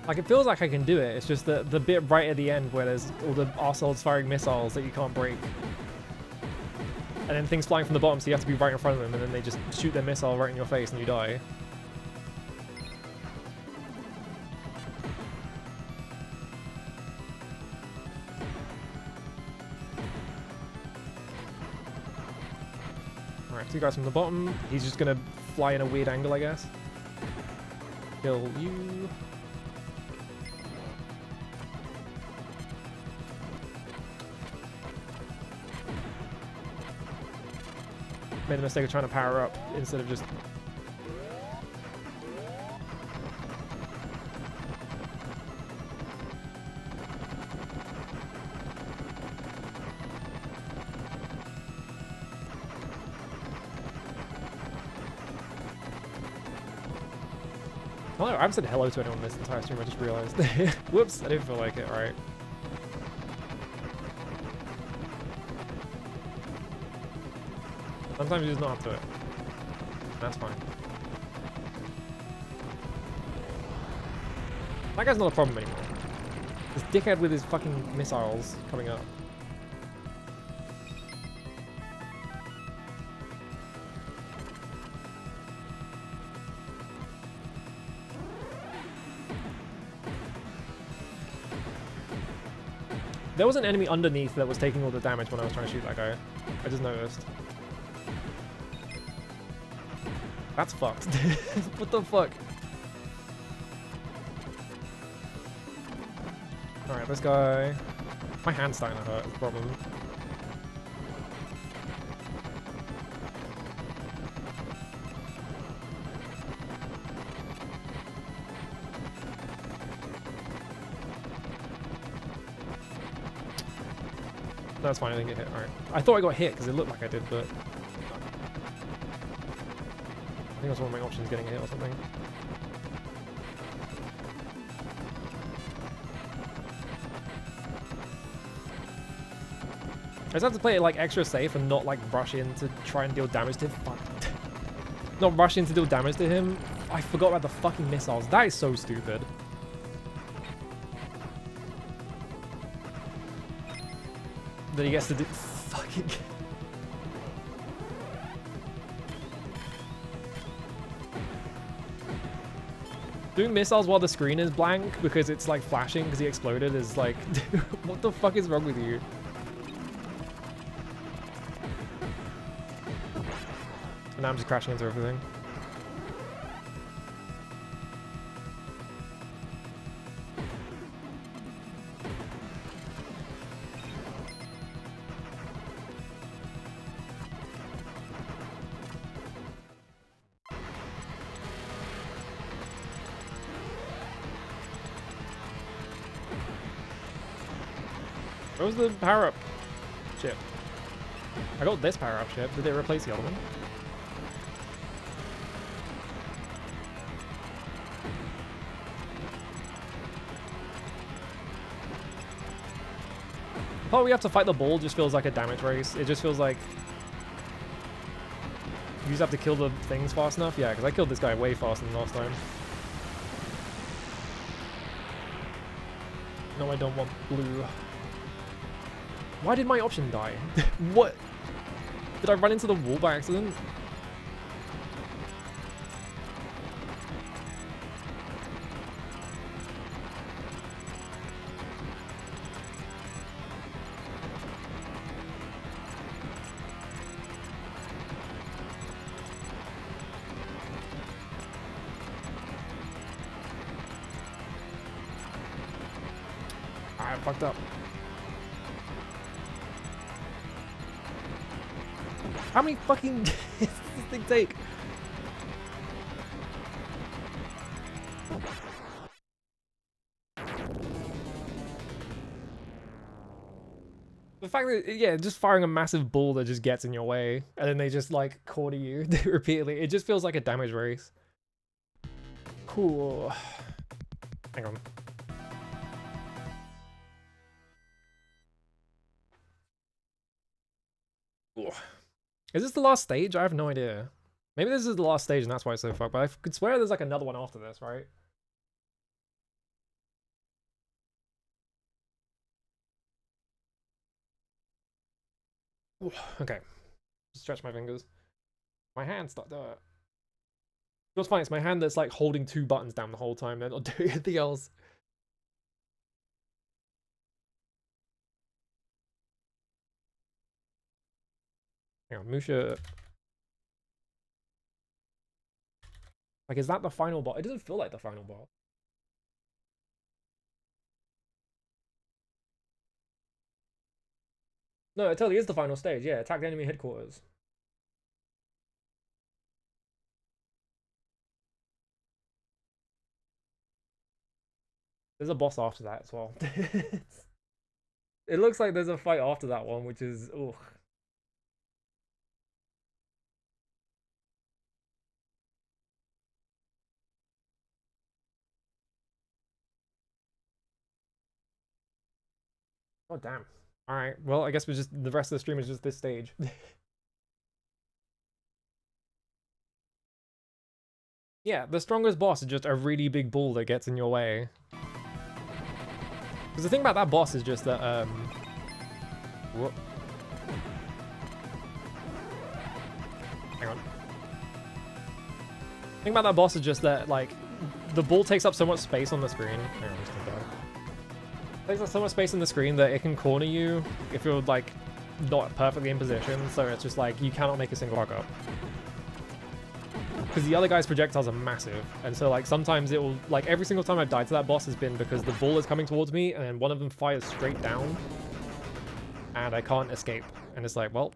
Like, it feels like I can do it, it's just the bit right at the end where there's all the arseholes firing missiles that you can't break. And then things flying from the bottom, so you have to be right in front of them, and then they just shoot their missile right in your face and you die. Alright, two guys from the bottom. He's just gonna fly in a weird angle, I guess. Kill you. Made the mistake of trying to power up instead of just... Oh, I haven't said hello to anyone this entire stream, I just realized. Whoops, I didn't feel like it, right? Sometimes you just not up to it. That's fine. That guy's not a problem anymore. This dickhead with his fucking missiles coming up. There was an enemy underneath that was taking all the damage when I was trying to shoot that guy. I just noticed. That's fucked. What the fuck? Alright, this guy... My hand's starting to hurt, is the problem. That's fine, I didn't get hit. Alright. I thought I got hit because it looked like I did, but... I think it was one of my options getting hit or something. I just have to play it like extra safe and not like rush in to try and deal damage to him. Fuck. Not rush in to deal damage to him. I forgot about the fucking missiles. That is so stupid. That he gets to do fucking... Doing missiles while the screen is blank because it's like flashing because he exploded is like... What the fuck is wrong with you? And now I'm just crashing into everything. Where was the power-up chip? I got this power-up chip. Did they replace the other one? Oh, we have to fight the ball just feels like a damage race. It just feels like you just have to kill the things fast enough. Yeah, because I killed this guy way faster than last time. No, I don't want blue. Why did my option die? What? Did I run into the wall by accident? I fucked up. How many fucking does this thing take? The fact that, yeah, just firing a massive ball that just gets in your way, and then they just, like, corner you repeatedly, it just feels like a damage race. Cool. Hang on. Ooh. Is this the last stage? I have no idea. Maybe this is the last stage and that's why it's so fucked, but I could swear there's like another one after this, right? Ooh, okay. Stretch my fingers. My hand started to hurt. What's funny, it's my hand that's like holding two buttons down the whole time, they're not doing anything else. Hang on, M.U.S.H.A. Like, is that the final boss? It doesn't feel like the final boss. No, it totally is the final stage. Yeah, attack the enemy headquarters. There's a boss after that as well. It looks like there's a fight after that one, which is... Ugh. Oh, damn. Alright, well, I guess we're just, the rest of the stream is just this stage. Yeah, the strongest boss is just a really big bull that gets in your way. Because the thing about that boss is just that, whoop. Hang on. The thing about that boss is just that, like, the bull takes up so much space on the screen. Hang on, I'm just gonna die. Takes up so much space on the screen that it can corner you if you're, like, not perfectly in position, so it's just like, you cannot make a single fuck up. Because the other guy's projectiles are massive, and so like sometimes it will, like every single time I've died to that boss has been because the bull is coming towards me and then one of them fires straight down and I can't escape, and it's like, well,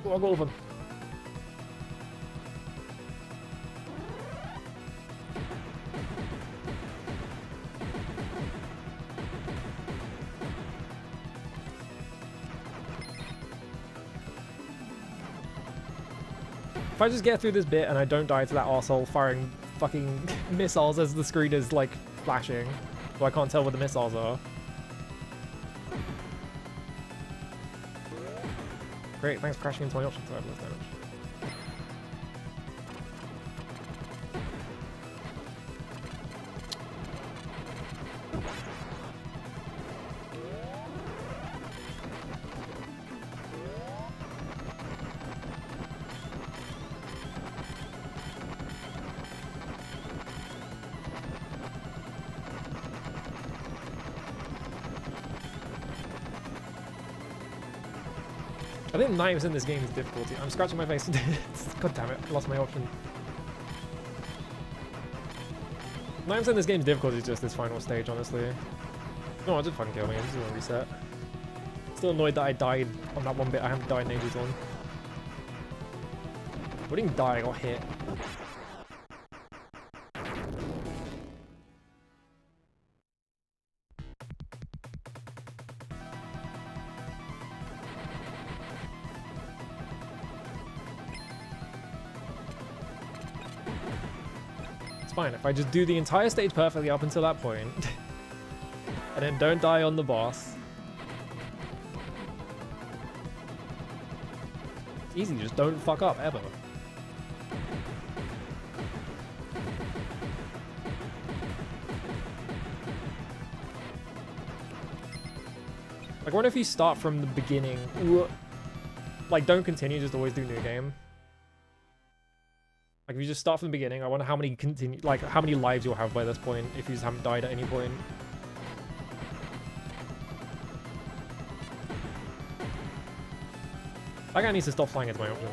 oh, I got all of them. If I just get through this bit and I don't die to that arsehole firing fucking missiles as the screen is like flashing, so I can't tell where the missiles are. Great, thanks for crashing into my options, so I have less damage. I think 90% of this game is difficulty. I'm scratching my face. God damn it, I lost my option. 90% of this game's difficulty is just this final stage, honestly. No, I just fucking kill me. I'm just gonna reset. Still annoyed that I died on that one bit I haven't died in ages on. I didn't die, I got hit. Fine, if I just do the entire stage perfectly up until that point, and then don't die on the boss. It's easy, just don't fuck up, ever. Like, what if you start from the beginning? Like, don't continue, just always do new game. Like, if you just start from the beginning, I wonder how many how many lives you'll have by this point if you just haven't died at any point. That guy needs to stop flying into my option.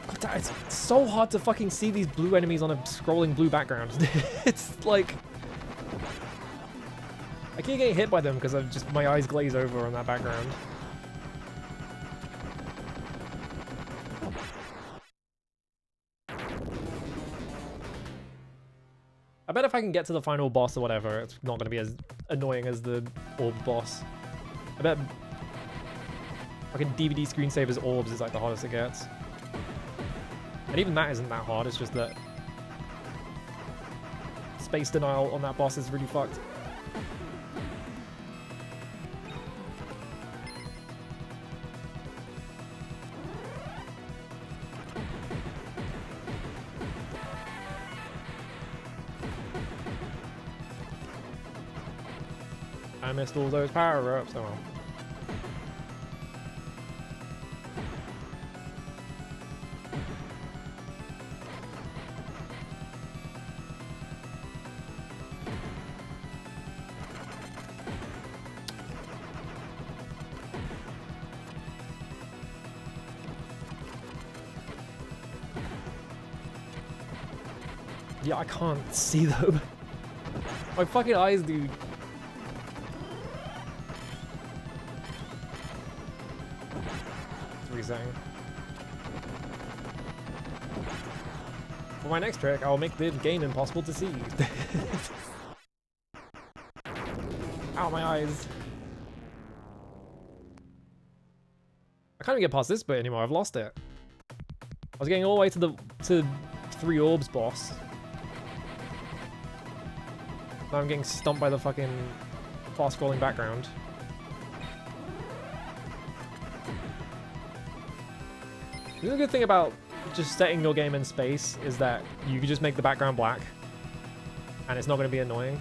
God damn, it's so hard to fucking see these blue enemies on a scrolling blue background. It's like... I keep getting hit by them because I've just, my eyes glaze over on that background. I bet if I can get to the final boss or whatever, it's not going to be as annoying as the orb boss. I bet fucking DVD screensavers orbs is like the hardest it gets. And even that isn't that hard, it's just that space denial on that boss is really fucked. I missed all those power-ups, oh well. Yeah, I can't see them. My fucking eyes, dude. resetting. For my next trick, I'll make the game impossible to see. Ow, my eyes. I can't even get past this bit anymore, I've lost it. I was getting all the way to the 3 orbs boss. Now I'm getting stumped by the fucking fast scrolling background. The good thing about just setting your game in space is that you can just make the background black and it's not going to be annoying.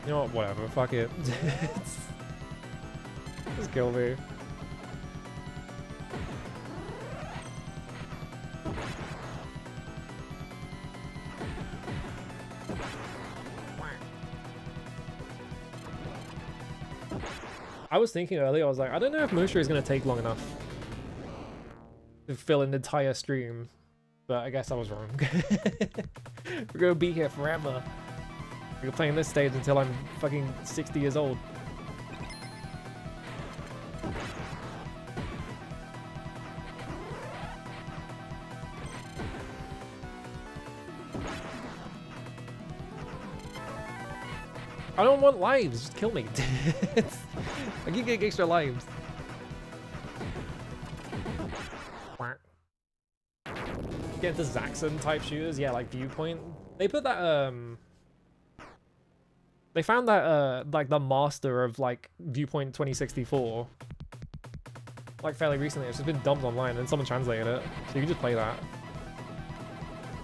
You know what, whatever, fuck it. Just kill me. I was thinking earlier, I was like, I don't know if M.U.S.H.A is going to take long enough to fill an entire stream, but I guess I was wrong. We're going to be here forever. We're playing this stage until I'm fucking 60 years old. I don't want lives, just kill me. I keep getting extra lives. Get into Zaxxon type shooters, yeah, like Viewpoint. They put that, they found that, like, the master of, like, Viewpoint 2064. Like, fairly recently. It's just been dumped online and someone translated it. So you can just play that.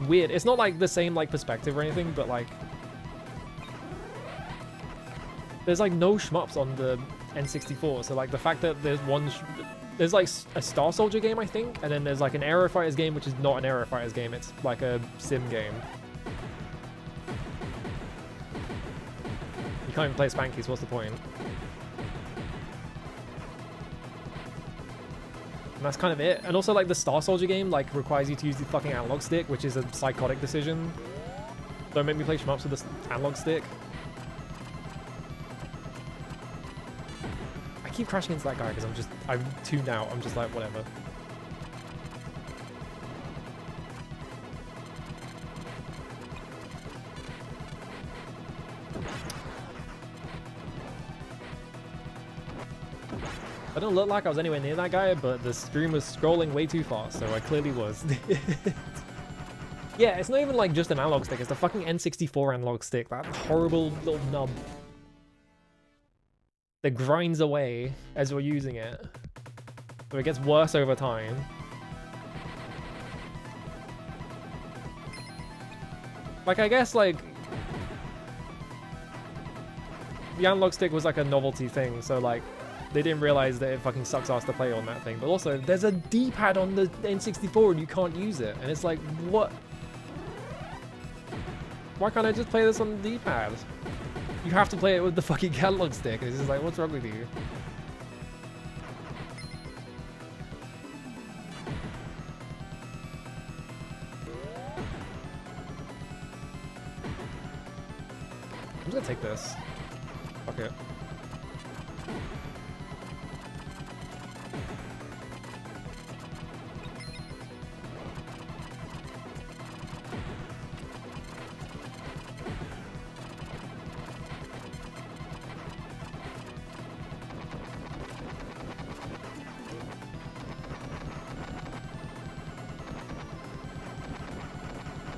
Weird. It's not, like, the same, like, perspective or anything, but, like... There's, like, no shmups on the N64, so, like, the fact that there's one... There's, like, a Star Soldier game, I think, and then there's, like, an Aero Fighters game, which is not an Aero Fighters game. It's, like, a sim game. You can't even play Spankies, what's the point? And that's kind of it. And also, like, the Star Soldier game, like, requires you to use the fucking analog stick, which is a psychotic decision. Don't make me play shmups with the analog stick. I keep crashing into that guy because I'm tuned out. I'm just like, whatever. I don't look like I was anywhere near that guy, but the stream was scrolling way too fast, so I clearly was. Yeah, it's not even like just an analog stick, it's the fucking N64 analog stick, that horrible little nub that grinds away as we're using it. So it gets worse over time. Like, I guess, like, the analog stick was like a novelty thing, so like, they didn't realize that it fucking sucks ass to play on that thing. But also, there's a D-pad on the N64 and you can't use it. And it's like, what? Why can't I just play this on the D-pad? You have to play it with the fucking analog stick. It's just like, what's wrong with you? I'm just gonna take this. Fuck it.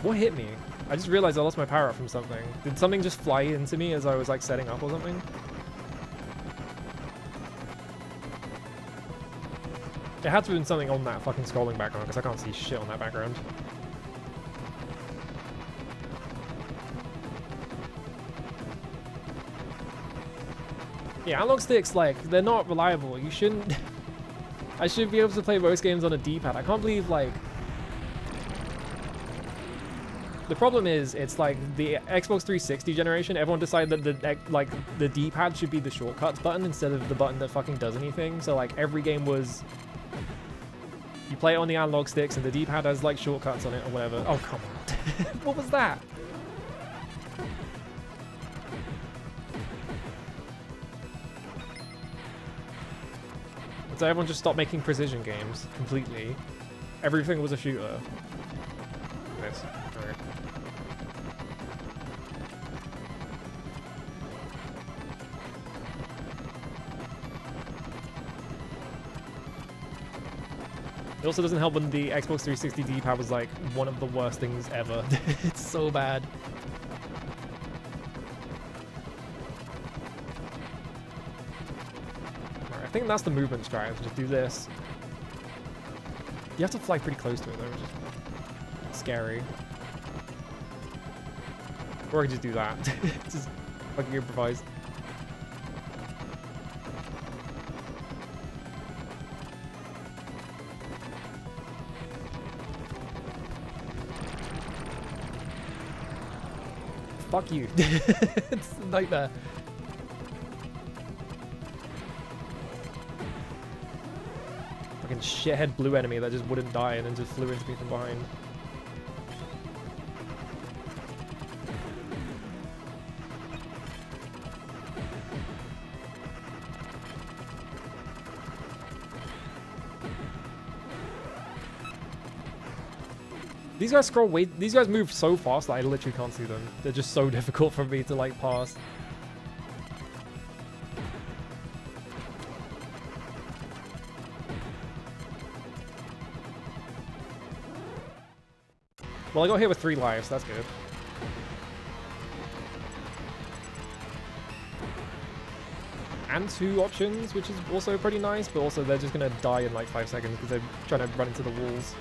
What hit me? I just realized I lost my power up from something. Did something just fly into me as I was like setting up or something? It had to have been something on that fucking scrolling background because I can't see shit on that background. Yeah, analog sticks, like, they're not reliable. You shouldn't... I should be able to play most games on a D-pad. I can't believe, like... The problem is, it's like the Xbox 360 generation, everyone decided that the D-pad should be the shortcuts button instead of the button that fucking does anything. So like every game was You play it on the analog sticks and the D-pad has like shortcuts on it or whatever. Oh, come on. What was that? So everyone just stopped making precision games completely. Everything was a shooter. Nice. Alright. It also doesn't help when the Xbox 360 D-pad was like one of the worst things ever. It's so bad. Alright, I think that's the movement strat. Just do this. You have to fly pretty close to it though, which is scary. Or I could just do that. Just fucking improvise. Fuck you. It's a nightmare. Fucking shithead blue enemy that just wouldn't die and then just flew into me from behind. These guys scroll way. These guys move so fast that I literally can't see them. They're just so difficult for me to like pass. Well, I got hit with 3 lives. That's good. And 2 options, which is also pretty nice. But also, they're just gonna die in like 5 seconds because they're trying to run into the walls.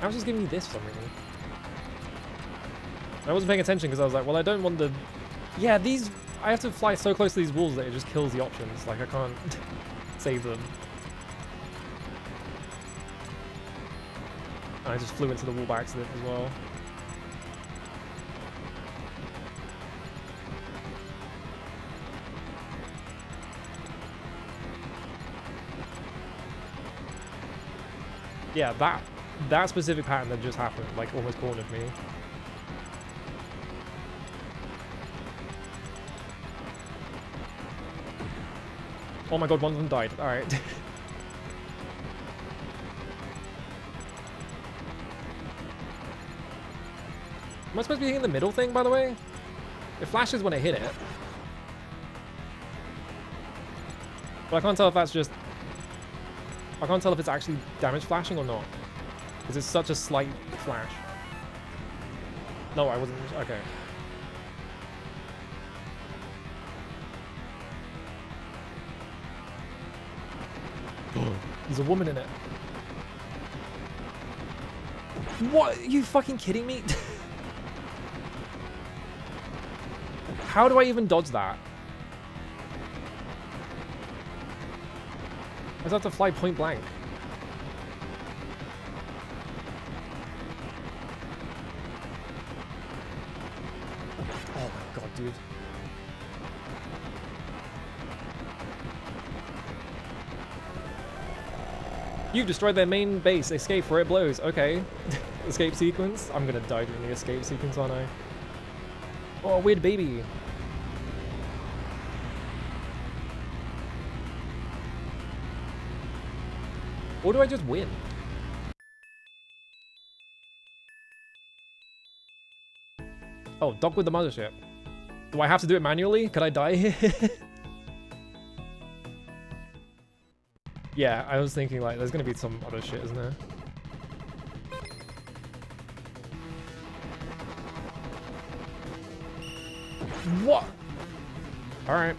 I was just giving you this for some reason. I wasn't paying attention because I was like, well, I don't want the... Yeah, these... I have to fly so close to these walls that it just kills the options. Like, I can't save them. And I just flew into the wall by accident as well. Yeah, that specific pattern that just happened, like, almost cornered me. Oh my god, one of them died. Alright. Am I supposed to be hitting the middle thing, by the way? It flashes when I hit it. But I can't tell if that's just... I can't tell if it's actually damage flashing or not. Because it's such a slight flash. No, I wasn't... Okay. There's a woman in it. What? Are you fucking kidding me? How do I even dodge that? I just have to fly point blank. Oh my god, dude. You've destroyed their main base. Escape where it blows. Okay. Escape sequence. I'm gonna die during the escape sequence, aren't I? Oh, weird baby. Or do I just win? Oh, dock with the mothership. Do I have to do it manually? Could I die here? Yeah, I was thinking like there's gonna be some other shit, isn't there? What? Alright.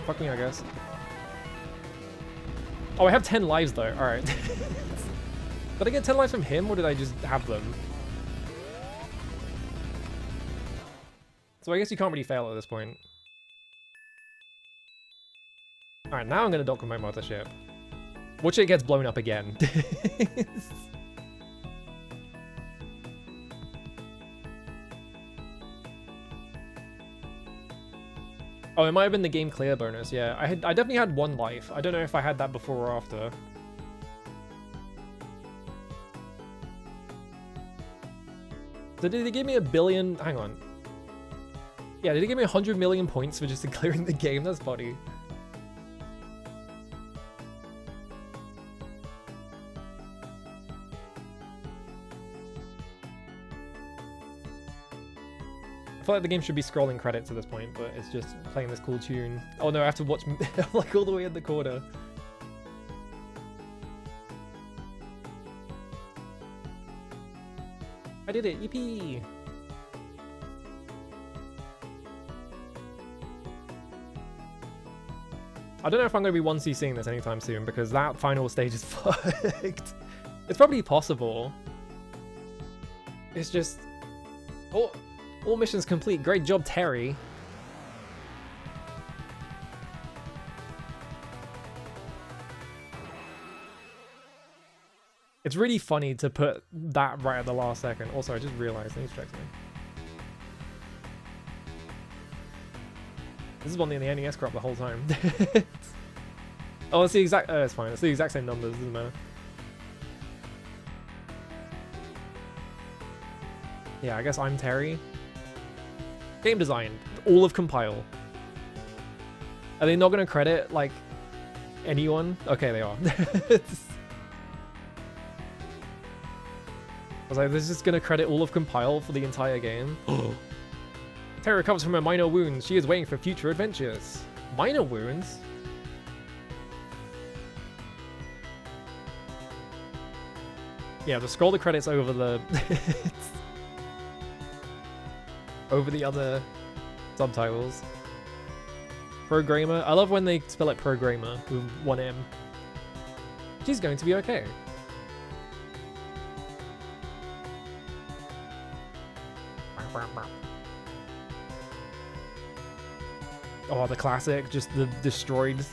Fuck me, I guess. Oh, I have 10 lives though. Alright. Did I get 10 lives from him or did I just have them? So I guess you can't really fail at this point. Alright, now I'm gonna dock with my mothership. Watch it gets blown up again. Oh, it might have been the game clear bonus. Yeah, I definitely had 1 life. I don't know if I had that before or after. So did it give me a billion? Hang on. Yeah, did it give me 100 million points for just clearing the game? That's funny. I feel like the game should be scrolling credits at this point, but it's just playing this cool tune. Oh no, I have to watch like all the way in the corner. I did it, yippee! I don't know if I'm going to be 1CCing this anytime soon, because that final stage is fucked. It's probably possible. It's just... Oh, all missions complete. Great job, Terry. It's really funny to put that right at the last second. Also, I just realized I need to check something. This is one in the NES crop the whole time. Oh, it's the exact... it's fine. It's the exact same numbers. Doesn't matter. Yeah, I guess I'm Terry. Game design. All of Compile. Are they not going to credit, like, anyone? Okay, they are. I was like, this is just going to credit all of Compile for the entire game. Terry recovers from her minor wounds. She is waiting for future adventures. Minor wounds? Yeah, just scroll the credits over the... over the other subtitles. Programmer. I love when they spell it programmer with 1 M. She's going to be okay. Oh, the classic, just the destroyed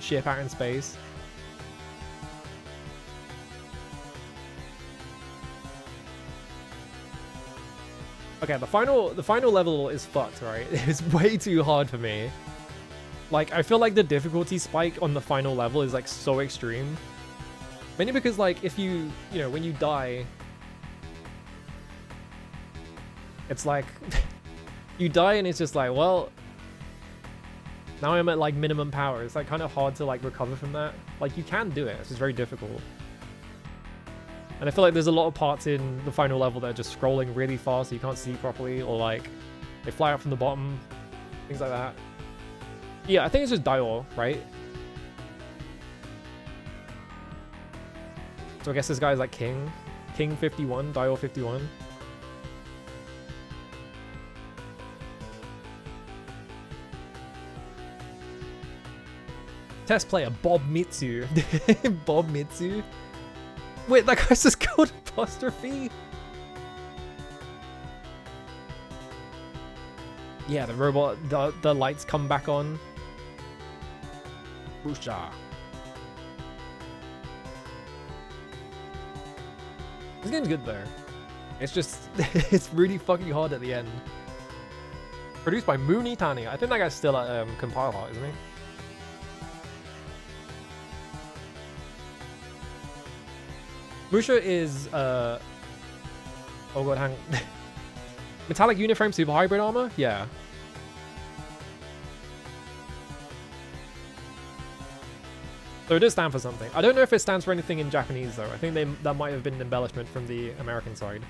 ship out in space. Okay, the final level is fucked, right? It's way too hard for me. Like, I feel like the difficulty spike on the final level is like so extreme. Mainly because like if you know, when you die, it's like you die and it's just like, well, now I'm at like minimum power. It's like kind of hard to like recover from that. Like you can do it, it's just very difficult. And I feel like there's a lot of parts in the final level that are just scrolling really fast so you can't see properly, or like they fly up from the bottom, things like that. Yeah, I think it's just dial, right? So I guess this guy's like King 51, dial 51. Test player Bob Mitsu. Bob Mitsu? Wait, that guy's just called apostrophe? Yeah, the robot, the lights come back on. M.U.S.H.A. This game's good though. It's just, it's really fucking hard at the end. Produced by Mooney Tani. I think that guy's still at Compile Heart, isn't he? M.U.S.H.A is, oh god, hang on. Metallic Uniframe Super Hybrid Armor? Yeah. So it does stand for something. I don't know if it stands for anything in Japanese though. I think that might have been an embellishment from the American side.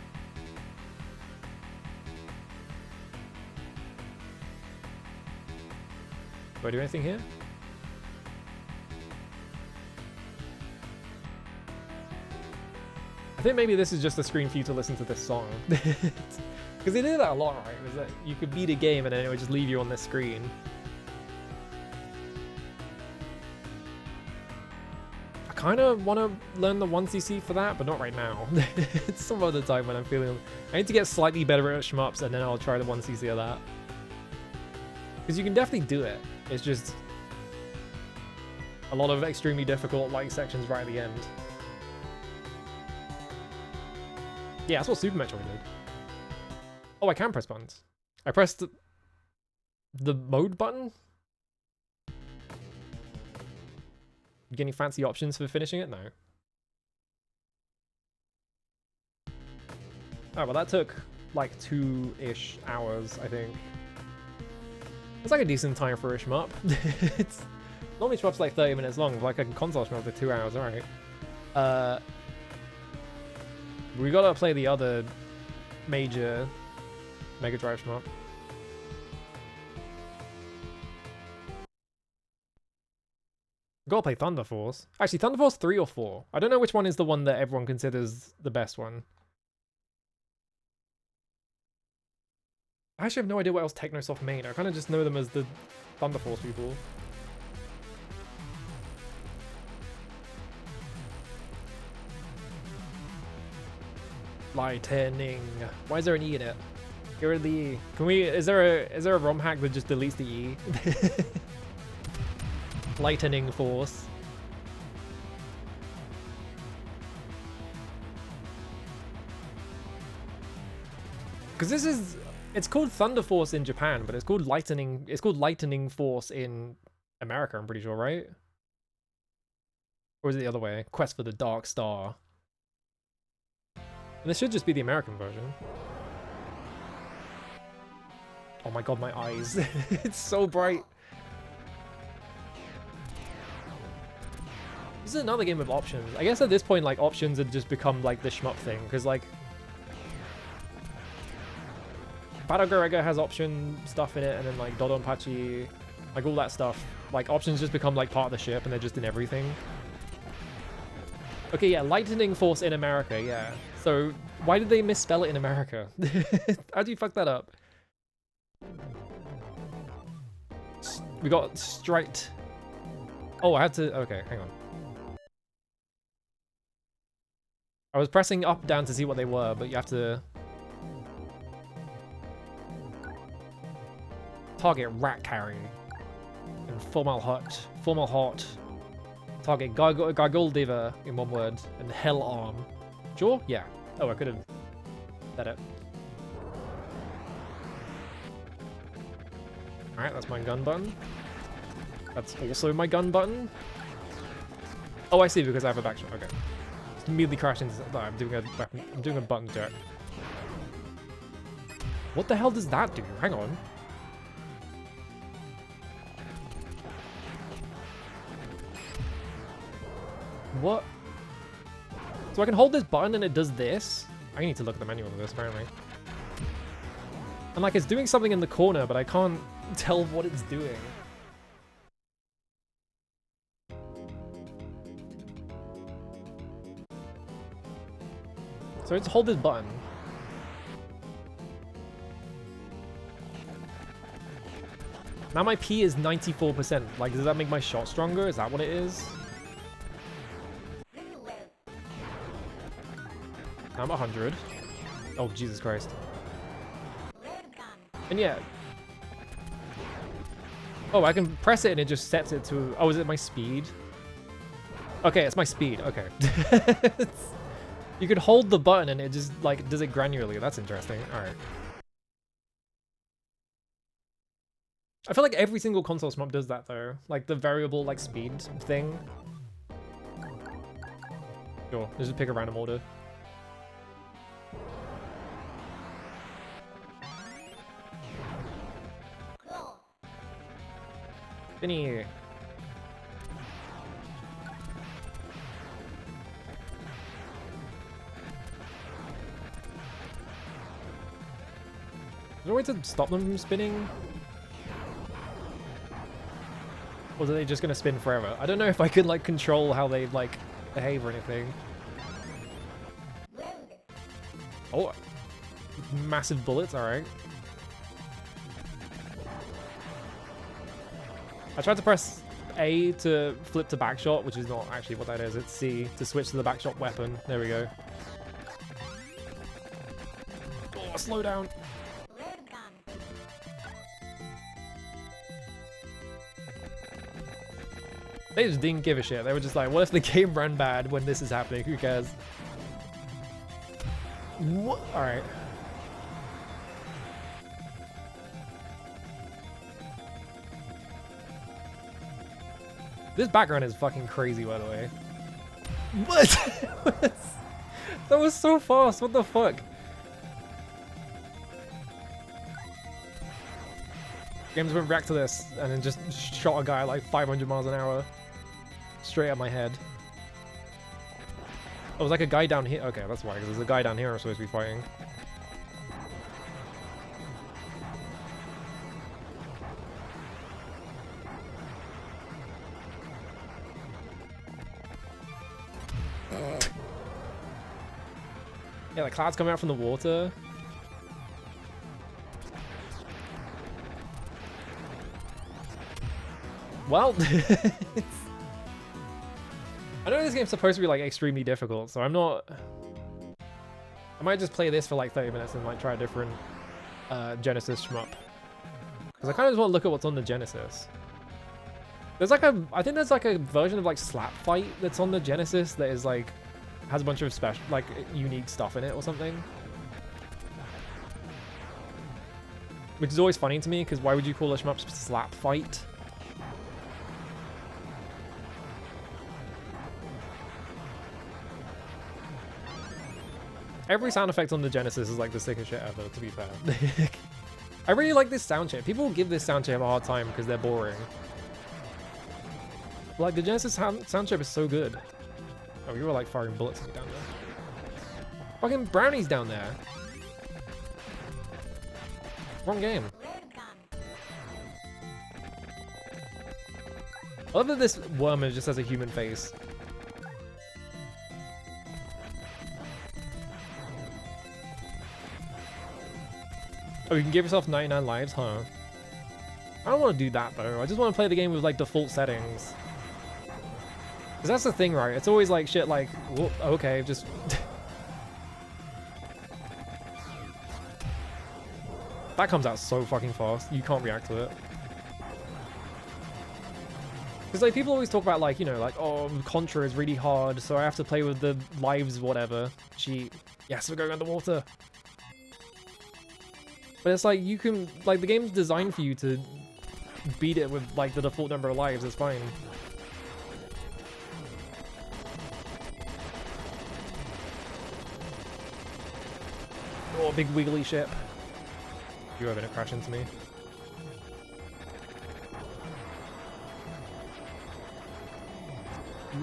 Do I do anything here? I think maybe this is just a screen for you to listen to this song. Because they did that a lot, right? Was that you could beat a game and then it would just leave you on this screen. I kind of want to learn the 1cc for that, but not right now. It's some other time when I'm feeling... I need to get slightly better at shmups and then I'll try the 1cc of that. Because you can definitely do it. It's just a lot of extremely difficult like sections right at the end. Yeah, that's what Super Metroid did. Oh, I can press buttons. I pressed the mode button. Get any fancy options for finishing it? No. Oh, well that took like 2-ish hours, I think. It's like a decent time for a shmup. It's normally shmup's like 30 minutes long, like a console shmup for 2 hours, alright. We gotta play the other major Mega Drive shmup. Gotta play Thunder Force. Actually, Thunder Force 3 or 4. I don't know which one is the one that everyone considers the best one. I actually have no idea what else Technosoft made. I kind of just know them as the Thunder Force people. Lightning. Why is there an E in it? Get rid of the E. Can we? Is there a ROM hack that just deletes the E? Lightning Force. Because this is, it's called Thunder Force in Japan, but it's called Lightning Force in America, I'm pretty sure, right? Or is it the other way? Quest for the Dark Star. And this should just be the American version. Oh my god, my eyes. It's so bright. This is another game with options. I guess at this point, like, options had just become, like, the shmup thing. Because, like, Battle Garega has option stuff in it, and then, like, Dodonpachi, like, all that stuff. Like, options just become, like, part of the ship, and they're just in everything. Okay, yeah, Lightning Force in America, yeah. So, why did they misspell it in America? How'd you fuck that up? We got Strite. Oh, I had to... Okay, hang on. I was pressing up, down to see what they were, but you have to... Target Rat Carry. And Formal Hot. Target Gargoyle Diva in one word. And Hell Arm. Sure? Yeah. Oh, I could have said it. Alright, that's my gun button. That's also my gun button. Oh, I see, because I have a backshot. Okay. Just immediately crash into... No, I'm doing a button jerk. What the hell does that do? Hang on. What? So I can hold this button and it does this? I need to look at the manual of this, apparently. And like, it's doing something in the corner, but I can't tell what it's doing. So let's hold this button. Now my P is 94%. Like, does that make my shot stronger? Is that what it is? Now I'm 100. Oh, Jesus Christ. And yeah. Oh, I can press it and it just sets it to... Oh, is it my speed? Okay, it's my speed. Okay. You could hold the button and it just, like, does it granularly. That's interesting. Alright. I feel like every single console shmup does that, though. Like, the variable, like, speed thing. Sure, let's just pick a random order. Finny. Is there a way to stop them from spinning? Or are they just gonna spin forever? I don't know if I can like control how they like behave or anything. Oh, massive bullets, alright. I tried to press A to flip to backshot, which is not actually what that is. It's C to switch to the backshot weapon. There we go. Oh, slow down. They just didn't give a shit. They were just like, what if the game ran bad when this is happening? Who cares? What? Alright. This background is fucking crazy, by the way. What? That was so fast. What the fuck? Games went back to this and then just shot a guy like 500 miles an hour straight at my head. Oh, there's like a guy down here. Okay, that's why, because there's a guy down here I'm supposed to be fighting. Yeah, the clouds coming out from the water. Well, I know this game's supposed to be like extremely difficult, so I'm not. I might just play this for like 30 minutes and like try a different Genesis shmup. Because I kind of just want to look at what's on the Genesis. There's like I think there's like a version of like Slap Fight that's on the Genesis that is like, has a bunch of special, like unique stuff in it or something. Which is always funny to me, because why would you call a shmup Slap Fight? Every sound effect on the Genesis is like the sickest shit ever, to be fair. I really like this sound chip. People give this sound chip a hard time because they're boring. Like, the Genesis sound chip is so good. Oh, you were like firing bullets at me down there. Fucking brownies down there. Wrong game. I love that this worm just has a human face. Oh, you can give yourself 99 lives, huh? I don't want to do that though. I just want to play the game with like default settings. Because that's the thing, right? It's always like shit like, whoop, okay, just... That comes out so fucking fast. You can't react to it. Because like people always talk about like, you know, like, oh, Contra is really hard, so I have to play with the lives, whatever. Cheat. Yes, we're going underwater. But it's like, you can, like, the game's designed for you to beat it with, like, the default number of lives, it's fine. Oh, big wiggly ship. You are gonna crash into me.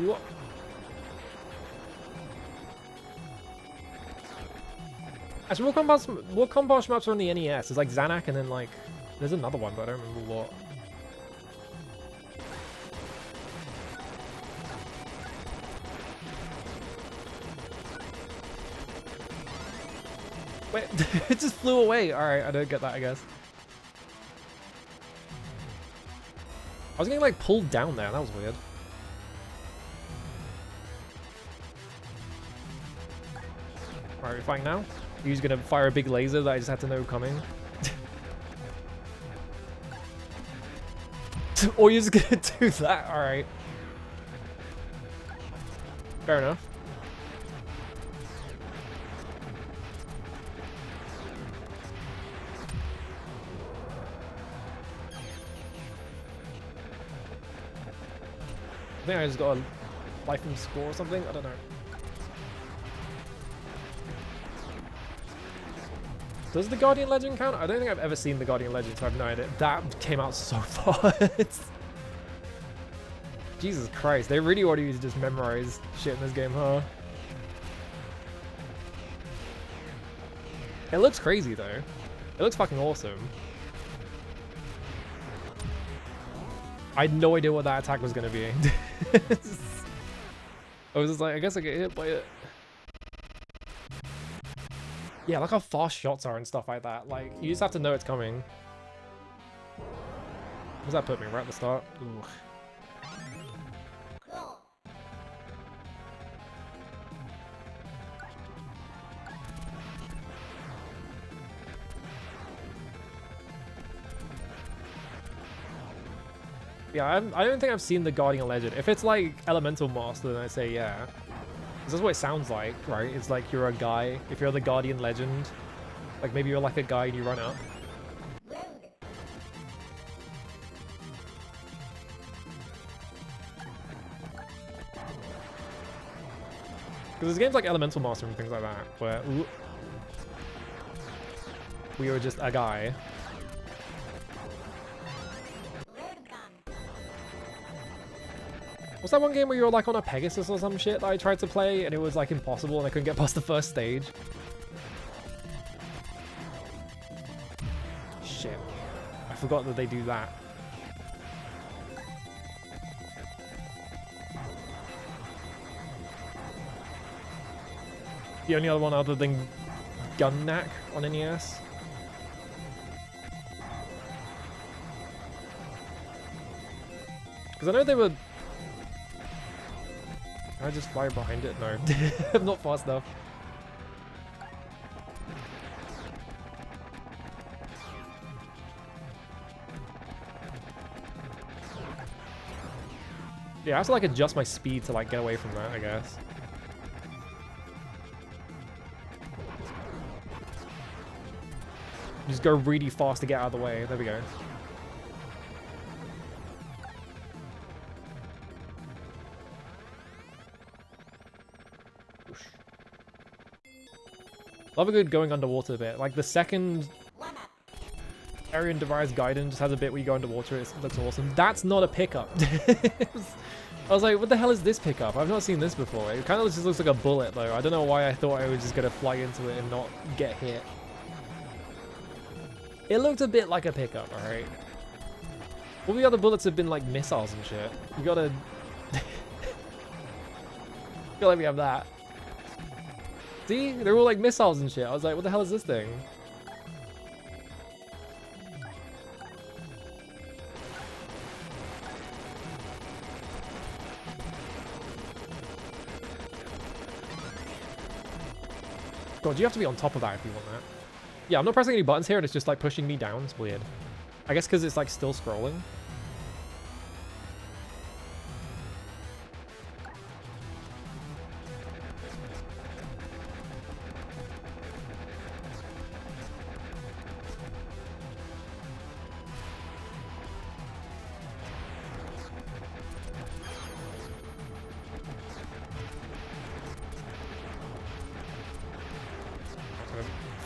Whoa. Actually, what combat shmups are on the NES? It's like Zanak and then like, there's another one, but I don't remember what. Wait, it just flew away. Alright, I don't get that, I guess. I was getting like pulled down there, that was weird. Alright, we're fighting now. He's gonna fire a big laser that I just had to know coming. Or you're just gonna do that? Alright. Fair enough. I think I just got a life from score or something? I don't know. Does the Guardian Legend count? I don't think I've ever seen the Guardian Legend, so I have no idea. That came out so fast. Jesus Christ, they really want you to just memorize shit in this game, huh? It looks crazy though. It looks fucking awesome. I had no idea what that attack was gonna be. I was just like, I guess I get hit by it. Yeah, like how fast shots are and stuff like that. Like, you just have to know it's coming. Where does that put me? Right at the start? Ooh. Yeah, I don't think I've seen the Guardian Legend. If it's like Elemental Master, then I say yeah. This is what it sounds like, right? It's like you're a guy. If you're the Guardian Legend, like maybe you're like a guy and you run up. Because there's games like Elemental Master and things like that, where we were just a guy. What's that one game where you were like on a Pegasus or some shit that I tried to play and it was like impossible and I couldn't get past the first stage? Shit. I forgot that they do that. The only other one other than Gun Knack on NES. Because I know they were... Can I just fly behind it? No. I'm not fast enough. Yeah, I have to like adjust my speed to like get away from that, I guess. Just go really fast to get out of the way. There we go. Love a good going underwater bit. Like the second Arian Devised Gaiden just has a bit where you go underwater. It looks awesome. That's not a pickup. I was like, what the hell is this pickup? I've not seen this before. It kind of just looks like a bullet though. I don't know why I thought I was just going to fly into it and not get hit. It looked a bit like a pickup, alright? All the other bullets have been like missiles and shit. You gotta... Gotta let me have that. See? They're all like missiles and shit. I was like, what the hell is this thing? God, you have to be on top of that if you want that. Yeah, I'm not pressing any buttons here and it's just like pushing me down. It's weird. I guess because it's like still scrolling.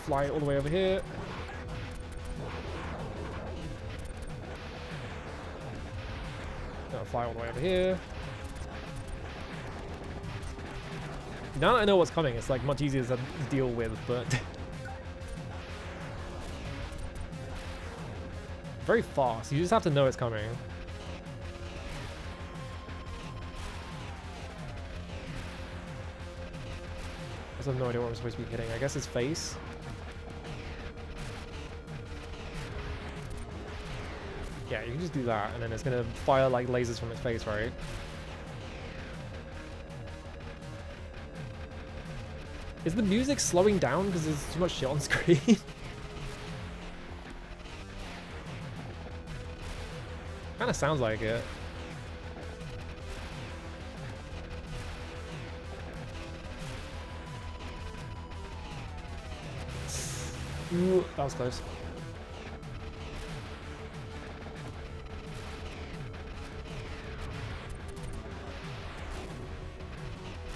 Fly all the way over here. Gonna fly all the way over here. Now that I know what's coming, it's like much easier to deal with, but very fast. You just have to know it's coming. I have no idea what I'm supposed to be hitting. I guess his face. Yeah, you can just do that, and then it's gonna fire like lasers from its face, right? Is the music slowing down because there's too much shit on screen? Kinda sounds like it. Ooh, that was close.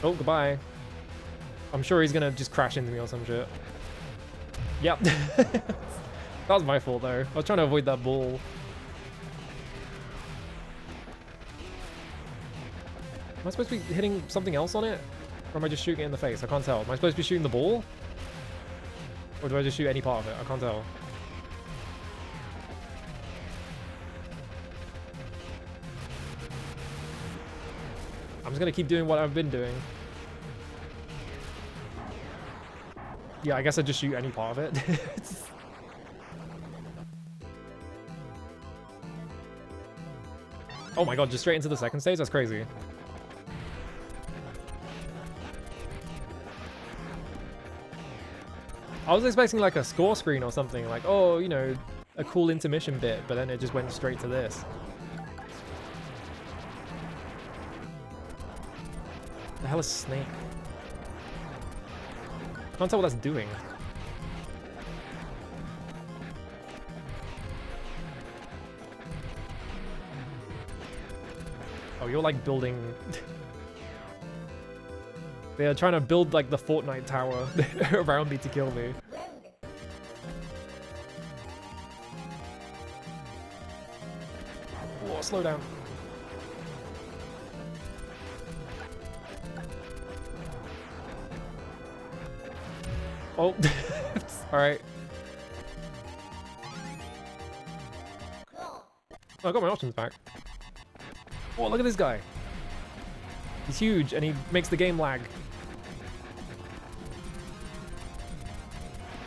Oh, goodbye. I'm sure he's gonna just crash into me or some shit. Yep. That was my fault though. I was trying to avoid that ball. Am I supposed to be hitting something else on it? Or am I just shooting it in the face? I can't tell. Am I supposed to be shooting the ball? Or do I just shoot any part of it? I can't tell. I'm just gonna keep doing what I've been doing. Yeah, I guess I just shoot any part of it. Oh my god, just straight into the second stage? That's crazy. I was expecting like a score screen or something, like, oh, you know, a cool intermission bit, but then it just went straight to this. hell is Snake? Can't tell what that's doing. Oh, you're like building... They're trying to build like the Fortnite tower around me to kill me. Oh, slow down. Oh, alright. Oh, I got my options back. Oh, look at this guy. He's huge and he makes the game lag.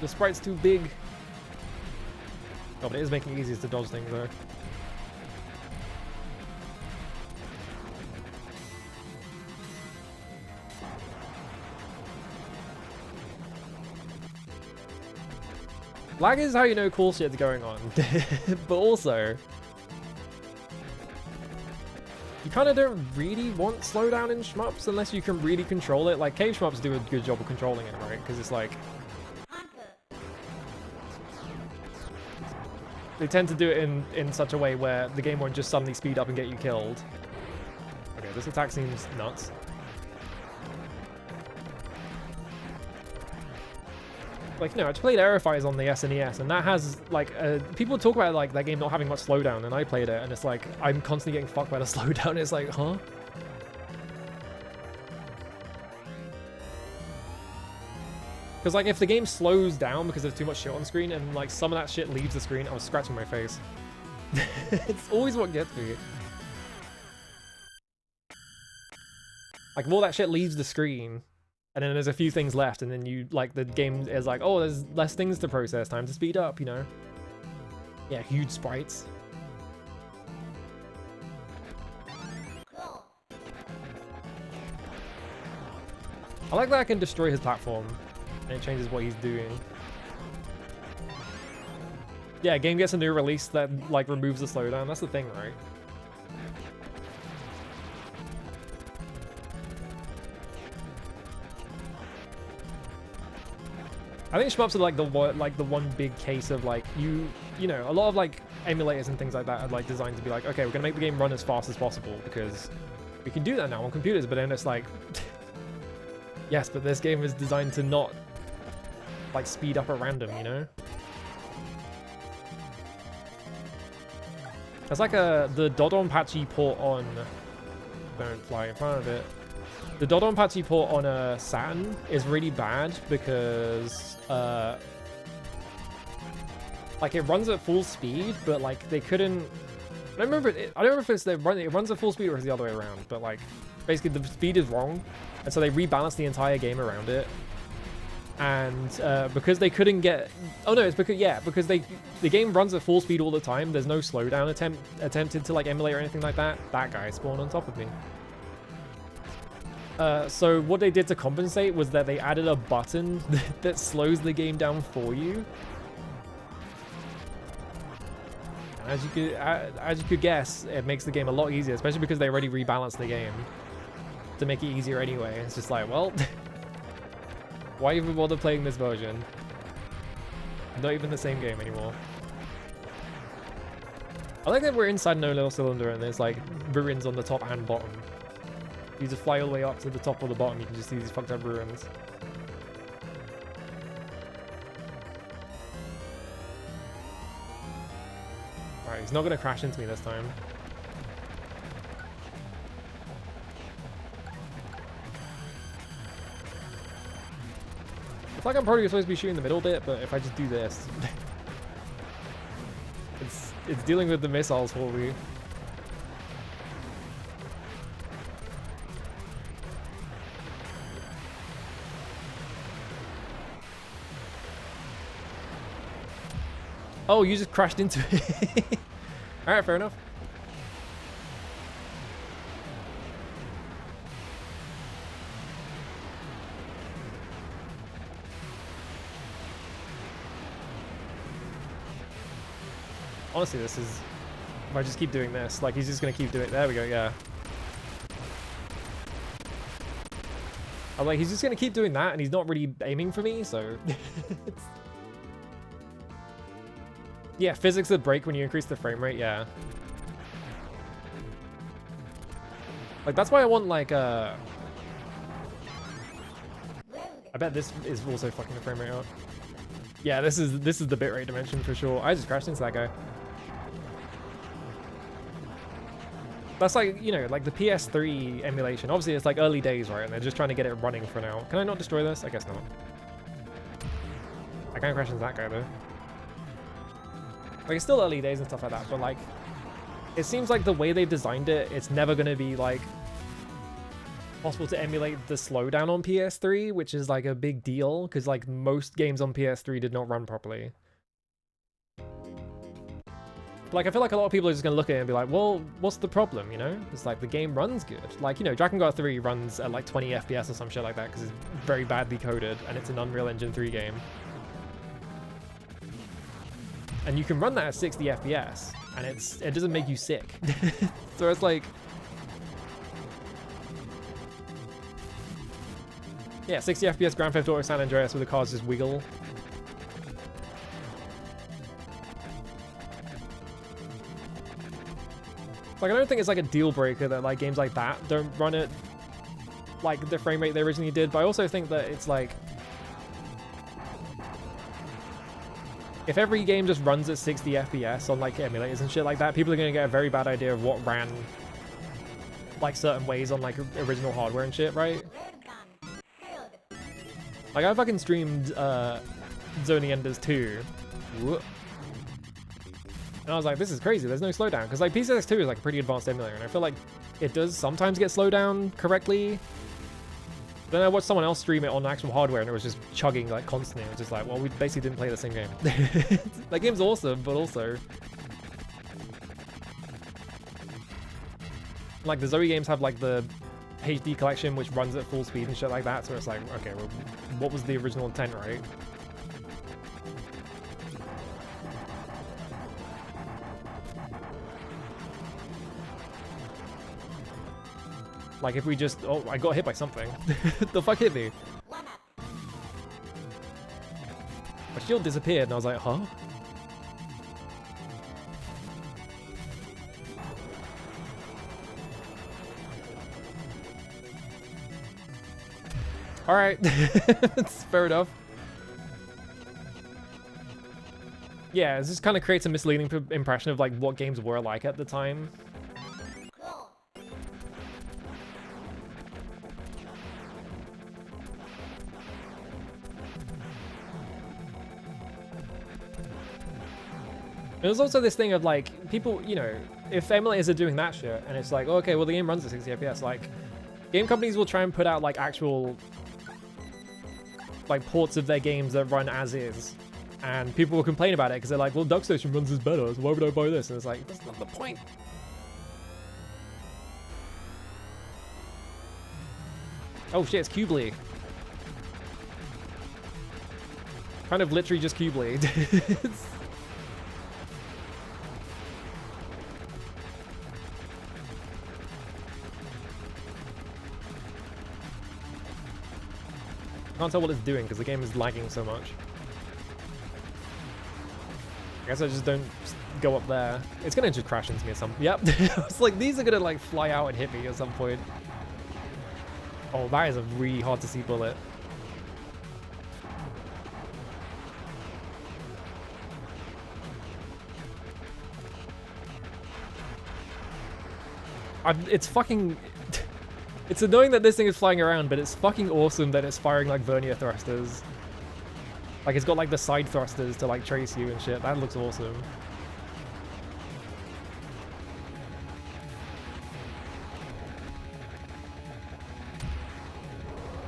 The sprite's too big. Oh, but it is making it easier to dodge things though. Lag is how you know cool shit's going on. But also, you kind of don't really want slowdown in shmups unless you can really control it. Like, cave shmups do a good job of controlling it, right? Because it's like... They tend to do it in such a way where the game won't just suddenly speed up and get you killed. Okay, this attack seems nuts. Like, you know, I played Aerofighters on the SNES, and that has, like, people talk about, like, that game not having much slowdown, and I played it, and it's like, I'm constantly getting fucked by the slowdown. It's like, huh? Because, like, if the game slows down because there's too much shit on screen, and, like, some of that shit leaves the screen, I was scratching my face. It's always what gets me. Like, if all that shit leaves the screen, and then there's a few things left, and then you, like, the game is like, oh, there's less things to process, time to speed up, you know? Yeah, huge sprites. I like that I can destroy his platform, and it changes what he's doing. Yeah, game gets a new release that, like, removes the slowdown, that's the thing, right? I think shmups are like the one big case of like you know, a lot of like emulators and things like that are like designed to be like, okay, we're gonna make the game run as fast as possible because we can do that now on computers, but then it's like yes, but this game is designed to not like speed up at random, you know? It's like the Dodonpachi port on, don't fly in front of it. The Dodonpachi port on Saturn is really bad because like it runs at full speed, but like they couldn't. I don't remember if it's it runs at full speed or it's the other way around. But like basically the speed is wrong, and so they rebalanced the entire game around it. And because they couldn't get, oh no, it's because the game runs at full speed all the time. There's no slowdown attempted to like emulate or anything like that. That guy spawned on top of me. So what they did to compensate was that they added a button that slows the game down for you. And as you could guess, it makes the game a lot easier, especially because they already rebalanced the game to make it easier anyway. It's just like, well, why even bother playing this version? Not even the same game anymore. I like that we're inside no little cylinder and there's like ruins on the top and bottom. You just fly all the way up to the top or the bottom, you can just see these fucked up ruins. Alright, he's not gonna crash into me this time. It's like I'm probably supposed to be shooting the middle bit, but if I just do this... it's dealing with the missiles for me. Oh, you just crashed into it. Alright, fair enough. Honestly, this is... If I just keep doing this, like, he's just gonna keep doing it. There we go, yeah. I'm like, he's just gonna keep doing that, and he's not really aiming for me, so... Yeah, physics that break when you increase the frame rate, yeah. Like, that's why I want, like, I bet this is also fucking the frame rate up. Yeah, this is the bitrate dimension for sure. I just crashed into that guy. That's like, you know, like the PS3 emulation. Obviously, it's like early days, right? And they're just trying to get it running for now. Can I not destroy this? I guess not. I can't crash into that guy, though. Like, it's still early days and stuff like that, but, like, it seems like the way they've designed it, it's never going to be, like, possible to emulate the slowdown on PS3, which is, like, a big deal, because, like, most games on PS3 did not run properly. Like, I feel like a lot of people are just gonna look at it and be like, well, what's the problem, you know? It's like, the game runs good. Like, you know, Dragon Guard 3 runs at like 20 FPS or some shit like that because it's very badly coded and it's an Unreal Engine 3 game. And you can run that at 60 FPS and it doesn't make you sick. So it's like... Yeah, 60 FPS Grand Theft Auto San Andreas where the cars just wiggle. Like, I don't think it's like a deal breaker that like games like that don't run at like the frame rate they originally did, but I also think that it's like if every game just runs at 60 FPS on like emulators and shit like that, people are gonna get a very bad idea of what ran like certain ways on like original hardware and shit, right? Like I fucking streamed Zoning Enders 2. Whoop. And I was like, this is crazy, there's no slowdown. Because like PCX2 is like a pretty advanced emulator, and I feel like it does sometimes get slowed down correctly. Then I watched someone else stream it on actual hardware and it was just chugging like constantly. It was just like, well, we basically didn't play the same game. That game's awesome, but also... Like the Zoe games have like the HD collection which runs at full speed and shit like that, so it's like, okay, well, what was the original intent, right? Like if we just... Oh, I got hit by something. The fuck hit me? My shield disappeared and I was like, huh? Alright. It's fair enough. Yeah, it just kind of creates a misleading impression of like what games were like at the time. There's also this thing of like, people, you know, if emulators are doing that shit, and it's like, oh, okay, well the game runs at 60 FPS, like, game companies will try and put out like actual, like ports of their games that run as is, and people will complain about it because they're like, well, DuckStation runs this better, so why would I buy this? And it's like, that's not the point. Oh shit, it's Cubely. Kind of literally just Cubely. I can't tell what it's doing because the game is lagging so much. I guess I just don't go up there. It's gonna just crash into me at some... Yep. It's like, these are gonna like fly out and hit me at some point. Oh, that is a really hard to see bullet. It's fucking... It's annoying that this thing is flying around, but it's fucking awesome that it's firing like vernier thrusters. Like it's got like the side thrusters to like trace you and shit. That looks awesome.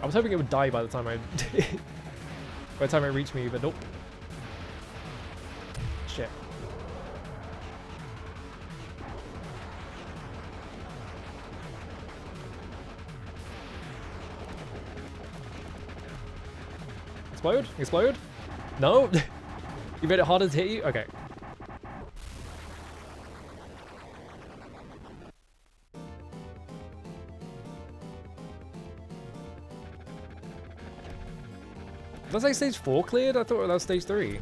I was hoping it would die by the time I by the time it reached me, but nope. Shit. Explode? Explode? No? You made it harder to hit you? Okay. Did I say stage 4 cleared? I thought that was stage 3.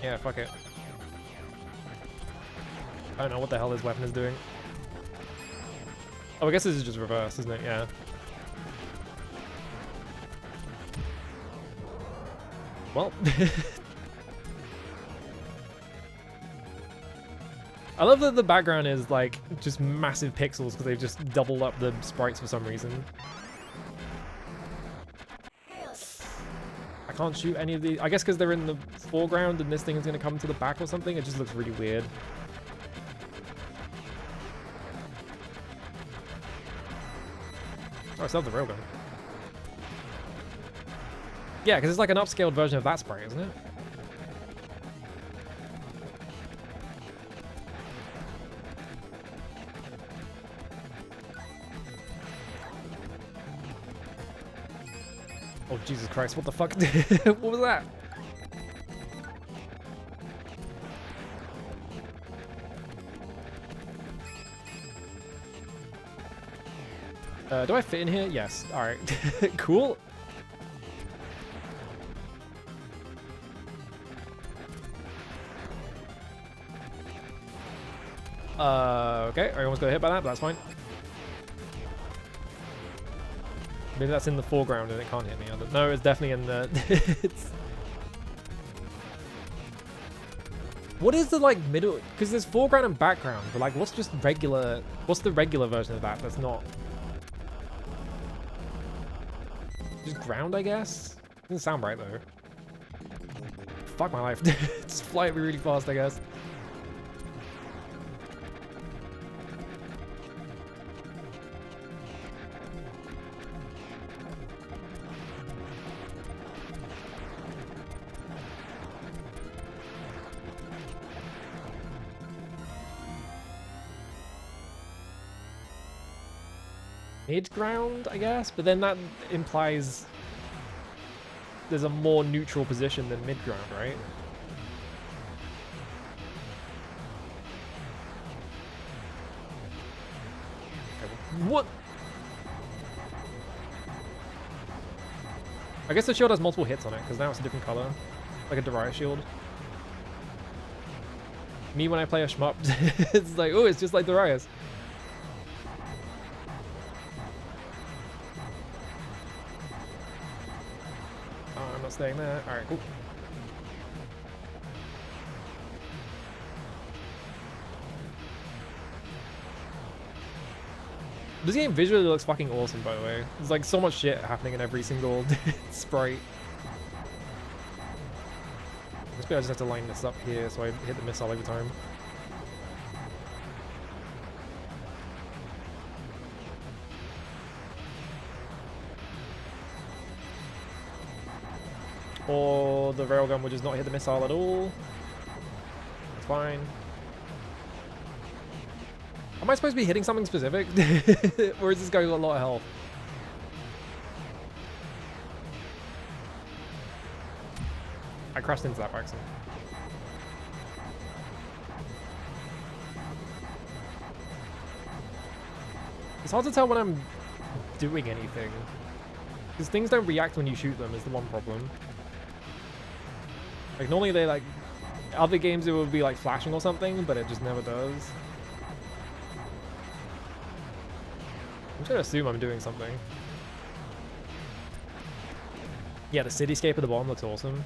Yeah, fuck it. I don't know what the hell this weapon is doing. Oh, I guess this is just reverse, isn't it? Yeah. Well. I love that the background is like just massive pixels because they've just doubled up the sprites for some reason. I can't shoot any of the... I guess because they're in the foreground and this thing is going to come to the back or something. It just looks really weird. Oh, I still have the railgun. Yeah, because it's like an upscaled version of that sprite, isn't it? Oh, Jesus Christ, what the fuck? What was that? Do I fit in here? Yes. Alright. Cool. Okay, I almost got hit by that, but that's fine. Maybe that's in the foreground and it can't hit me. I don't know. It's definitely in the... What is the, like, middle... Because there's foreground and background, but, like, what's just regular... What's the regular version of that that's not... Just ground, I guess? Doesn't sound right, though. Fuck my life. Just fly at me really fast, I guess. Mid-ground, I guess? But then that implies there's a more neutral position than mid-ground, right? What? I guess the shield has multiple hits on it, because now it's a different color. Like a Darius shield. Me when I play a shmup, it's like, oh, it's just like Darius. I'm not staying there. Alright, cool. This game visually looks fucking awesome, by the way. There's like so much shit happening in every single sprite. I just have to line this up here so I hit the missile every time. Or the railgun would just not hit the missile at all. That's fine. Am I supposed to be hitting something specific? Or is this guy got a lot of health? I crashed into that by accident. It's hard to tell when I'm doing anything. Because things don't react when you shoot them is the one problem. Like normally they like... Other games it would be like flashing or something, but it just never does. I'm just gonna assume I'm doing something. Yeah, the cityscape at the bottom looks awesome.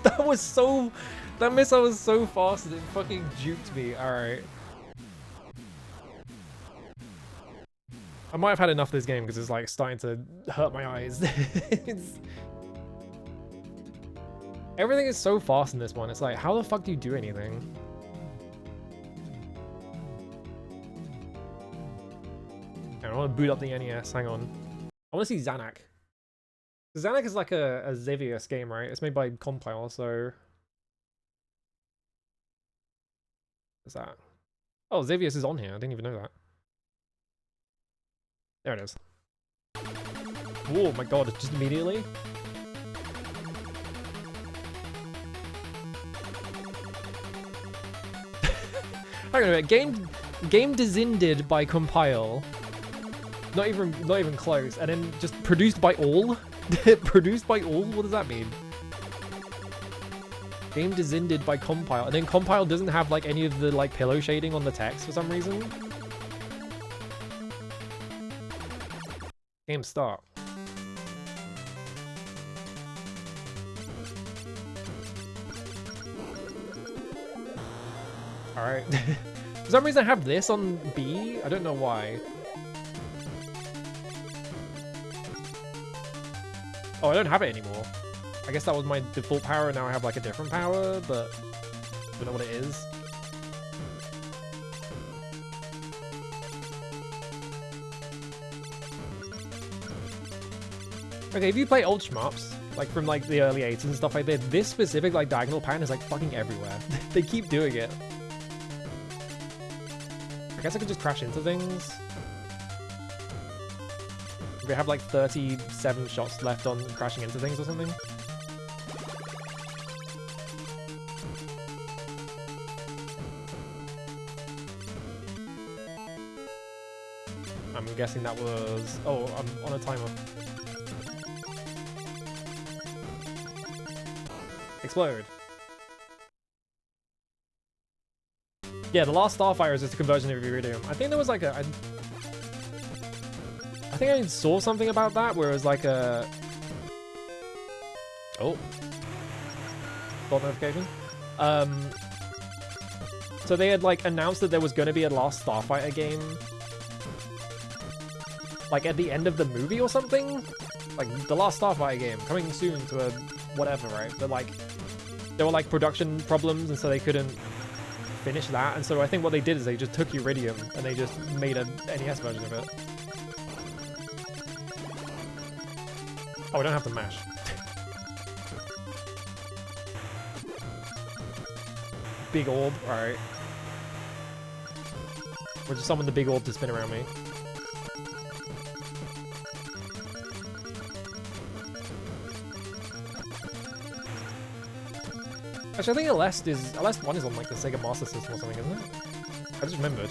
That was so... That missile was so fast that it fucking juked me. Alright. I might have had enough of this game because it's like starting to hurt my eyes. Everything is so fast in this one. It's like, how the fuck do you do anything? I want to boot up the NES. Hang on. I want to see Zanak. Zanak is like a Xavius game, right? It's made by Compile, so... What's that? Oh, Xavius is on here. I didn't even know that. There it is. Oh my god, just immediately? Hang on a minute. Game designed by compile. Not even close. And then just produced by all. Produced by all. What does that mean? Game designed by compile, and then compile doesn't have like any of the like pillow shading on the text for some reason. Game start. Alright. For some reason I have this on B. I don't know why. Oh, I don't have it anymore. I guess that was my default power, and now I have like a different power, but I don't know what it is. Okay, if you play old shmups, like from like the early 80s and stuff like that, this specific like diagonal pattern is like fucking everywhere. They keep doing it. I guess I could just crash into things. We have like 37 shots left on crashing into things or something. I'm guessing that was... Oh, I'm on a timer. Explode. Yeah, the last Starfire is just a conversion of Iridium. I think there was like a... I think I saw something about that where it was like a... Oh. Fault notification. So they had like announced that there was going to be a last Starfighter game like at the end of the movie or something? Like the last Starfighter game coming soon to a whatever, right? But like there were like production problems and so they couldn't finish that, and so I think what they did is they just took Iridium and they just made a NES version of it. Oh, I don't have to mash. Big orb, alright. Or just summon the big orb to spin around me. Actually, I think Aleste 1 is on like the Sega Master System or something, isn't it? I just remembered.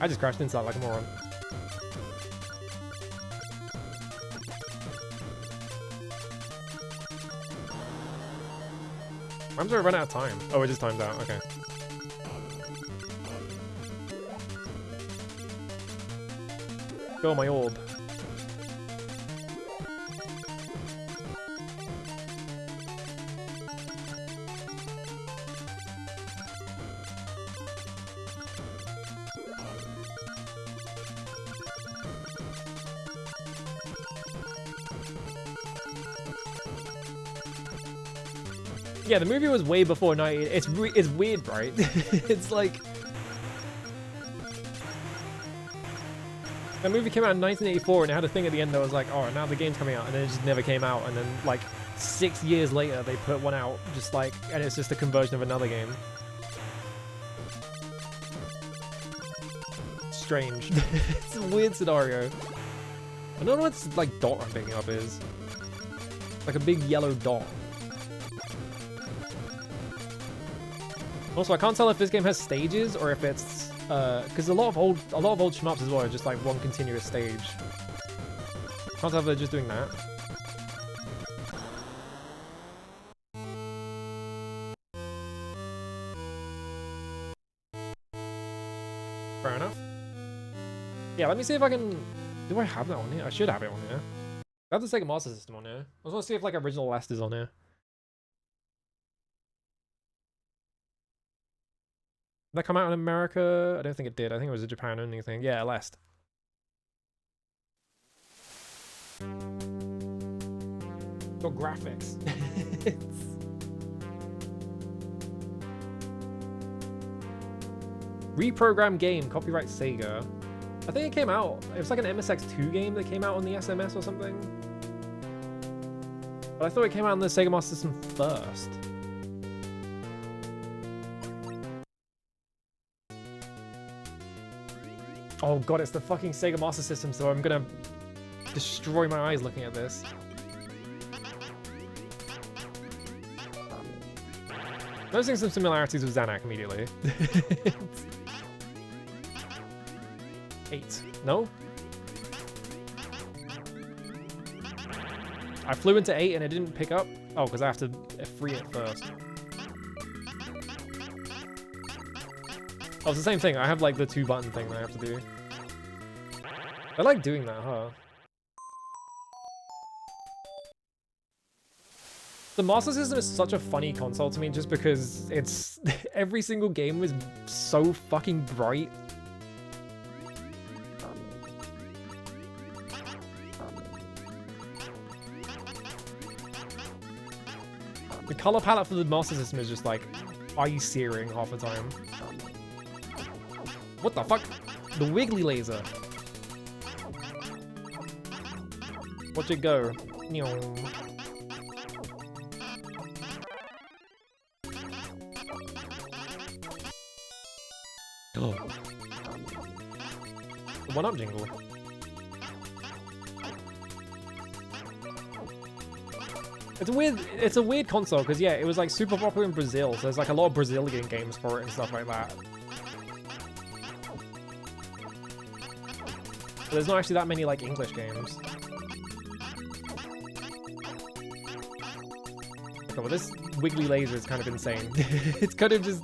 I just crashed into that like a moron. Why am I run out of time? Oh, it just timed out. Okay. Go my orb. Yeah, the movie was way before 90. It's weird, right? It's like... That movie came out in 1984 and it had a thing at the end that was like, oh, now the game's coming out, and then it just never came out, and then like 6 years later they put one out, just like, and it's just a conversion of another game. Strange. It's a weird scenario. I don't know what this like dot I'm picking up is. Like a big yellow dot. Also, I can't tell if this game has stages or if it's because a lot of old shmups as well are just like one continuous stage. Can't tell if they're just doing that. Fair enough. Yeah, let me see if I can. Do I have that on here? I should have it on here. I have the Sega Master System on here. I just want to see if like original Last is on here. Did that come out in America? I don't think it did. I think it was a Japan only thing. Yeah, last. Got graphics. Reprogram game, copyright Sega. I think it came out. It was like an MSX2 game that came out on the SMS or something. But I thought it came out on the Sega Master System first. Oh god, it's the fucking Sega Master System, so I'm gonna destroy my eyes looking at this. Noticing some similarities with Zanak immediately. 8. No? I flew into 8 and it didn't pick up? Oh, because I have to free it first. Oh, it's the same thing. I have like the 2-button thing that I have to do. I like doing that, huh? The Master System is such a funny console to me just because it's... every single game is so fucking bright. The color palette for the Master System is just like eye-searing half the time. What the fuck? The wiggly laser. Watch it go. Oh. The 1-up jingle. It's a weird console because yeah, it was like super popular in Brazil, so there's like a lot of Brazilian games for it and stuff like that. But there's not actually that many like English games. Okay, well this wiggly laser is kind of insane. It's kind of just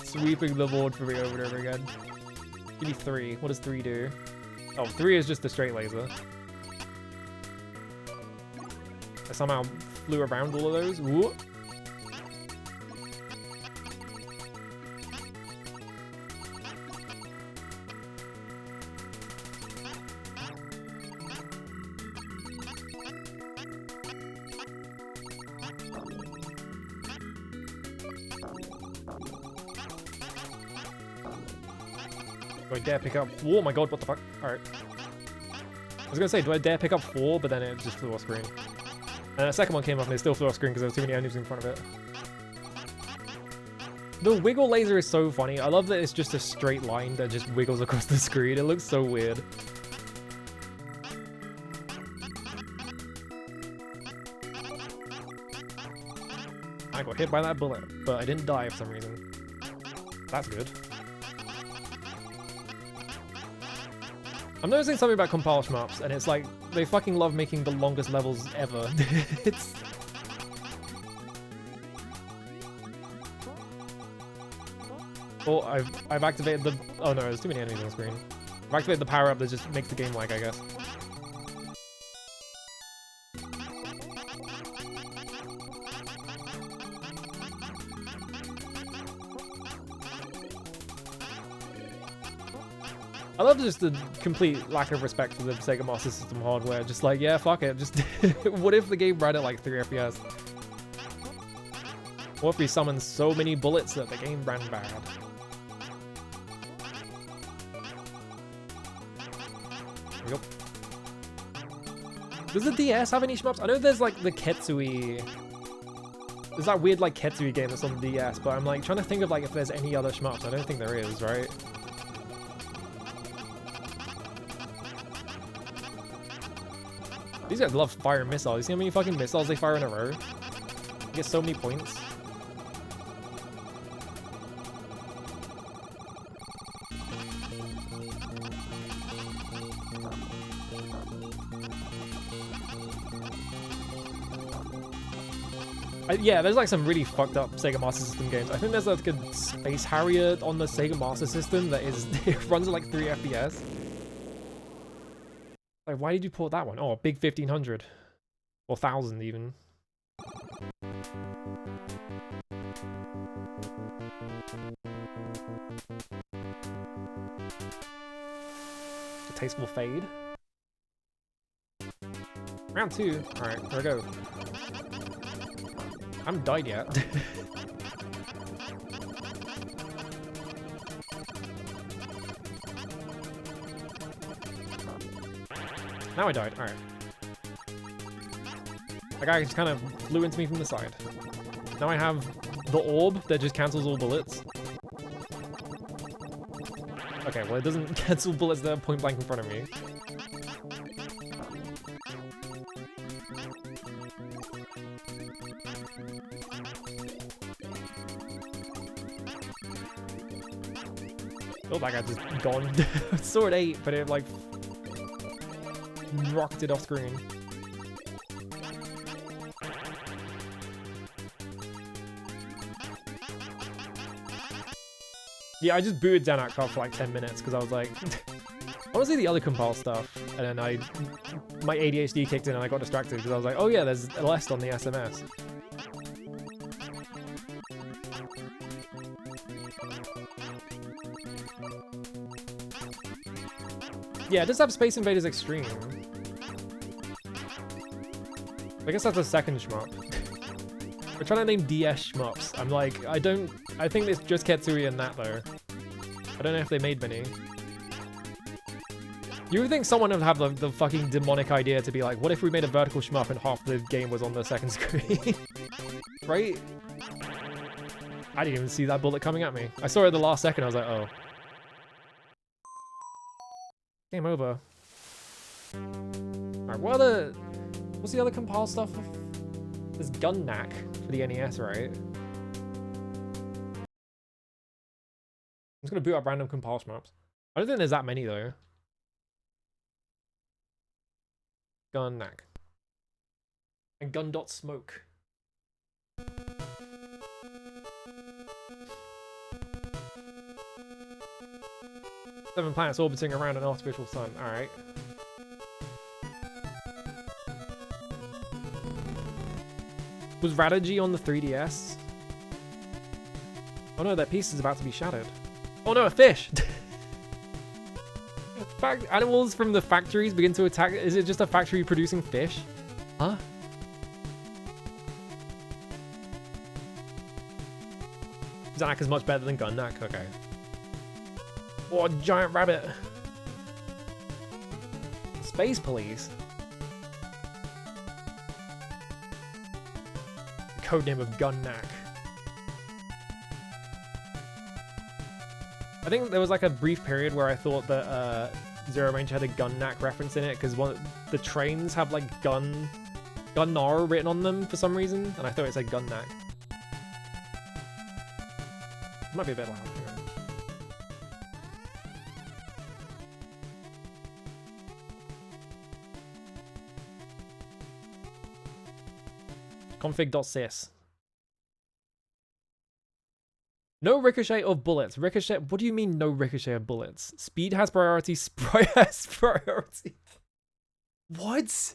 sweeping the board for me over and over again. Give me 3. What does 3 do? Oh, 3 is just a straight laser. I somehow flew around all of those. Whoop. Do I dare pick up? Oh my god, what the fuck? Alright. I was gonna say, do I dare pick up 4, but then it just flew off screen. And the second one came up and it still flew off screen because there were too many enemies in front of it. The wiggle laser is so funny. I love that it's just a straight line that just wiggles across the screen. It looks so weird. I got hit by that bullet, but I didn't die for some reason. That's good. I'm noticing something about compile shmups, and it's like, they fucking love making the longest levels ever. It's... Oh, I've activated the... Oh no, there's too many enemies on the screen. I've activated the power-up that just makes the game lag, I guess. I love just the complete lack of respect for the Sega Master System hardware. Just like, yeah, fuck it. Just what if the game ran at like 3 FPS? What if we summoned so many bullets that the game ran bad? There we go. Does the DS have any shmups? I know there's like the Ketsui. There's that weird like Ketsui game that's on the DS, but I'm like trying to think of like if there's any other shmups. I don't think there is, right? These guys love firing missiles. You see how many fucking missiles they fire in a row? You get so many points. Yeah, there's like some really fucked up Sega Master System games. I think there's like a Space Harrier on the Sega Master System that is it runs at like 3 FPS. Like, why did you port that one? Oh, a big 1500. Or 1000 even. A tasteful fade. Round 2. Alright, here we go. I haven't died yet. Now I died. Alright. That guy just kind of flew into me from the side. Now I have the orb that just cancels all bullets. Okay, well it doesn't cancel bullets that are point blank in front of me. Oh, that guy just gone. Sword 8, but it like rocketed off screen. Yeah, I just booted Danak off for like 10 minutes because I was like, I want to see the other compile stuff, and then my ADHD kicked in and I got distracted because I was like, oh yeah, there's a list on the SMS. Yeah, just have Space Invaders Extreme. I guess that's a second shmup. We're trying to name DS shmups. I'm like, I think it's just Ketsui and that though. I don't know if they made many. You would think someone would have the fucking demonic idea to be like, what if we made a vertical shmup and half the game was on the second screen? Right? I didn't even see that bullet coming at me. I saw it at the last second, I was like, oh. Game over. Alright, what's the other compile stuff? There's Gun Knack for the NES, right? I'm just gonna boot up random compile shmups. I don't think there's that many though. Gun Knack. And Gun.Smoke. Seven planets orbiting around an artificial sun. Alright. Was Radagy on the 3DS? Oh no, that piece is about to be shattered. Oh no, a fish! Animals from the factories begin to attack. Is it just a factory producing fish? Huh? Zanak is much better than Gunnak. Okay. Oh, giant rabbit. Space police. Codename of Gunnak. I think there was like a brief period where I thought that Zero Range had a Gunnak reference in it because the trains have like Gunnar written on them for some reason, and I thought it said Gunnak. Might be a bit loud. Config.sys. No ricochet of bullets. Ricochet. What do you mean no ricochet of bullets? Speed has priority. Sprite has priority. What?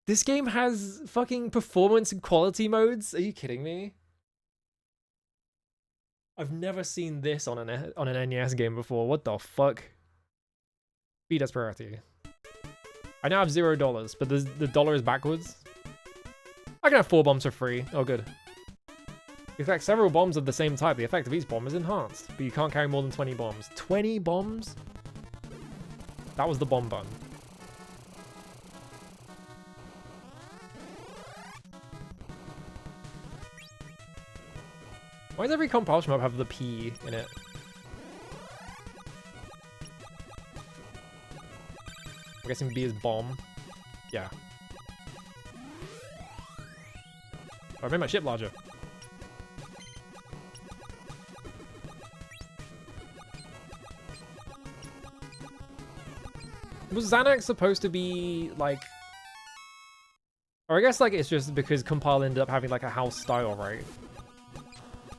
This game has fucking performance and quality modes? Are you kidding me? I've never seen this on an NES game before. What the fuck? Speed has priority. I now have $0, but the dollar is backwards. I can have 4 bombs for free. Oh, good. You effect several bombs of the same type. The effect of each bomb is enhanced, but you can't carry more than 20 bombs. 20 bombs? That was the bomb button. Why does every compile shmup have the P in it? I'm guessing B is bomb. Yeah. I made my ship larger. Was Xanax supposed to be like, or I guess like it's just because compile ended up having like a house style, right?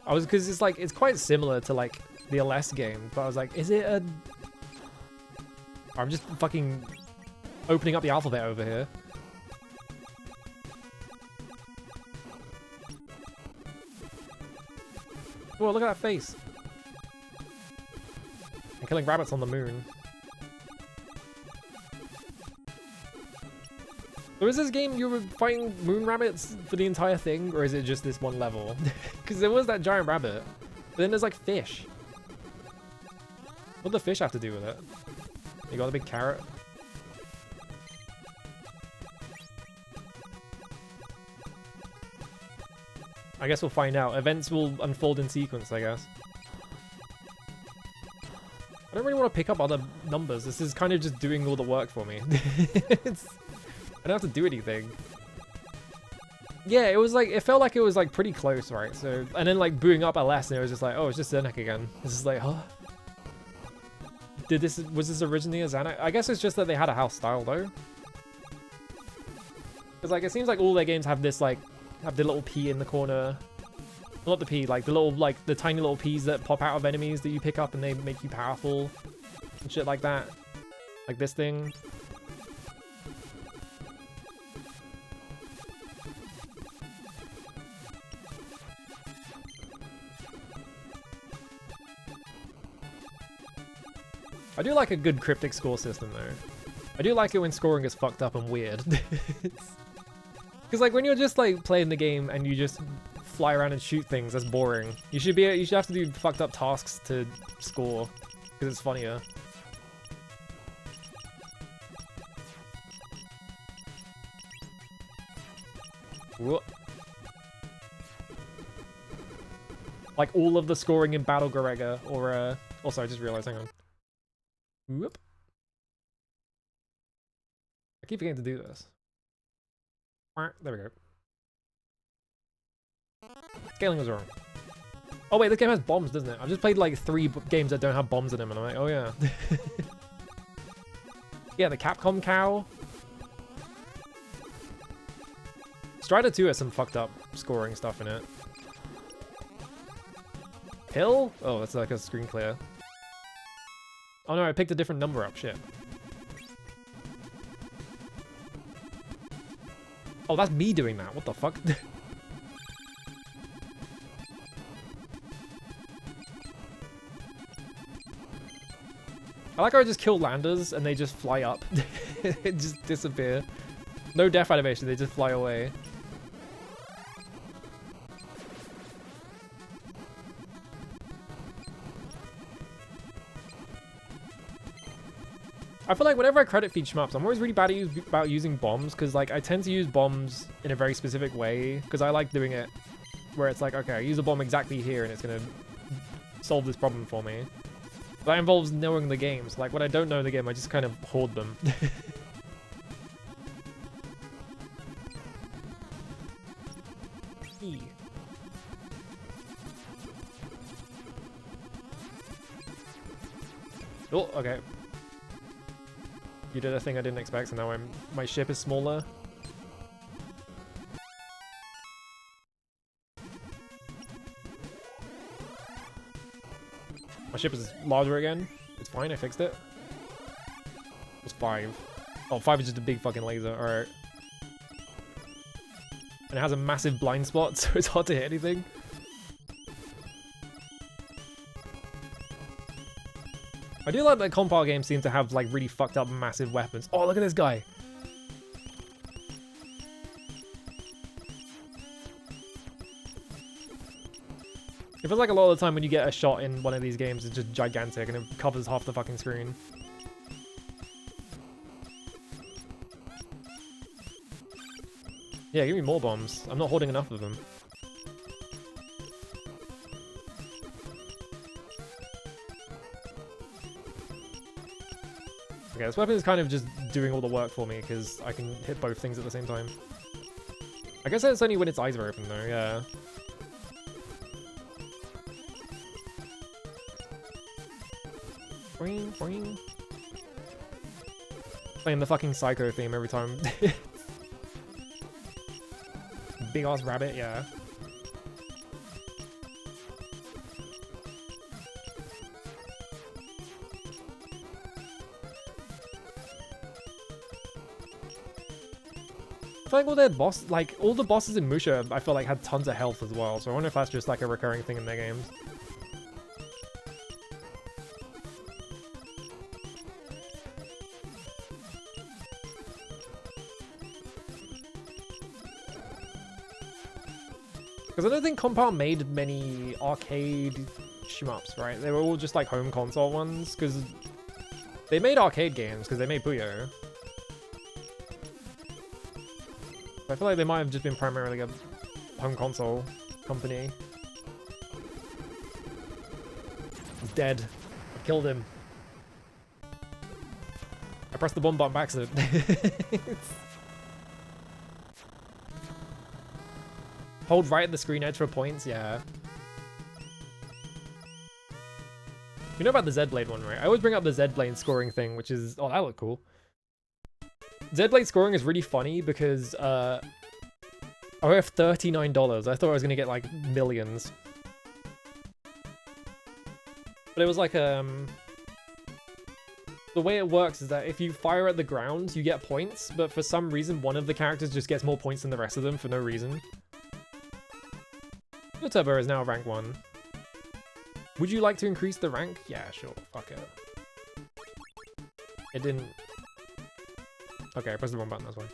Because it's like, it's quite similar to like the LS game, but I was like, is it a... I'm just fucking opening up the alphabet over here. Whoa, look at that face. I'm killing rabbits on the moon. So is this game you were fighting moon rabbits for the entire thing, or is it just this one level? Because there was that giant rabbit, but then there's like fish. What do the fish have to do with it? You got a big carrot? I guess we'll find out. Events will unfold in sequence, I guess. I don't really want to pick up other numbers. This is kind of just doing all the work for me. I don't have to do anything. Yeah, it was like, it felt like it was like pretty close, right? So, and then like booing up LS and it was just like, oh, it's just Zernek again. It's just like, huh? Was this originally a Xanax? I guess it's just that they had a house style though. Because like, it seems like all their games have this like, have the little P in the corner. Not the P, like the little, like the tiny little Ps that pop out of enemies that you pick up and they make you powerful. And shit like that. Like this thing. I do like a good cryptic score system though. I do like it when scoring is fucked up and weird. Because like when you're just like playing the game and you just fly around and shoot things, that's boring. You should have to do fucked up tasks to score because it's funnier. Whoa. Like all of the scoring in Battle Garega or also I just realized, hang on. Whoop. I keep forgetting to do this. There we go. Scaling was wrong. Oh wait, this game has bombs, doesn't it? I've just played like 3 games that don't have bombs in them and I'm like, oh yeah. Yeah, the Capcom cow. Strider 2 has some fucked up scoring stuff in it. Hill? Oh, that's like a screen clear. Oh no, I picked a different number up, shit. Oh, that's me doing that, what the fuck? I like how I just kill landers and they just fly up. They just disappear. No death animation, they just fly away. I feel like whenever I credit feed shmups, I'm always really bad about using bombs because like I tend to use bombs in a very specific way because I like doing it where it's like, okay, I use a bomb exactly here and it's gonna solve this problem for me. But that involves knowing the games. Like when I don't know the game, I just kind of hoard them. E. Oh, okay. You did a thing I didn't expect, so now my ship is smaller. My ship is larger again. It's fine, I fixed it. It was 5. Oh, 5 is just a big fucking laser, alright. And it has a massive blind spot, so it's hard to hit anything. I do like that compile games seem to have like really fucked up massive weapons. Oh, look at this guy. It feels like a lot of the time when you get a shot in one of these games, it's just gigantic and it covers half the fucking screen. Yeah, give me more bombs. I'm not hoarding enough of them. Okay, this weapon is kind of just doing all the work for me because I can hit both things at the same time. I guess it's only when its eyes are open though, yeah. Boing, boing. Playing the fucking Psycho theme every time. Big ass rabbit, yeah. I feel like all the bosses in M.U.S.H.A, I feel like had tons of health as well, so I wonder if that's just like a recurring thing in their games. Because I don't think Compile made many arcade shmups, right? They were all just like home console ones, because they made arcade games, because they made Puyo. I feel like they might have just been primarily a home console company. He's dead. I killed him. I pressed the bomb button by accident. Hold right at the screen edge for points, yeah. You know about the Z-Blade one, right? I always bring up the Z-Blade scoring thing, which is... Oh, that looked cool. Z-Blade scoring is really funny because I have $39. I thought I was going to get like millions. But it was like, the way it works is that if you fire at the ground, you get points, but for some reason, one of the characters just gets more points than the rest of them for no reason. Your Turbo is now rank 1. Would you like to increase the rank? Yeah, sure. Fuck it. It didn't... Okay, I pressed the wrong button, that's why.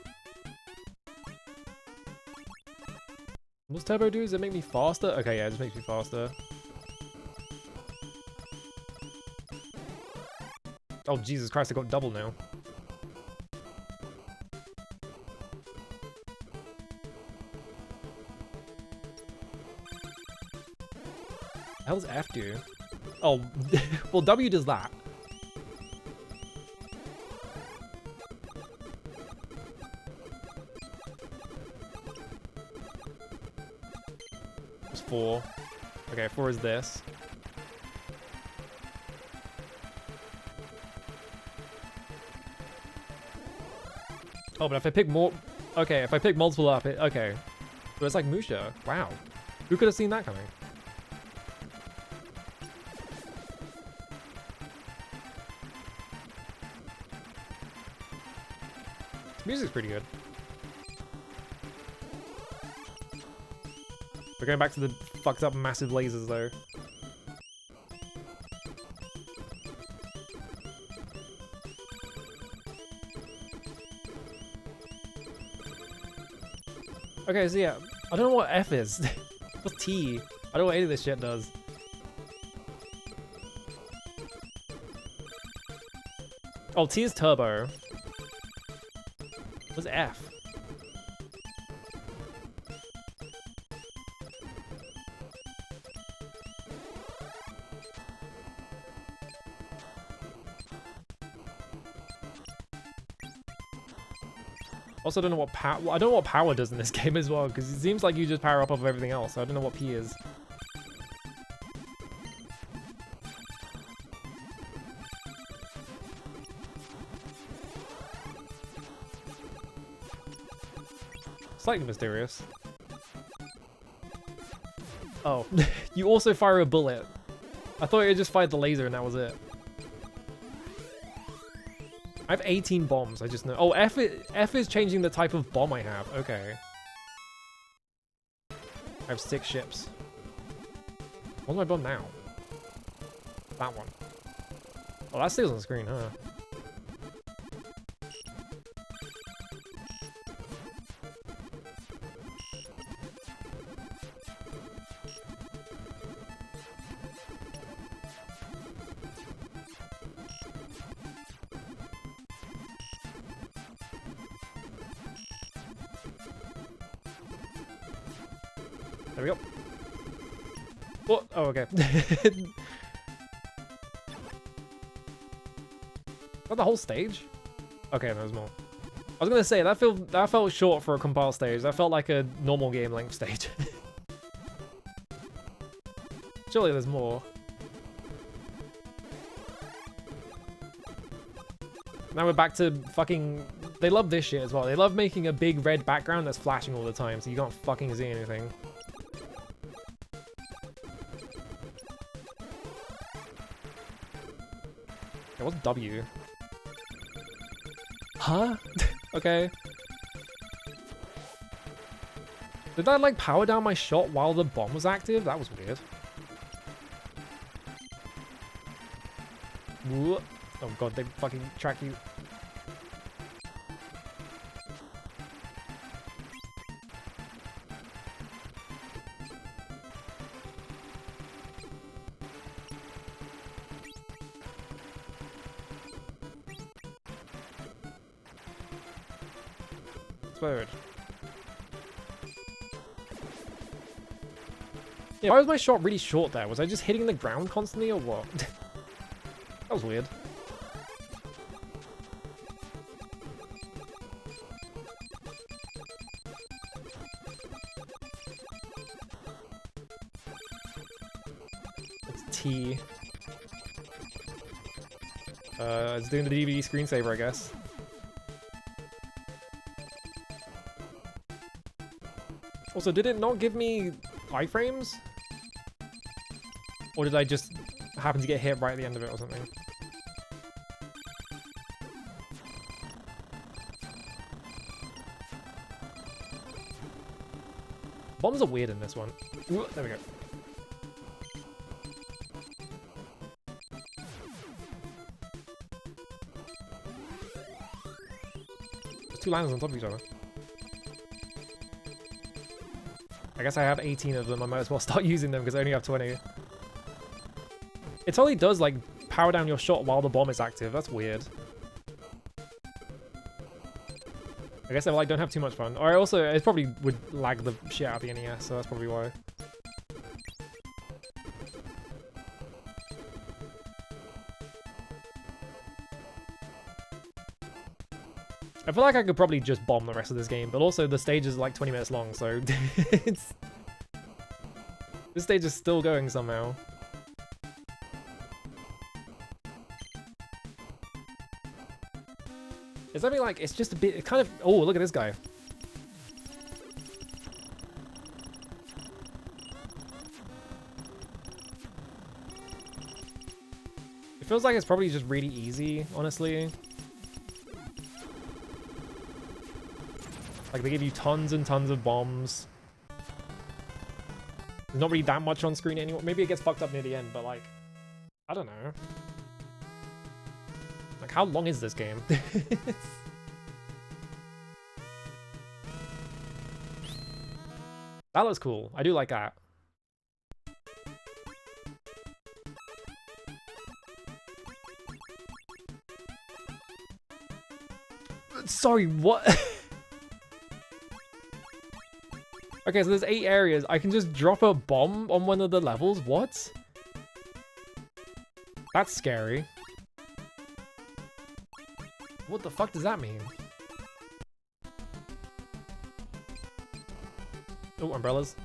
What does Turbo do? Does it make me faster? Okay, yeah, it just makes me faster. Oh, Jesus Christ, I got double now. The hell does F do? Oh, well, W does that. It's 4. Okay, 4 is this. Oh, but if I pick more... Okay, if I pick multiple up, it... Okay. So it's like M.U.S.H.A. Wow. Who could have seen that coming? This music's pretty good. We're going back to the fucked up massive lasers, though. Okay, so yeah, I don't know what F is. What's T? I don't know what any of this shit does. Oh, T is turbo. What's F? Also, I don't know what power. Well, I don't know what power does in this game as well, because it seems like you just power up off of everything else. So I don't know what P is. Slightly mysterious. Oh, you also fire a bullet. I thought it just fired the laser and that was it. I have 18 bombs, I just know. Oh, F is changing the type of bomb I have. Okay. I have 6 ships. What's my bomb now? That one. Oh, that stays on the screen, huh? There we go. What? Oh, okay. Is that the whole stage? Okay, there's more. I was gonna say that felt short for a compile stage. That felt like a normal game length stage. Surely there's more. Now we're back to fucking... They love this shit as well. They love making a big red background that's flashing all the time, so you can't fucking see anything. Okay, what's W? Huh? Okay. Did that like power down my shot while the bomb was active? That was weird. Ooh. Oh god, they fucking track you. Explode. Yeah, why was my shot really short there? Was I just hitting the ground constantly or what? That was weird. T. It's doing the DVD screensaver, I guess. Also, did it not give me iframes? Or did I just happen to get hit right at the end of it or something? Bombs are weird in this one. Ooh, there we go. There's two lines on top of each other. I guess I have 18 of them. I might as well start using them because I only have 20. It totally does like power down your shot while the bomb is active. That's weird. I guess I like don't have too much fun. Or also, it probably would lag the shit out of the NES, so that's probably why. I feel like I could probably just bomb the rest of this game, but also the stage is like 20 minutes long, so it's... This stage is still going somehow. It's something like, it's just a bit, it kind of, oh, look at this guy. It feels like it's probably just really easy, honestly. Like, they give you tons and tons of bombs. There's not really that much on screen anymore. Maybe it gets fucked up near the end, but like, I don't know. Like, how long is this game? That looks cool. I do like that. Sorry, what? Okay, so there's 8 areas. I can just drop a bomb on one of the levels? What? That's scary. What the fuck does that mean? Oh, umbrellas.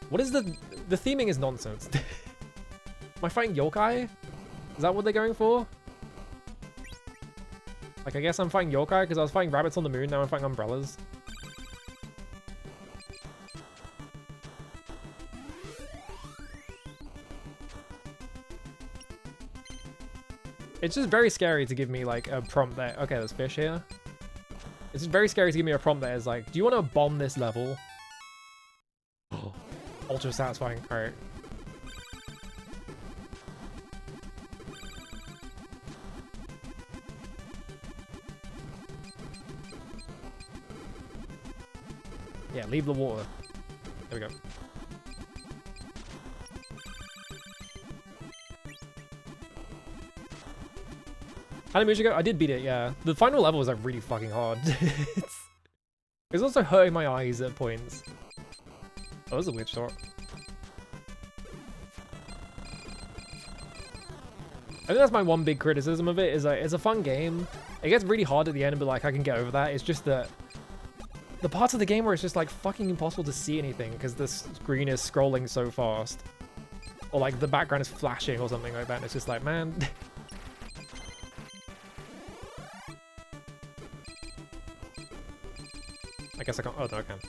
What is the theming is nonsense. Am I fighting yokai? Is that what they're going for? Like, I guess I'm fighting yokai because I was fighting rabbits on the moon, now I'm fighting umbrellas. It's just very scary to give me like a prompt that, okay, there's fish here. It's just very scary to give me a prompt that is like, do you want to bomb this level? Ultra satisfying, alright. Yeah, leave the water. There we go. M.U.S.H.A, I did beat it, yeah. The final level was like really fucking hard. It's also hurting my eyes at points. Oh, that was a weird shot. I think that's my one big criticism of it, is that it's a fun game. It gets really hard at the end, but like I can get over that. It's just that the parts of the game where it's just like fucking impossible to see anything because the screen is scrolling so fast. Or like the background is flashing or something like that, and it's just like, man. I guess I can't. Oh, no, I can.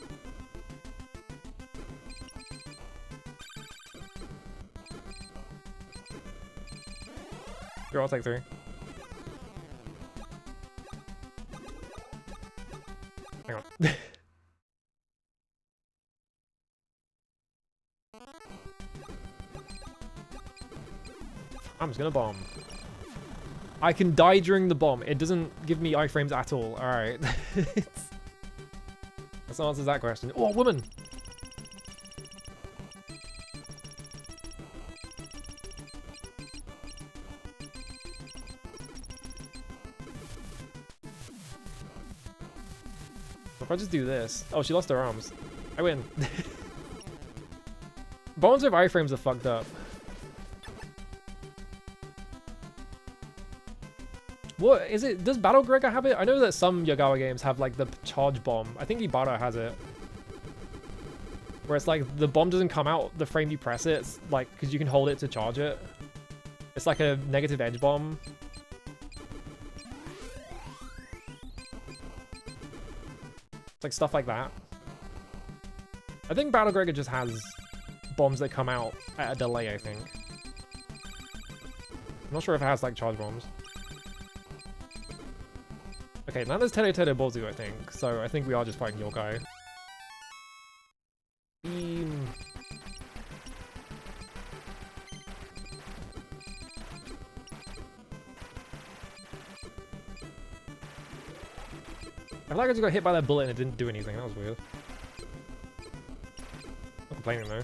Here, I'll take 3. Hang on. I'm just gonna bomb. I can die during the bomb. It doesn't give me iframes at all. Alright. That answers that question. Oh, woman! If I just do this... Oh, she lost her arms. I win. Bombs with iframes are fucked up. What is it? Does Battle Gregor have it? I know that some Yagawa games have like the charge bomb. I think Ibarra has it. Where it's like the bomb doesn't come out the frame you press it. It's like, because you can hold it to charge it. It's like a negative edge bomb. It's like stuff like that. I think Battle Gregor just has bombs that come out at a delay, I think. I'm not sure if it has like charge bombs. Okay, now there's Tele Tele Bozu, I think. So I think we are just fighting your guy. Beam. I feel like I just got hit by that bullet and it didn't do anything. That was weird. Not complaining though.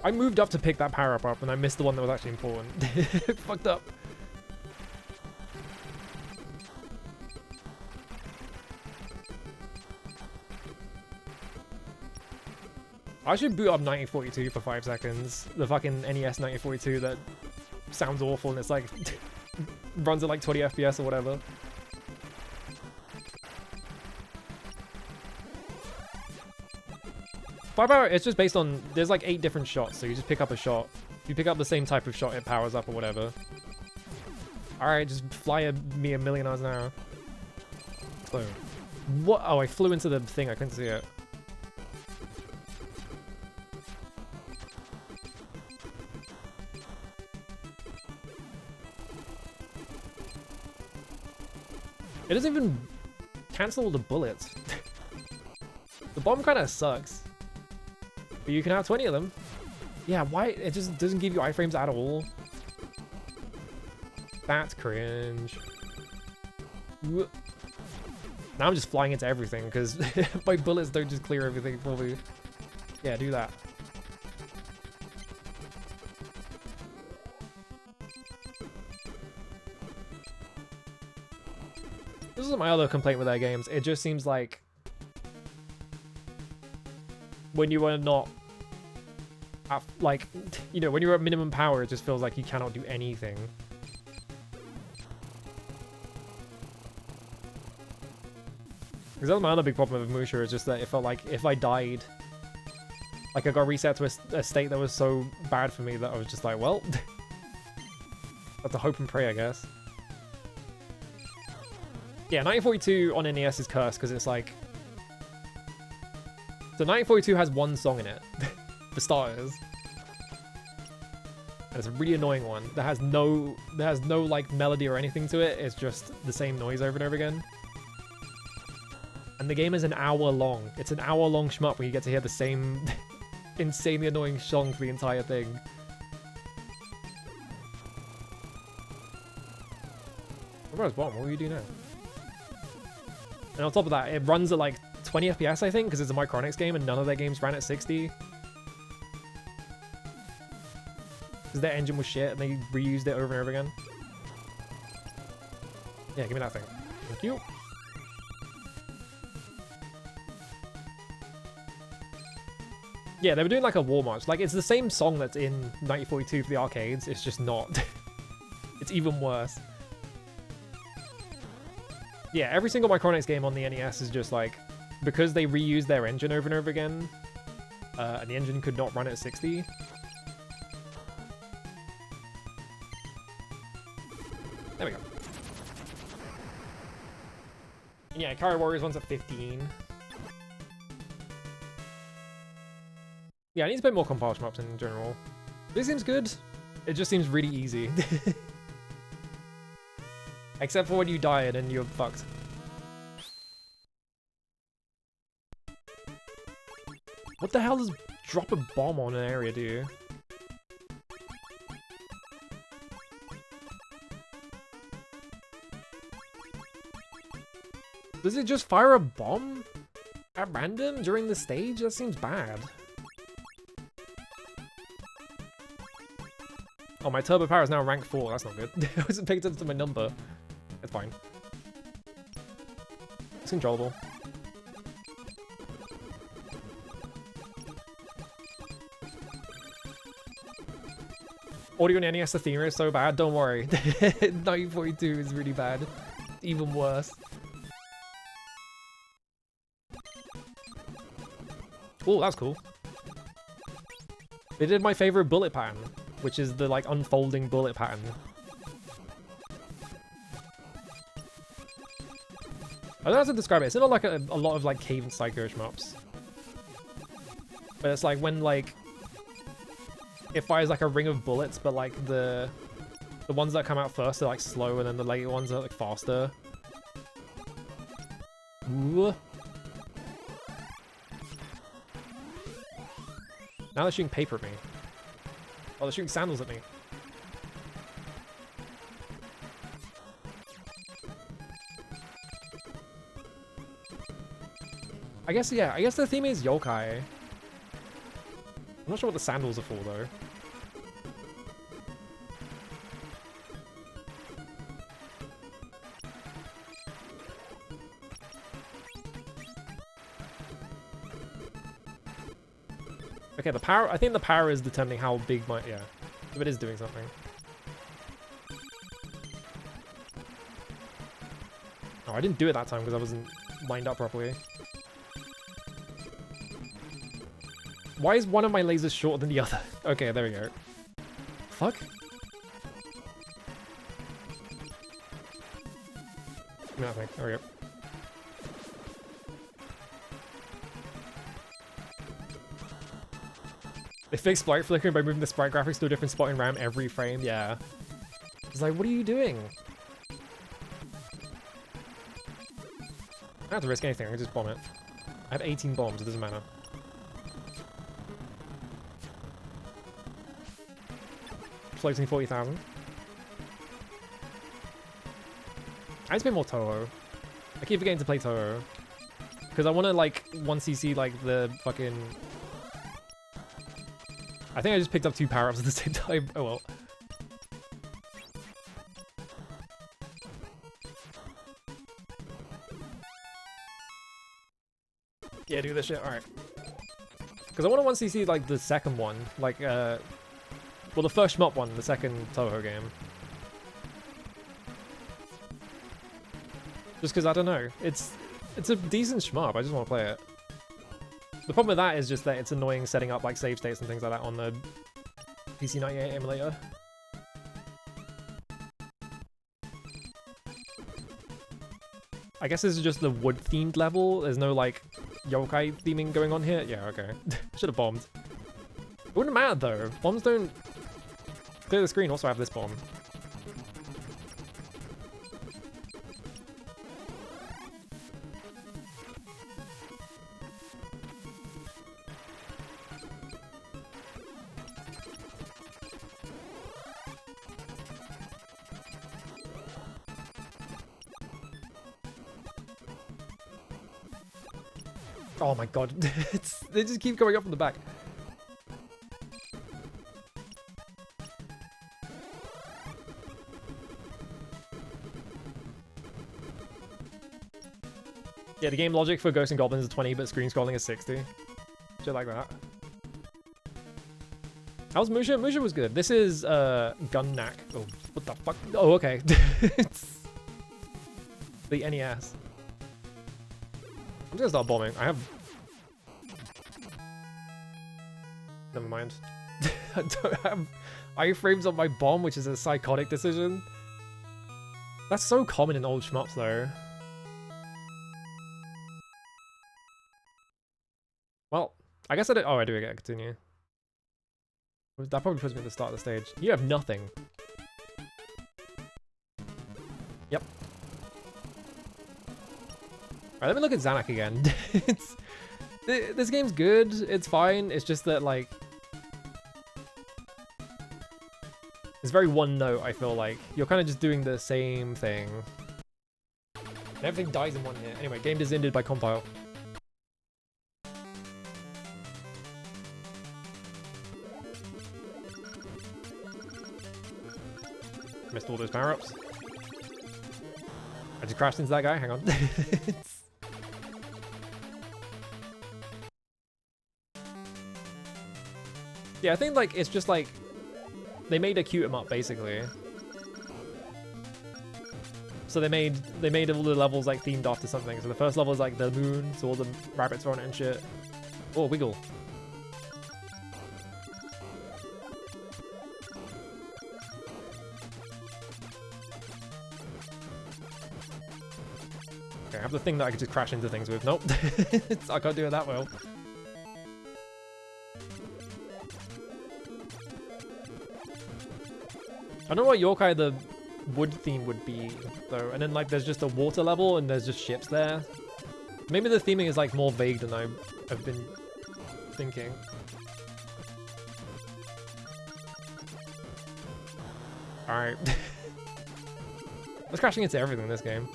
I moved up to pick that power up and I missed the one that was actually important. Fucked up. I should boot up 1942 for 5 seconds. The fucking NES 1942 that sounds awful and it's like runs at like 20 FPS or whatever. Firepower, it's just based on, there's like 8 different shots, so you just pick up a shot. If you pick up the same type of shot, it powers up or whatever. Alright, just fly me a million miles an hour. Boom. What? Oh, I flew into the thing, I couldn't see it. It doesn't even cancel all the bullets. The bomb kind of sucks. But you can have 20 of them. Yeah, why? It just doesn't give you iframes at all. That's cringe. Now I'm just flying into everything because my bullets don't just clear everything for me. Yeah, do that. This is my other complaint with their games. It just seems like when you are not at, like, you know, when you're at minimum power, it just feels like you cannot do anything. Because that's my other big problem with M.U.S.H.A is just that it felt like if I died, like I got reset to a state that was so bad for me that I was just like, well, that's a hope and pray, I guess. Yeah, 1942 on NES is cursed because it's like... So 1942 has one song in it, for starters. And it's a really annoying one. That has no like melody or anything to it. It's just the same noise over and over again. And the game is an hour long. It's an hour long shmup where you get to hear the same insanely annoying song for the entire thing. What about bomb? What will you do now? And on top of that, it runs at like 20 FPS, I think, because it's a Micronix game and none of their games ran at 60. Because their engine was shit and they reused it over and over again. Yeah, give me that thing. Thank you. Yeah, they were doing like a war march. Like, it's the same song that's in 1942 for the arcades. It's just not. It's even worse. Yeah, every single Micronix game on the NES is just like, because they reused their engine over and over again, and the engine could not run at 60. There we go. And yeah, Ikari Warriors one's at 15. Yeah, I need to play more compile shmups in general. This seems good. It just seems really easy. Except for when you die and you're fucked. What the hell does drop a bomb on an area do? Does it just fire a bomb at random during the stage? That seems bad. Oh, my turbo power is now rank 4. That's not good. I wasn't paying attention to my number. It's fine. It's controllable. Audio and NES the theme is so bad, don't worry. 1942 is really bad. Even worse. Oh, that's cool. They did my favorite bullet pattern, which is the like unfolding bullet pattern. I don't know how to describe it. It's not like a lot of like Cave and Psycho shmups. But it's like when like it fires like a ring of bullets, but like the ones that come out first are like slow, and then the later ones are like faster. Ooh. Now they're shooting paper at me. Oh, they're shooting sandals at me. I guess, yeah, I guess the theme is yokai. I'm not sure what the sandals are for, though. Okay, the power, I think the power is determining how big my, yeah, if it is doing something. Oh, I didn't do it that time because I wasn't lined up properly. Why is one of my lasers shorter than the other? Okay, there we go. Fuck. Nothing. There we go. They fixed sprite flickering by moving the sprite graphics to a different spot in RAM every frame. Yeah. It's like, what are you doing? I don't have to risk anything. I can just bomb it. I have 18 bombs. It doesn't matter. Floating 40,000. I just play more Toho. I keep forgetting to play Toho. Because I want to, like, 1cc, like, the fucking... I think I just picked up 2 power-ups at the same time. Oh well. Yeah, do this shit. Alright. Because I want to 1cc, like, the second one. Like, well, the first shmup one, the second Toho game. Just because, I don't know. It's a decent shmup. I just want to play it. The problem with that is just that it's annoying setting up like save states and things like that on the PC98 emulator. I guess this is just the wood-themed level. There's no like yokai theming going on here. Yeah, okay. Should have bombed. It wouldn't matter though. Bombs don't clear the screen. Also, I have this bomb. Oh my god, they just keep going up from the back. Yeah, the game logic for Ghosts and Goblins is 20, but screen scrolling is 60. Shit like that. How's M.U.S.H.A? M.U.S.H.A was good. This is Gun Knack. Oh, what the fuck? Oh, okay. It's the NES. I'm just gonna start bombing. I have... Never mind. I don't have iframes on my bomb, which is a psychotic decision. That's so common in old shmups, though. Well, I guess I don't... Oh, I do get to continue. That probably puts me at the start of the stage. You have nothing. Yep. Alright, let me look at Zanuck again. This game's good, it's fine, it's just that, like... It's very one note, I feel like. You're kind of just doing the same thing. And everything dies in one hit. Anyway, game is ended by compile. Missed all those power-ups. I just crashed into that guy, hang on. Yeah, I think like it's just like they made a cute 'em up basically. So they made all the levels like themed after something. So the first level is like the moon, so all the rabbits are on it and shit. Oh, wiggle. Okay, I have the thing that I could just crash into things with. Nope. I can't do it that well. I don't know what Yokai the wood theme would be though, and then like there's just a water level and there's just ships there. Maybe the theming is like more vague than I've been thinking. Alright. I was crashing into everything in this game.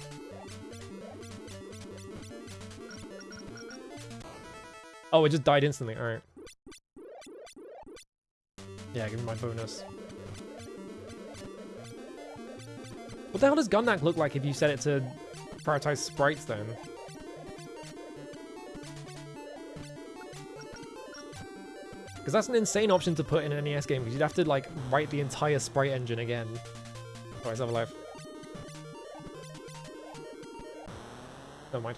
Oh, it just died instantly. Alright. Yeah, give me my bonus. What the hell does Gunnak look like if you set it to prioritize sprites then? Because that's an insane option to put in an NES game, because you'd have to like write the entire sprite engine again. Oh, let's have a life. Never mind.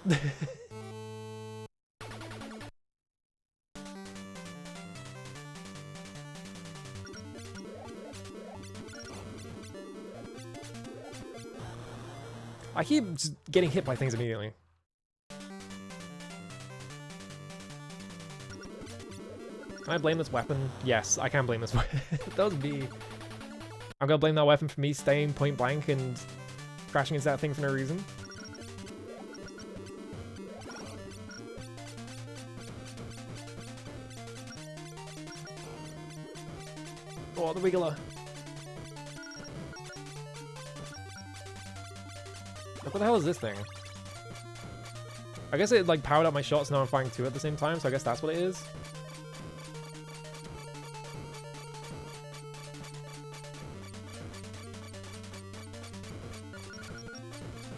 I keep just getting hit by things immediately. Can I blame this weapon? Yes, I can blame this weapon. That was me. I'm gonna blame that weapon for me staying point blank and crashing into that thing for no reason. Oh, the wiggler. Look, what the hell is this thing? I guess it like powered up my shots, now I'm firing two at the same time, so I guess that's what it is.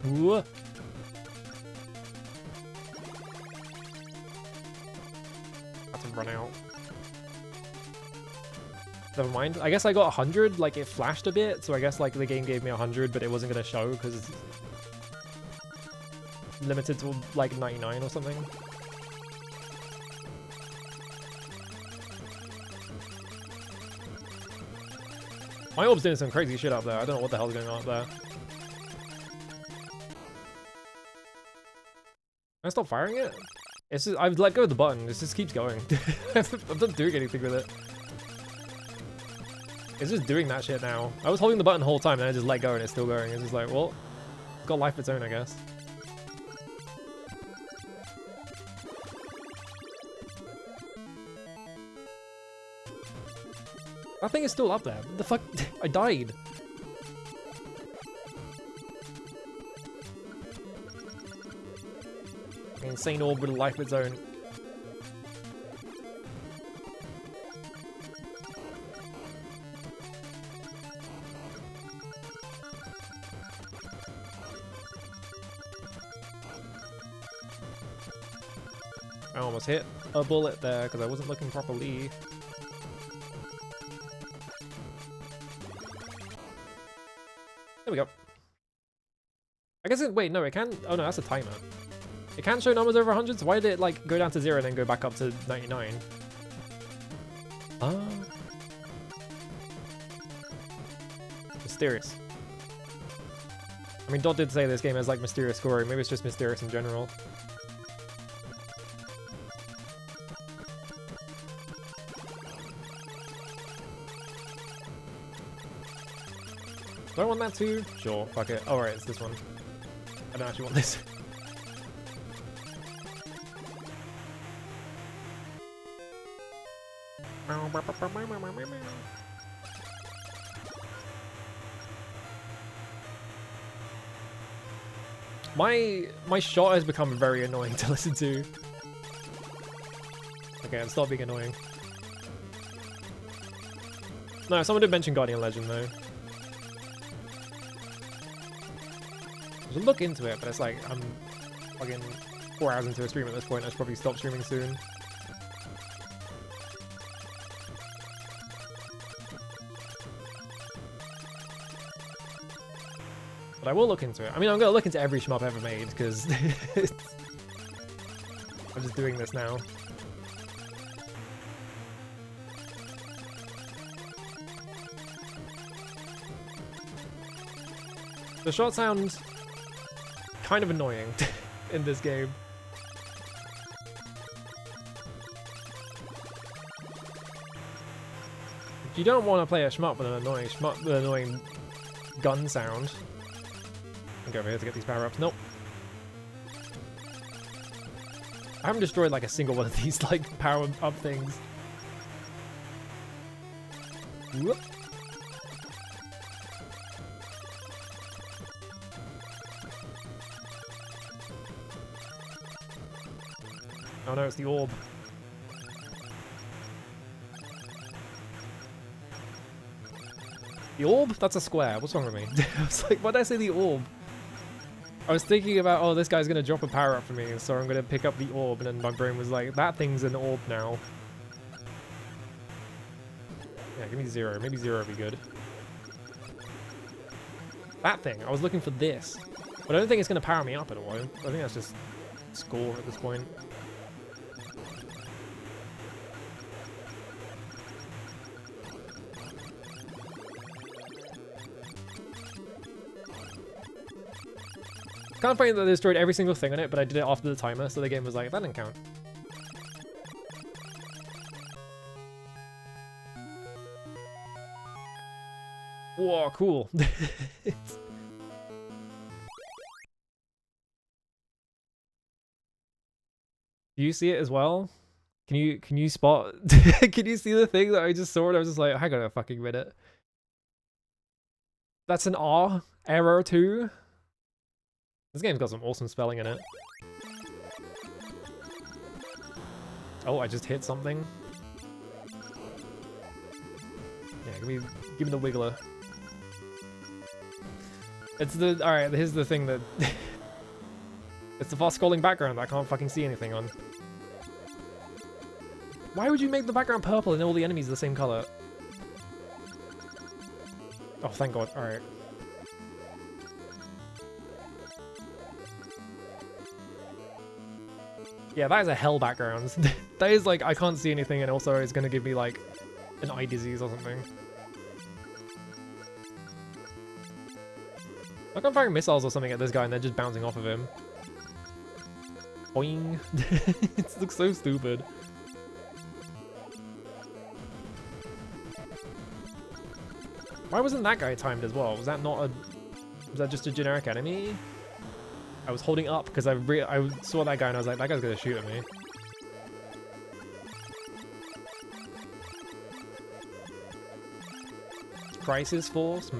Ooh. Have to run out. Never mind. I guess I got 100, like it flashed a bit, so I guess like the game gave me 100, but it wasn't gonna show because it's limited to like 99 or something. My orb's doing some crazy shit up there. I don't know what the hell's going on up there. Can I stop firing it? It's just, I've let go of the button. It just keeps going. I'm not doing anything with it. It's just doing that shit now. I was holding the button the whole time and I just let go and it's still going. It's just like, well, it's got life of its own, I guess. That thing is still up there. What the fuck? I died. Insane orb with a life of its own. I almost hit a bullet there because I wasn't looking properly. There we go. I guess it, wait, no, it can, oh no, that's a timer. It can show numbers over 100, so why did it like go down to 0 and then go back up to 99? Mysterious. I mean, Dot did say this game has like mysterious scoring, maybe it's just mysterious in general. Do I want that too? Sure, fuck it. Oh, right, it's this one. I don't actually want this. My shot has become very annoying to listen to. Okay, it's not being annoying. No, someone did mention Guardian Legend though. I should look into it, but it's like I'm fucking 4 hours into a stream at this point. I should probably stop streaming soon. But I will look into it. I mean, I'm gonna look into every shmup ever made, because I'm just doing this now. The shot sounds kind of annoying in this game. You don't want to play a shmup with an annoying gun sound. I'll go over here to get these power-ups. Nope. I haven't destroyed like a single one of these like power-up things. Whoop. Oh no, it's the orb. The orb? That's a square. What's wrong with me? I was like, why did I say the orb? I was thinking about, oh, this guy's gonna drop a power up for me, so I'm gonna pick up the orb, and then my brain was like, that thing's an orb now. Yeah, give me 0. Maybe 0 would be good. That thing. I was looking for this. But I don't think it's gonna power me up at all. I think that's just score at this point. Kind of funny that they destroyed every single thing on it, but I did it after the timer, so the game was like, that didn't count. Whoa, cool. Do you see it as well? Can you spot? Can you see the thing that I just saw? And I was just like, hang on a fucking minute. That's an R error too. This game's got some awesome spelling in it. Oh, I just hit something. Yeah, give me the wiggler. It's the alright, here's the thing that it's the fast scrolling background that I can't fucking see anything on. Why would you make the background purple and all the enemies are the same color? Oh, thank God. Alright. Yeah, that is a hell background. That is like, I can't see anything, and also it's gonna give me like an eye disease or something. Like I'm firing missiles or something at this guy and they're just bouncing off of him. Boing. It looks so stupid. Why wasn't that guy timed as well? Was that not a... Was that just a generic enemy? I was holding up because I saw that guy and I was like, that guy's gonna shoot at me. Crisis Force?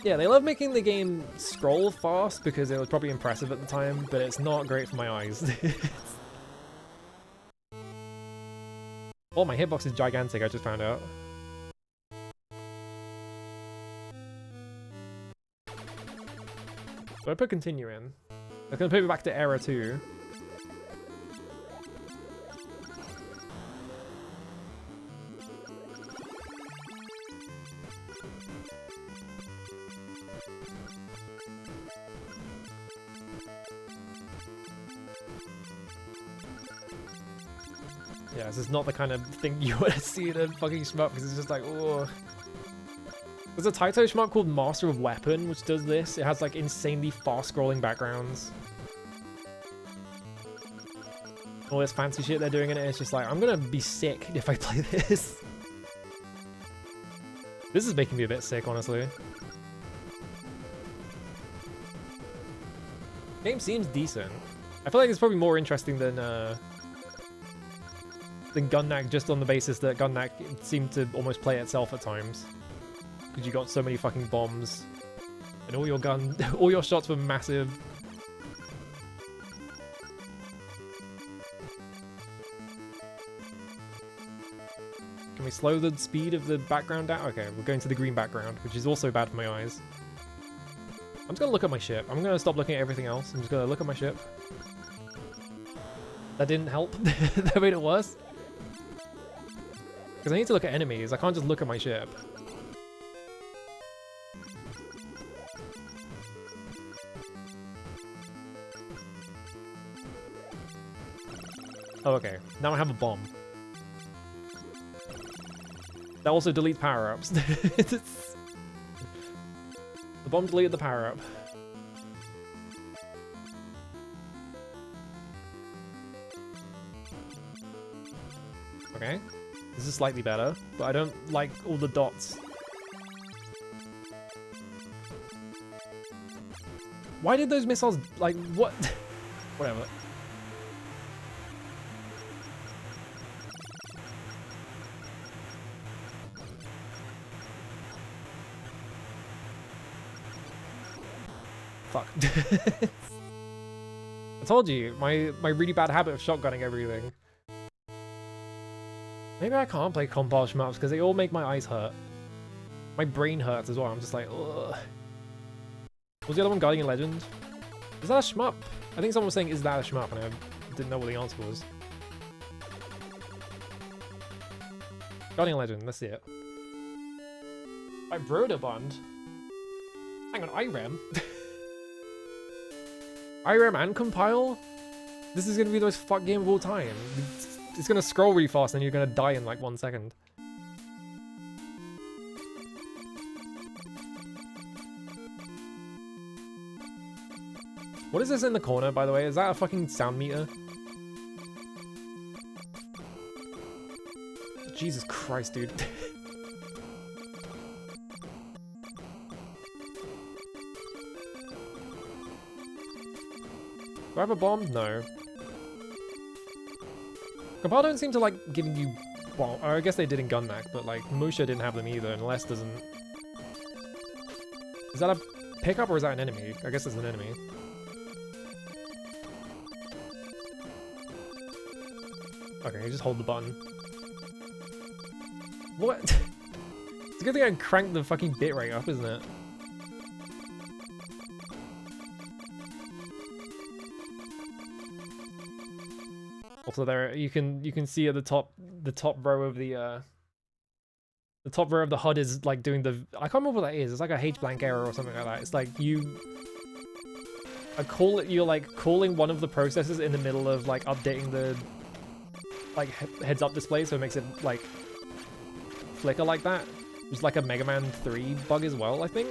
Yeah, they love making the game scroll fast because it was probably impressive at the time, but it's not great for my eyes. Oh, my hitbox is gigantic, I just found out. So I put continue in. It's gonna put me back to error 2. Yeah, this is not the kind of thing you want to see in a fucking shmup, because it's just like, oh. There's a Taito shmup called Master of Weapon, which does this. It has like insanely fast-scrolling backgrounds. All this fancy shit they're doing in it, it's just like, I'm gonna be sick if I play this. This is making me a bit sick, honestly. Game seems decent. I feel like it's probably more interesting than Gunnak, just on the basis that Gunnak seemed to almost play itself at times. Because you got so many fucking bombs. And all your shots were massive. Can we slow the speed of the background down? Okay, we're going to the green background, which is also bad for my eyes. I'm just gonna look at my ship. I'm gonna stop looking at everything else. I'm just gonna look at my ship. That didn't help. That made it worse. Because I need to look at enemies. I can't just look at my ship. Oh, okay. Now I have a bomb. That also deletes power-ups. The bomb deleted the power-up. Okay. This is slightly better, but I don't like all the dots. Why did those missiles, like, what? Whatever. Fuck. I told you, my really bad habit of shotgunning everything. Maybe I can't play compile shmups because they all make my eyes hurt. My brain hurts as well. I'm just like, ugh. Was the other one Guardian Legend? Is that a shmup? I think someone was saying, is that a shmup? And I didn't know what the answer was. Guardian Legend, let's see it. By Broderbund? Hang on, IREM? IREM and compile? This is gonna be the most fuck game of all time. It's gonna scroll really fast and you're gonna die in like 1 second. What is this in the corner, by the way? Is that a fucking sound meter? Jesus Christ, dude. Do I have a bomb? No. Compile don't seem to like giving you bomb. Or I guess they did in Gunnack, but like M.U.S.H.A didn't have them either, and Les doesn't. Is that a pickup or is that an enemy? I guess it's an enemy. Okay, you just hold the button. What? It's a good thing I cranked the fucking bitrate up, isn't it? Also, there you can see at the top row of the top row of the HUD is like doing the, I can't remember what that is. It's like a H blank error or something like that. It's like you're like calling one of the processes in the middle of like updating the like heads up display, so it makes it like flicker like that. It's like a Mega Man 3 bug as well, I think.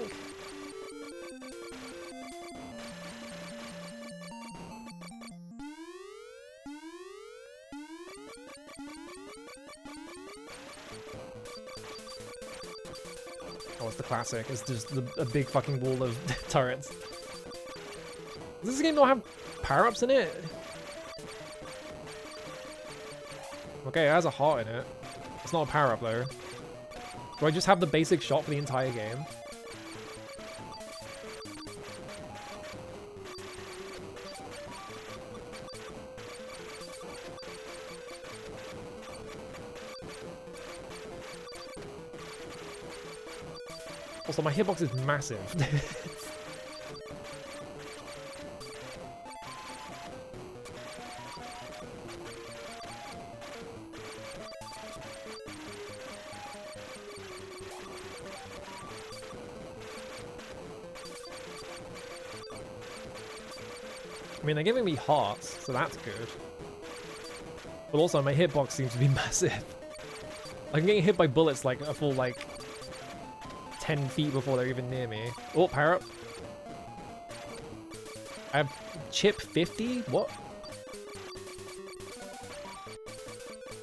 Oh, it's the classic. It's just a big fucking wall of turrets. Does this game not have power-ups in it? Okay, it has a heart in it. It's not a power-up though. Do I just have the basic shot for the entire game? Also, my hitbox is massive. I mean, they're giving me hearts, so that's good. But also, my hitbox seems to be massive. I'm getting hit by bullets like a full, like, 10 feet before they're even near me. Oh, power up. I have chip 50? What?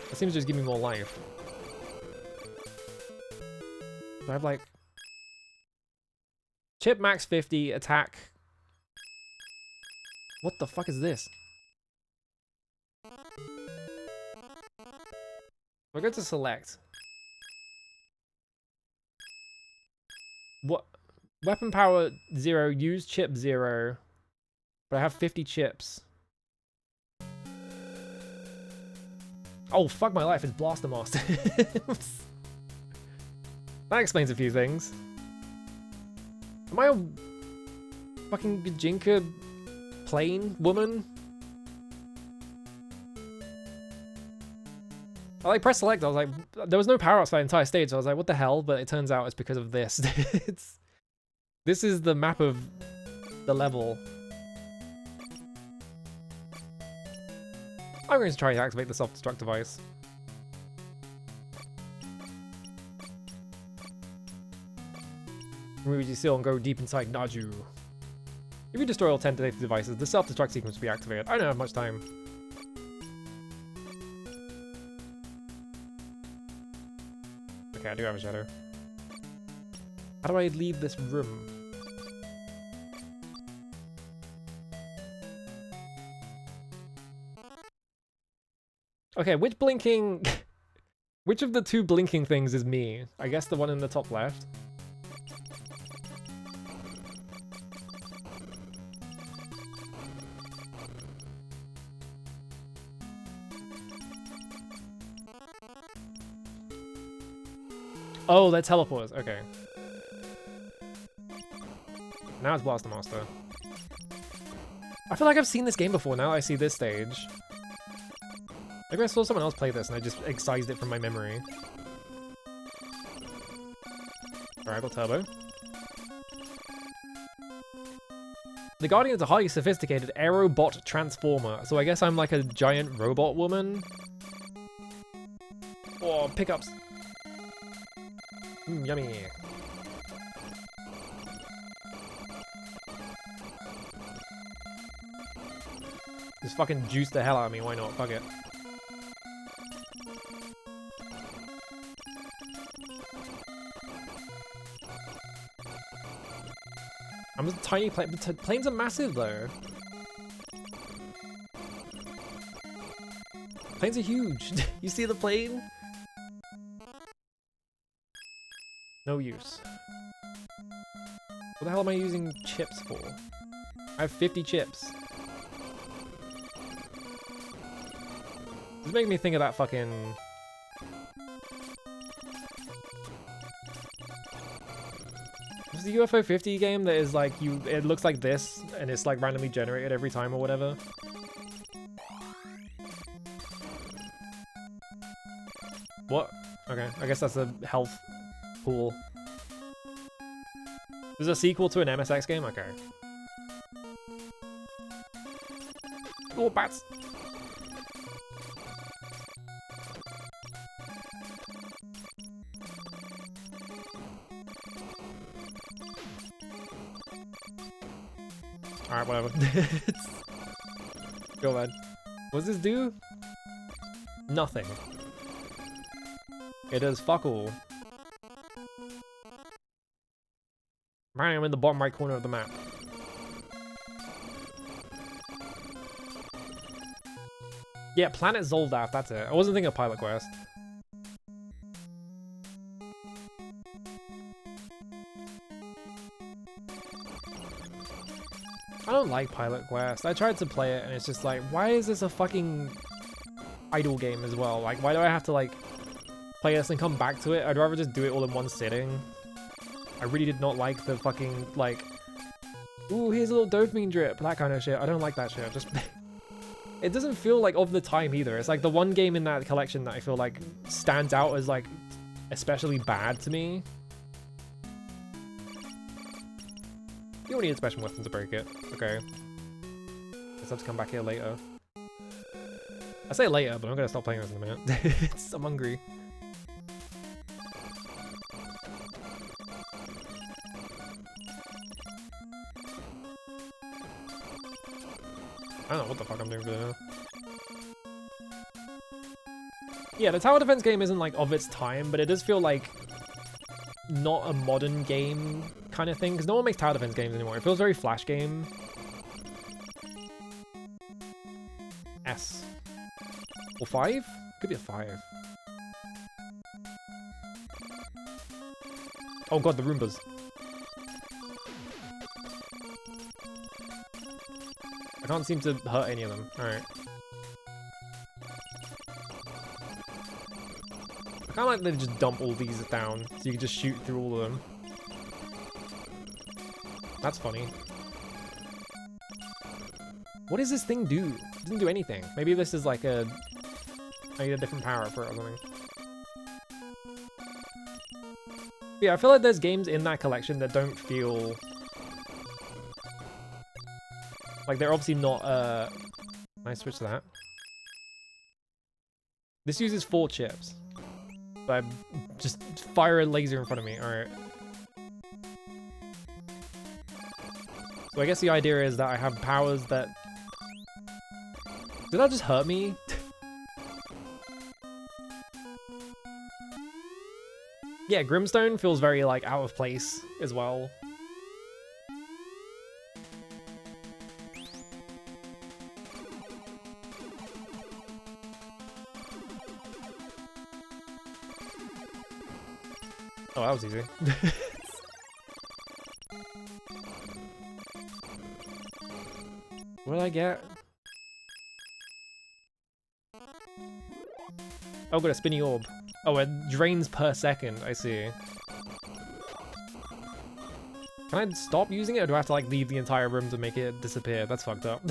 That seems to just give me more life. I have, like... Chip max 50, attack... What the fuck is this? We're going to select. What? Weapon power 0, use chip 0. But I have 50 chips. Oh, fuck my life, it's Blaster Master. That explains a few things. Am I a fucking Gajinka plain woman? I like press select. I was like, there was no power ups that entire stage. So I was like, what the hell? But it turns out it's because of this. This is the map of the level. I'm going to try to activate the self-destruct device. Remove your seal and go deep inside Naju. If you destroy all 10 data devices, the self-destruct sequence will be activated. I don't have much time. Okay, I do have a shadow. How do I leave this room? Okay, which blinking... which of the two blinking things is me? I guess the one in the top left. Oh, they're teleporters. Okay. Now it's Blaster Master. I feel like I've seen this game before now that I see this stage. Maybe I saw someone else play this and I just excised it from my memory. Alright, I got Turbo. The Guardian's a highly sophisticated aerobot transformer, so I guess I'm like a giant robot woman. Oh, pickups. Yummy. Just fucking juice the hell out of me, why not? Fuck it. I'm a tiny plane, but planes are massive though. Planes are huge. You see the plane? No use. What the hell am I using chips for? I have 50 chips. This is making me think of that fucking... What's the UFO 50 game that is like, it looks like this, and it's like randomly generated every time or whatever? What? Okay, I guess that's a health pool. There's a sequel to an MSX game? Okay. Oh, bats! Alright, whatever. Go ahead. What does this do? Nothing. It does fuck all. Right, I'm in the bottom right corner of the map. Yeah, Planet Zoldath, that's it. I wasn't thinking of Pilot Quest. I don't like Pilot Quest. I tried to play it and it's just like, why is this a fucking idle game as well? Like, why do I have to like play this and come back to it? I'd rather just do it all in one sitting. I really did not like the fucking, like, ooh, here's a little dopamine drip, that kind of shit. I don't like that shit. Just, it doesn't feel like of the time either. It's like the one game in that collection that I feel like stands out as like especially bad to me. You don't need a special weapon to break it. Okay. Guess I'll have to come back here later. I say later, but I'm gonna stop playing this in a minute. I'm hungry. I don't know what the fuck I'm doing for now. Yeah, the tower defense game isn't like of its time, but it does feel like not a modern game kind of thing, because no one makes tower defense games anymore. It feels very Flash game. S. Or 5? Could be a 5. Oh god, the Roombas. I can't seem to hurt any of them. Alright. I kinda like they just dump all these down, so you can just shoot through all of them. That's funny. What does this thing do? It doesn't do anything. Maybe this is like a I need a different power up for it or something. Yeah, I feel like there's games in that collection that don't feel... like, they're obviously not, Can I switch to that? This uses 4 chips. But I just fire a laser in front of me, alright. So I guess the idea is that I have powers that... Did that just hurt me? Yeah, Grimstone feels very, like, out of place as well. Oh, that was easy. What did I get? Oh, got a spinny orb. Oh, it drains per second, I see. Can I stop using it, or do I have to, like, leave the entire room to make it disappear? That's fucked up.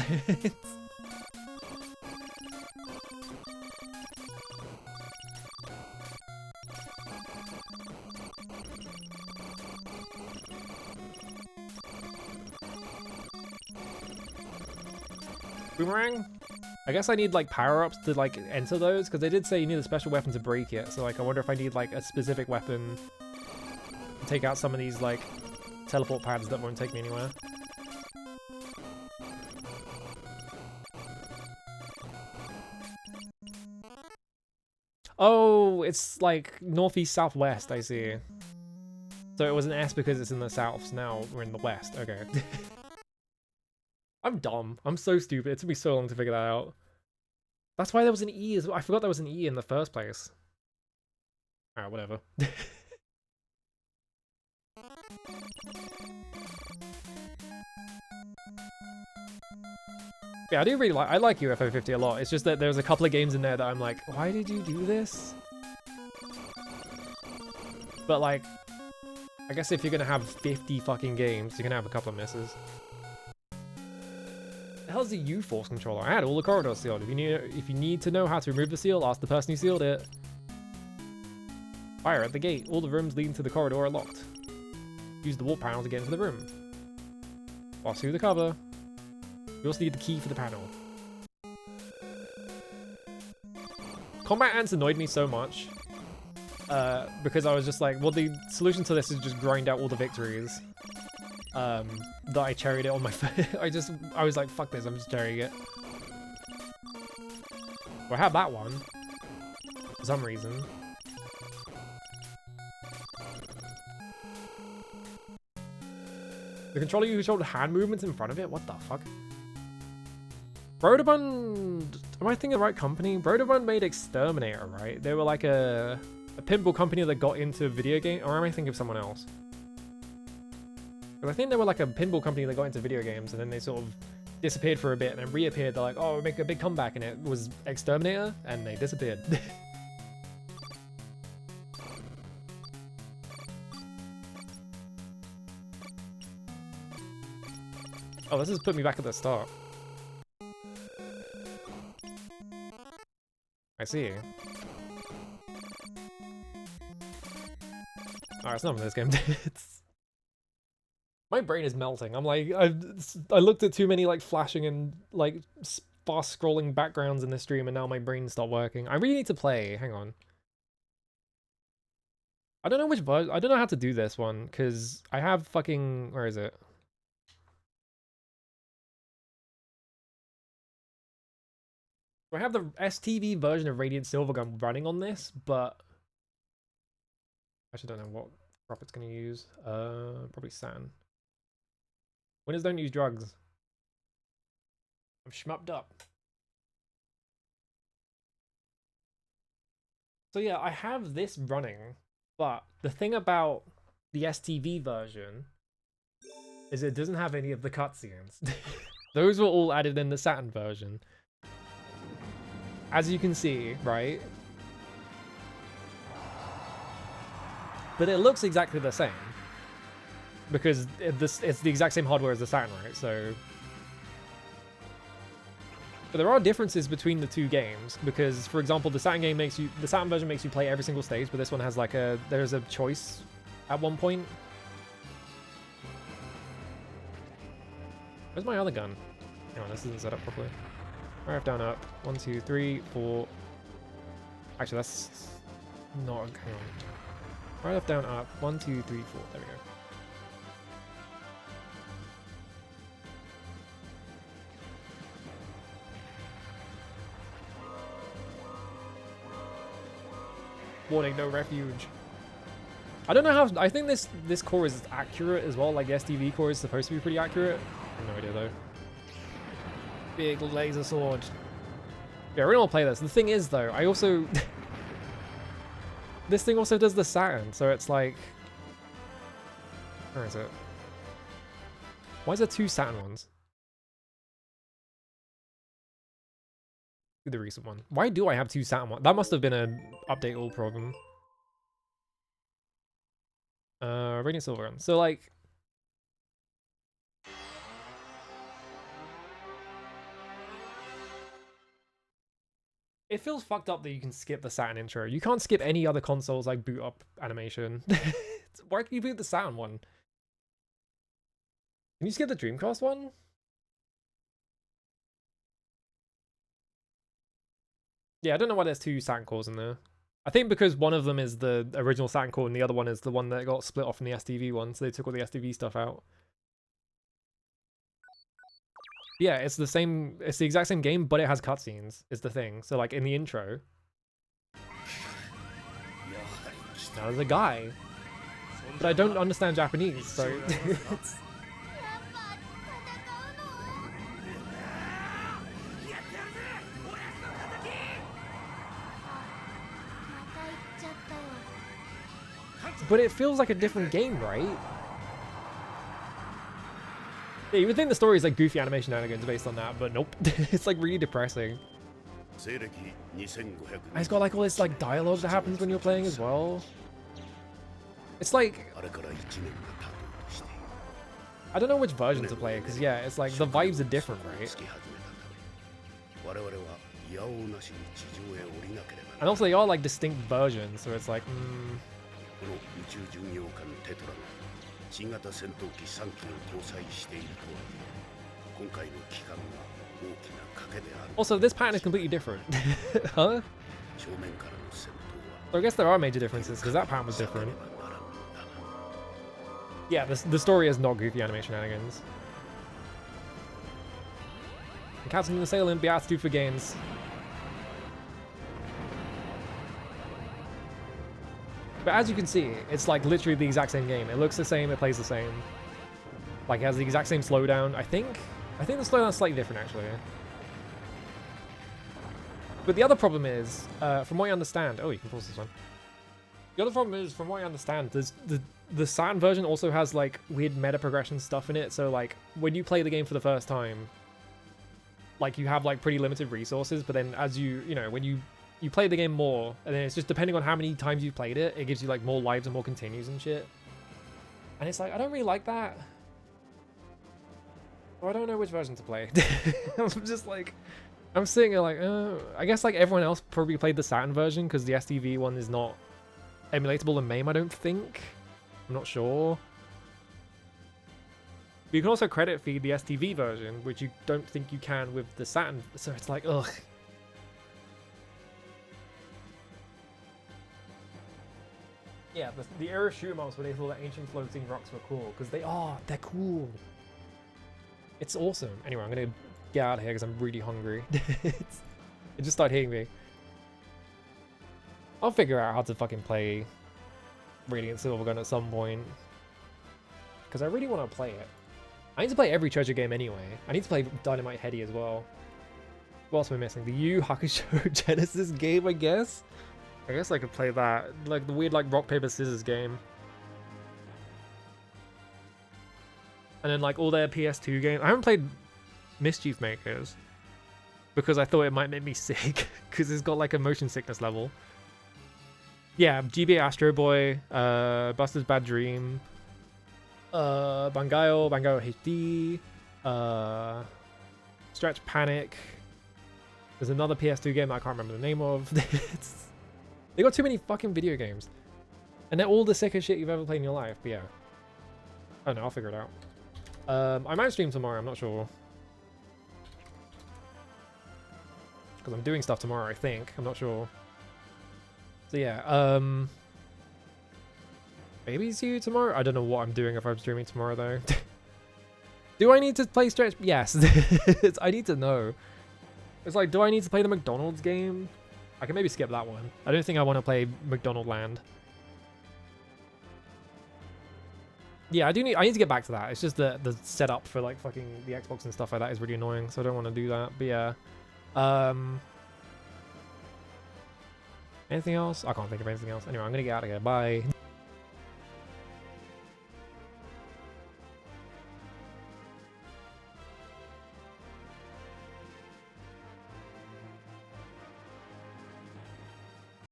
Boomerang? I guess I need, like, power-ups to, like, enter those, because they did say you need a special weapon to break it, so, like, I wonder if I need, like, a specific weapon to take out some of these, like, teleport pads that won't take me anywhere. Oh, it's, like, northeast, southwest, I see. So it was an S because it's in the south, so now we're in the west, okay. I'm dumb. I'm so stupid. It took me so long to figure that out. That's why there was an E as well. I forgot there was an E in the first place. Alright, whatever. Yeah, I do really like... I like UFO 50 a lot. It's just that there's a couple of games in there that I'm like, why did you do this? But, like, I guess if you're gonna have 50 fucking games, you're gonna have a couple of misses. The hell's the U-Force controller? I had all the corridors sealed. If you need to know how to remove the seal, ask the person who sealed it. Fire at the gate. All the rooms leading to the corridor are locked. Use the warp panel to get into the room. Pass through the cover. You also need the key for the panel. Combat ants annoyed me so much. Because I was just like, well, the solution to this is just grind out all the victories. That I cherried it on my phone. I was like, fuck this, I'm just cherrying it. Well, I have that one. For some reason. The controller you showed hand movements in front of it? What the fuck? Brodebund... Am I thinking of the right company? Brodebund made Exterminator, right? They were like a pinball company that got into video game... Or am I thinking of someone else? Because I think they were like a pinball company that got into video games and then they sort of disappeared for a bit and then reappeared. They're like, oh, we'll make a big comeback, and it was Exterminator, and they disappeared. Oh, this has put me back at the start. I see. Alright, it's not from this game. My brain is melting. I'm like, I looked at too many like flashing and like fast scrolling backgrounds in this stream, and now my brain stopped working. I really need to play. Hang on. I don't know which version. I don't know how to do this one because I have fucking. Where is it? I have the STV version of Radiant Silvergun running on this, but I actually don't know what prop it's gonna use. Probably Saturn. Winners don't use drugs. I'm shmupped up. So yeah, I have this running, but the thing about the STV version is it doesn't have any of the cutscenes. Those were all added in the Saturn version. As you can see, right? But it looks exactly the same. Because it's the exact same hardware as the Saturn, right? So But there are differences between the two games because, for example, the Saturn version makes you play every single stage, but this one has like there's a choice at one point. Where's my other gun? Hang on, this isn't set up properly. Right up, down, up. 1, 2, 3, 4. Actually, that's not. Hang on. Right up, down, up. 1, 2, 3, 4. There we go. Warning, no refuge. I don't know how. I think this core is accurate as well. Like the STV core is supposed to be pretty accurate. I have no idea though. Big laser sword. Yeah, I really want to play this. The thing is though, I also this thing also does the Saturn, so it's like, where is it? Why is there 2 Saturn ones? The recent one. Why do I have 2 Saturn ones? That must have been an update all problem. Radiant Silver Gun. So like, it feels fucked up that you can skip the Saturn intro. You can't skip any other consoles like boot up animation. Why can you boot the Saturn one? Can you skip the Dreamcast one? Yeah, I don't know why there's 2 Saturn cores in there. I think because one of them is the original Saturn core and the other one is the one that got split off from the STV one, so they took all the STV stuff out. Yeah, it's the exact same game, but it has cutscenes, is the thing. So like in the intro, now there's a guy, but I don't understand Japanese, so it's... But it feels like a different game, right? Yeah, you would think the story is like goofy animation shenanigans based on that, but nope. It's like really depressing. And it's got like all this like dialogue that happens when you're playing as well. It's like, I don't know which version to play, because yeah, it's like the vibes are different, right? And also they are like distinct versions, so it's like, Also, this pattern is completely different. Huh? So I guess there are major differences, because that pattern was different. Yeah, the story is not goofy animation shenanigans. Captain the Assailant, Beatitude for gains. But as you can see, it's like literally the exact same game. It looks the same, it plays the same. Like it has the exact same slowdown. I think the slowdown is slightly different actually. But the other problem is, from what I understand, oh, you can pause this one. The other problem is, from what I understand, there's the Saturn version also has like weird meta progression stuff in it. So like when you play the game for the first time, like you have like pretty limited resources, but then as you know, when you play the game more, and then it's just depending on how many times you've played it, it gives you like more lives and more continues and shit. And it's like, I don't really like that. Or I don't know which version to play. I'm just like, I'm sitting here like, I guess like everyone else probably played the Saturn version because the STV one is not emulatable in MAME, I don't think. I'm not sure. But you can also credit feed the STV version, which you don't think you can with the Saturn. So it's like, ugh. Yeah, the era shmups where they thought that ancient floating rocks were cool, because they're cool. It's awesome. Anyway, I'm gonna get out of here because I'm really hungry. It just started hitting me. I'll figure out how to fucking play Radiant Silvergun at some point, because I really want to play it. I need to play every treasure game anyway. I need to play Dynamite Heady as well. What else am I missing? The Yu Hakusho Genesis game, I guess? I guess I could play that. Like the weird like rock, paper, scissors game. And then like all their PS2 games. I haven't played Mischief Makers because I thought it might make me sick because it's got like a motion sickness level. Yeah, GBA Astro Boy, Buster's Bad Dream, Bangayo HD, Stretch Panic, There's another PS2 game that I can't remember the name of. They got too many fucking video games. And they're all the sickest shit you've ever played in your life. But yeah. I don't know, I'll figure it out. I might stream tomorrow, I'm not sure. Because I'm doing stuff tomorrow, I think. I'm not sure. So yeah, maybe see you tomorrow? I don't know what I'm doing if I'm streaming tomorrow, though. Do I need to play Stretch? Yes. I need to know. It's like, do I need to play the McDonald's game? I can maybe skip that one. I don't think I want to play McDonald Land. Yeah, I need to get back to that. It's just the setup for like fucking the Xbox and stuff like that is really annoying, so I don't want to do that. But yeah. Anything else? I can't think of anything else. Anyway, I'm gonna get out of here. Bye.